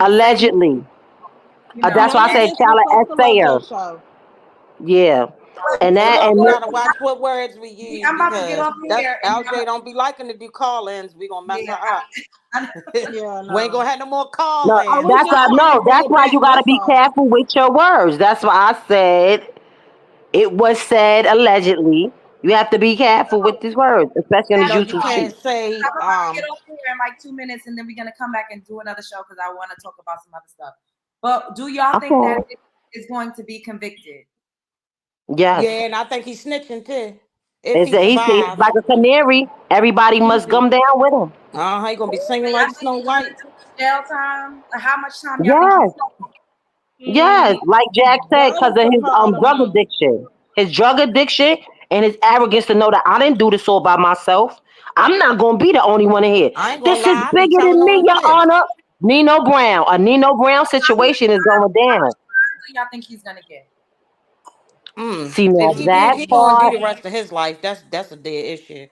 Allegedly. That's why I None of said this child reflects the Love essayer. Joe show. Yeah. And Hey, that look, and we this, gotta watch what words we use I'm about to get because off that's here. LJ don't be liking to do call-ins. We gonna mess her up. Yeah, We ain't gonna have no more no, I call-ins. was that's just why trying to no, bring that's it why back. you gotta That's be all. careful with your words. That's why I said it was said allegedly. You have to be careful with these words, especially on these No, you YouTube can't streets. say I'm about to get off here in like 2 minutes, and then we're gonna come back and do another show because I want to talk about some other stuff. But do y'all think that Okay. is going to be convicted? Yes. yeah, and I think he's snitching too. If he He's survives. like a canary. Everybody must come down with him. He gonna be singing Y'all like think Snow he's gonna White. do jail time? Like, how much time y'all think he's Yes. Yes. Like Jack said, That because is of the his part I don't drug know. addiction. His drug addiction and his arrogance to know that I didn't do this all by myself. I'm not gonna be the only one in here. I ain't gonna This is lie, I be bigger telling than me, on Your too. Honor. Nino Brown. A Nino Brown situation is going down. do y'all think he's gonna get? See now If he that did, he gonna do part, the rest of his life. That's a dead issue.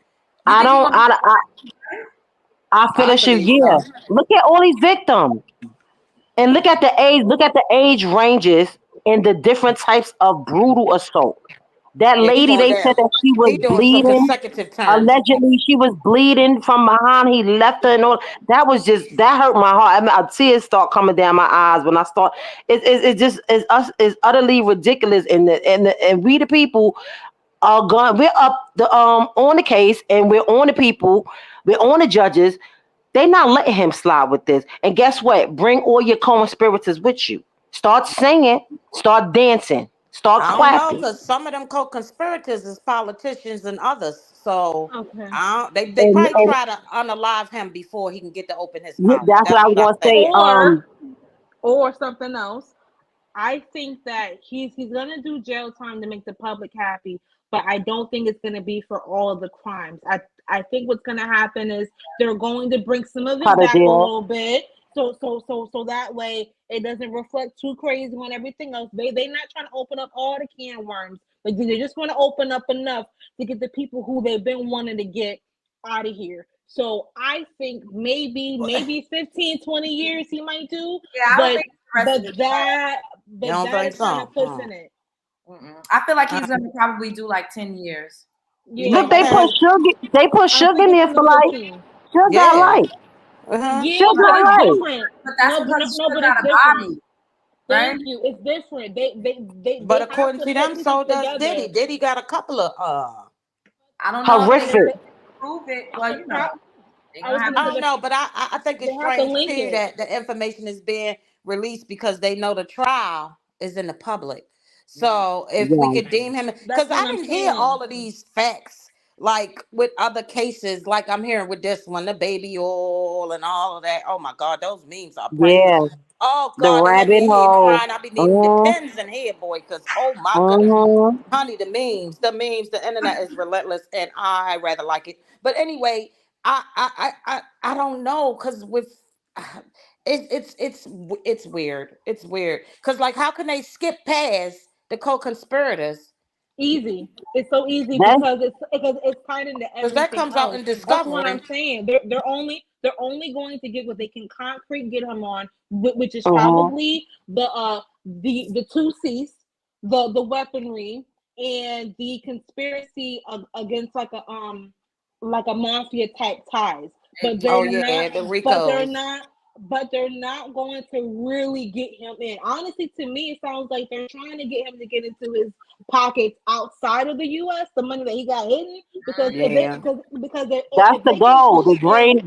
You I think he's don't. gonna be? I I finish it. believe Yeah. so. Look at all these victims. And look at the age. Look at the age ranges and the different types of brutal assault. That Yeah, he lady, going they said down. that she was He doing for bleeding. consecutive terms. Allegedly, she was bleeding from behind. He left her and all. That hurt my heart. I mean, tears start coming down my eyes when I start. It just is us is utterly ridiculous. And we the people are gone. We're up the on the case and we're on the people. We're on the judges. They not letting him slide with this. And guess what? Bring all your co-conspirators with you. Start singing. Start dancing. Start I don't know, clapping. because some of them co-conspirators is politicians and others. So Okay. they And, probably and try to unalive him before he can get to open his yeah, mouth. that's what That's I was what I gonna think. say. Or something else. I think that he's gonna do jail time to make the public happy, but I don't think it's gonna be for all of the crimes. I think what's gonna happen is they're going to bring some of it cut a back a deal. little bit, so that way it doesn't reflect too crazy on everything else. They're not trying to open up all the can worms, but they just want to open up enough to get the people who they've been wanting to get out of here. So I think maybe 15, 20 years he might do, Yeah, I don't but think the rest of but it. that You but don't that think is kind of so? pushing it. I feel like he's gonna probably do like 10 years. You Yeah, Look, think they put 10? sugar. They put I'm sugar in thinking there 10 for to life. 15. Sugar got Yeah. life. Yeah, Sugar but got it's life. different. But that's No, because he no, still but got it's a different. body, right? Thank you. It's different. They But have according to to put them, pieces so does Diddy. together. Diddy got a couple of I don't know if they Horrific. can prove it. Well, you know, they're I gonna was have gonna I say don't that know, but I think they it's have to strange link too it. that the information is being released because they know the trial is in the public. So if we Yeah. could deem him, That's because I what I'm didn't hear saying. all of these facts like with other cases, like I'm hearing with this one, the baby oil and all of that. Oh my God, those memes are priceless. Yeah. Oh The God, they had rabbit me in here hole. crying. I be needing the pins in here, boy, because oh my goodness. Mm-hmm. Honey, the internet is relentless, and I rather like it. But anyway, I don't know because with it's weird. It's weird because like how can they skip past the co-conspirators? Easy. It's so easy That's because it's tied into Because that everything comes out else. in That's what I'm Discovery. saying. They're only going to get what they can concrete get him on, which is mm-hmm. probably the two C's, the weaponry, and the conspiracy against like a mafia type ties. But Oh they're yeah, not. the But they're Ricos. not. But they're not going to really get him in. Honestly, to me, it sounds like they're trying to get him to get into his pockets outside of the U.S. The money that he got hidden, because if they Yeah, That's if the they can goal. To prove that, drain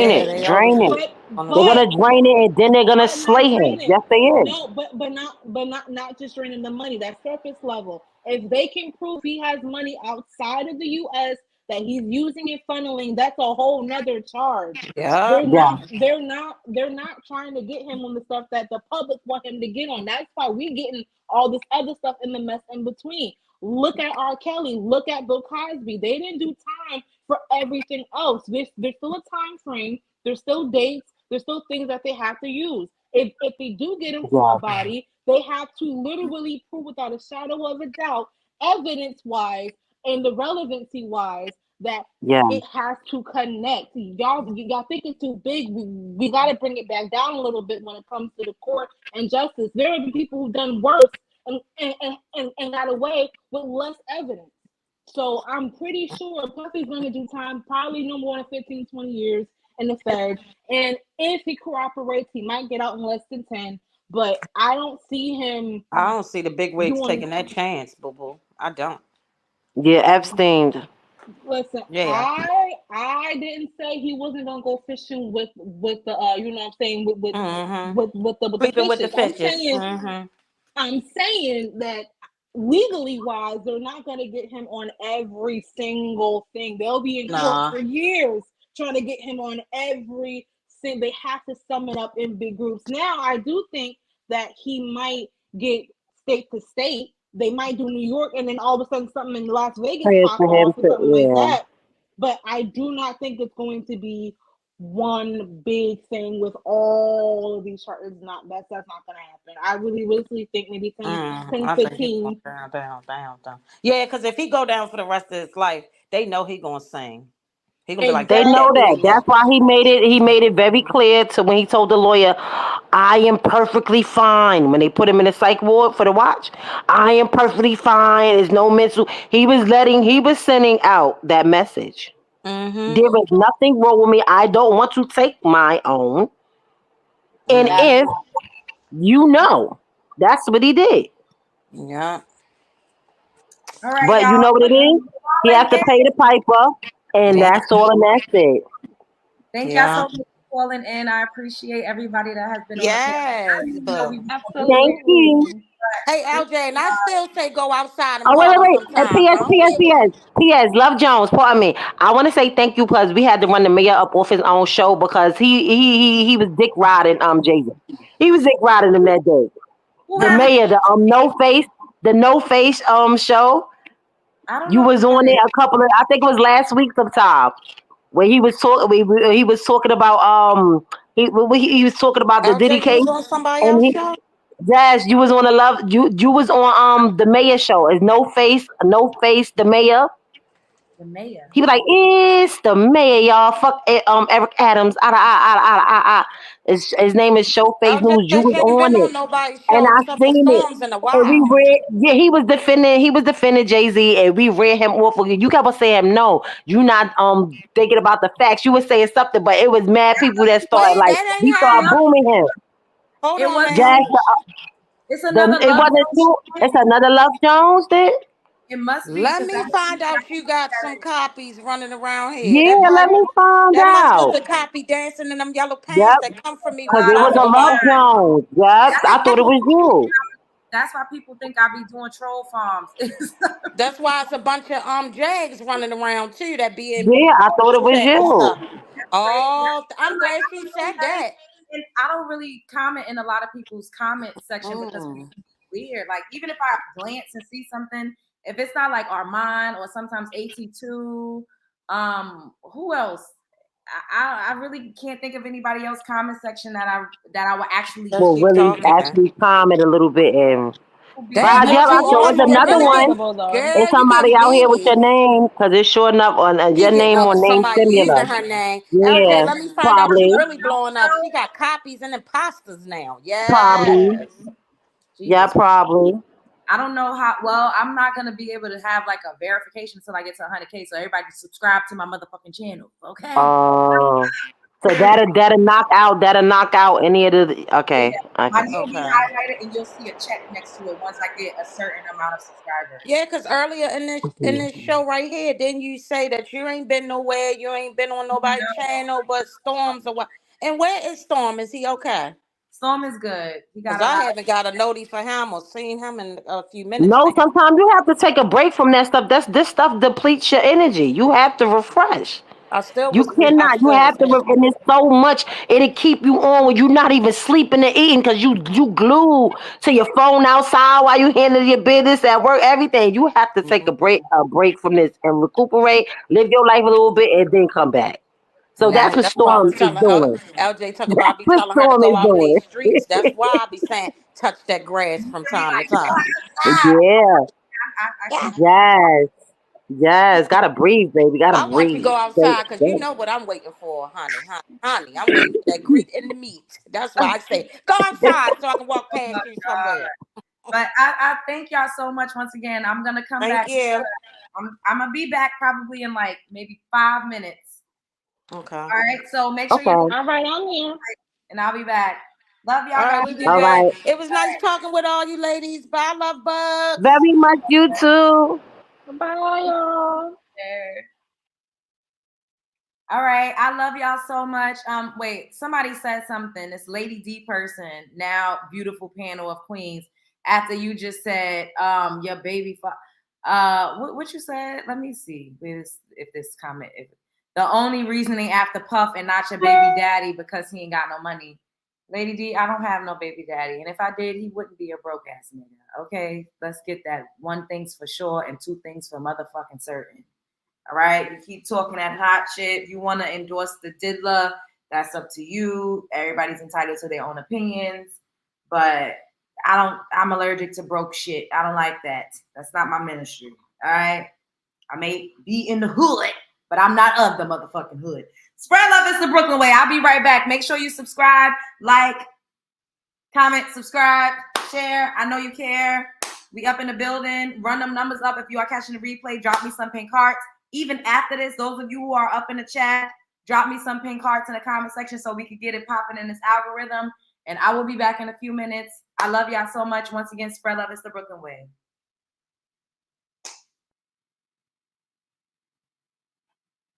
yeah, it, they always drain do. it. but On the They're but gonna side. drain it and then they're gonna not slay him. drain it. Yes, they is. No, but not just draining the money. That surface level. If they can prove he has money outside of the U.S. that he's using and funneling, that's a whole nother charge. Yeah. They're Yeah. not. They're not trying to get him on the stuff that the public want him to get on. That's why we getting all this other stuff in the mess in between. Look at R. Kelly. Look at Bill Cosby. They didn't do time for everything else. There's still a time frame. There's still dates. There's still things that they have to use. If they do get him for a Yeah. body, they have to literally prove without a shadow of a doubt, evidence wise and the relevancy wise, that Yeah. it has to connect. Y'all think it's too big. We got to bring it back down a little bit when it comes to the court and justice. There have been people who've done worse and got away with less evidence. So I'm pretty sure Puffy's going to do time, probably no more than 15, 20 years in the Fed. And if he cooperates, he might get out in less than 10. But I don't see him I don't see the big wigs doing. taking that chance, boo boo. I don't. Yeah. Epstein. Listen, Yeah. I didn't say he wasn't gonna go fishing with the you know what I'm saying Mm-hmm. with the Sleeping with the fishes. fishes. Mm-hmm. I'm saying that legally wise, they're not going to get him on every single thing. They'll be in court Nah. for years trying to get him on every thing. They have to sum it up in big groups. Now, I do think that he might get state to state. They might do New York, and then all of a sudden something in Las Vegas Prayers pop for him off or to. something like Yeah. that. But I do not think it's going to be one big thing with all of these charts. That's not gonna happen. I really think maybe 10, I think he's going 15. down. Yeah, because if he go down for the rest of his life, they know he gonna sing. He gonna be like, They fuck know that that. Diddy That's nigga. why he made it. He made it very clear to when he told the lawyer, "I am perfectly fine." When they put him in the psych ward for the watch, I am perfectly fine. There's no mental. He was sending out that message. Mm-hmm. There is nothing wrong with me. I don't want to take my own. And if you know, that's what he did. Yeah. All right, But you y'all. know what it is? He has to pay the piper, and Yeah. that's all, and that's it. Thank y'all Yeah. so much for calling in. I appreciate everybody that has been on the panel. Yes. Thank you. Hey, LJ, and I still say go outside and Oh, party wait. And sometimes. I don't care what you. P.S. Love Jones, pardon me. I want to say thank you because we had to run the mayor up off his own show because he was dick riding JAYZ. He was dick riding him that day. The mayor, the no face show. I don't You know was who on that there is. a couple of, I think it was last week sometime, where he was talking about he was talking about the Diddy LJ, you case, was on somebody and else's he show? yes, you was on you was on the mayor show. It's no face the mayor. The mayor. He was like, it's the mayor, y'all. Fuck it, Eric Adams. His name is Showface LJ News. You said was she ain't been on it. on nobody's And show I except for seen it. Storms in a And we while. read, yeah, he was defending JAYZ, and we read him off. You kept on saying, no, you not thinking about the facts. You were saying something, but it was mad people that started Wait, like that we ain't started her. booming him. Hold It on was now. it's another It Love wasn't Jones. two. It's another Love Jones then. It must be Let because me find out you got some copies running around here. Yeah, let me find That must was out. the copy dancing in them yellow pants Yep, that come from me when because you it go was to a the Love bar. Jones. Yep, I thought it was you. that's why people think I be doing troll farms. That's why it's a bunch of Jags running around too that be in Yeah, I thought it was chat and you. stuff. Oh, I'm glad she said that. And I don't really comment in a lot of people's comment section because Mm. it's weird. Like even if I glance and see something, if it's not like Armand or sometimes AT2, who else? I really can't think of anybody else comment section that I would actually Let's Will keep really talking. actually comment a little bit and Damn, yeah, LJ, I you saw getting it's you another really one. get It's girl, you somebody getting out here with your busy. name because it's showing up on She your getting name on name somebody similar. using her name. LJ, Yeah, let me find out you probably, really blowing up. She got copies and imposters now. probably, Yes. yeah, Jesus. probably. I don't know how. Well, I'm not gonna be able to have like a verification until I get to 100K. So everybody can subscribe to my motherfucking channel, okay? So that'll knock out any of the. Okay, My okay. name will be highlighted, and you'll see a check next to it once I get a certain amount of subscribers. Yeah, because earlier in this show right here, didn't you say that you ain't been nowhere, you ain't been on nobody's channel but Storms or what? And where is Storm? Is he okay? Storm is good. He got Because a I lot. haven't got a noti for him or seen him in a few minutes No, now. sometimes you have to take a break from that stuff. This stuff depletes your energy. You have to refresh. I still You was cannot. You have to, and it's so much. It'll keep you on when you're not even sleeping and eating because you glued to your phone outside while you handling your business at work. Everything you have to take a break from this and recuperate, live your life a little bit, and then come back. So that's Right. what That's why I Storm was is telling her. doing. LJ talk about I That's be what telling her to Storm go is out in these doing. streets. That's why I be saying touch that grass from time to time. Yeah. Yeah. Yes. Yes. Gotta breathe, baby. Gotta I want you to breathe. go outside because you know what I'm waiting for, honey. Honey, I'm waiting for that greet and the meat. That's why I say go outside so I can walk past you somewhere. But I thank y'all so much once again. I'm gonna come Thank back. you. I'm gonna be back probably in like maybe 5 minutes. Okay. All right. So make sure Okay. you. All right, I'm here. And I'll be back. Love y'all All right, guys. we'll be All back. right. It was nice talking with all you ladies. Bye, love bugs. Very much you too. Bye, y'all. All right, I love y'all so much. Wait, somebody said something. This Lady D person, now beautiful panel of queens. After you just said, your baby, what you said? Let me see if this comment. If the only reasoning after Puff and not your baby daddy because he ain't got no money. Lady D, I don't have no baby daddy, and if I did, he wouldn't be a broke ass nigga. Okay, let's get that. One thing's for sure, and two things for motherfucking certain. All right, you keep talking that hot shit. You want to endorse the diddler, that's up to you. Everybody's entitled to their own opinions, but I'm allergic to broke shit. I don't like that. That's not my ministry. All right, I may be in the hood, but I'm not of the motherfucking hood. Spread love is the Brooklyn way. I'll be right back. Make sure you subscribe, like, comment, subscribe, share. I know you care. We up in the building. Run them numbers up. If you are catching the replay, drop me some pink hearts. Even after this, those of you who are up in the chat, drop me some pink hearts in the comment section so we could get it popping in this algorithm. And I will be back in a few minutes. I love y'all so much. Once again, spread love is the Brooklyn way.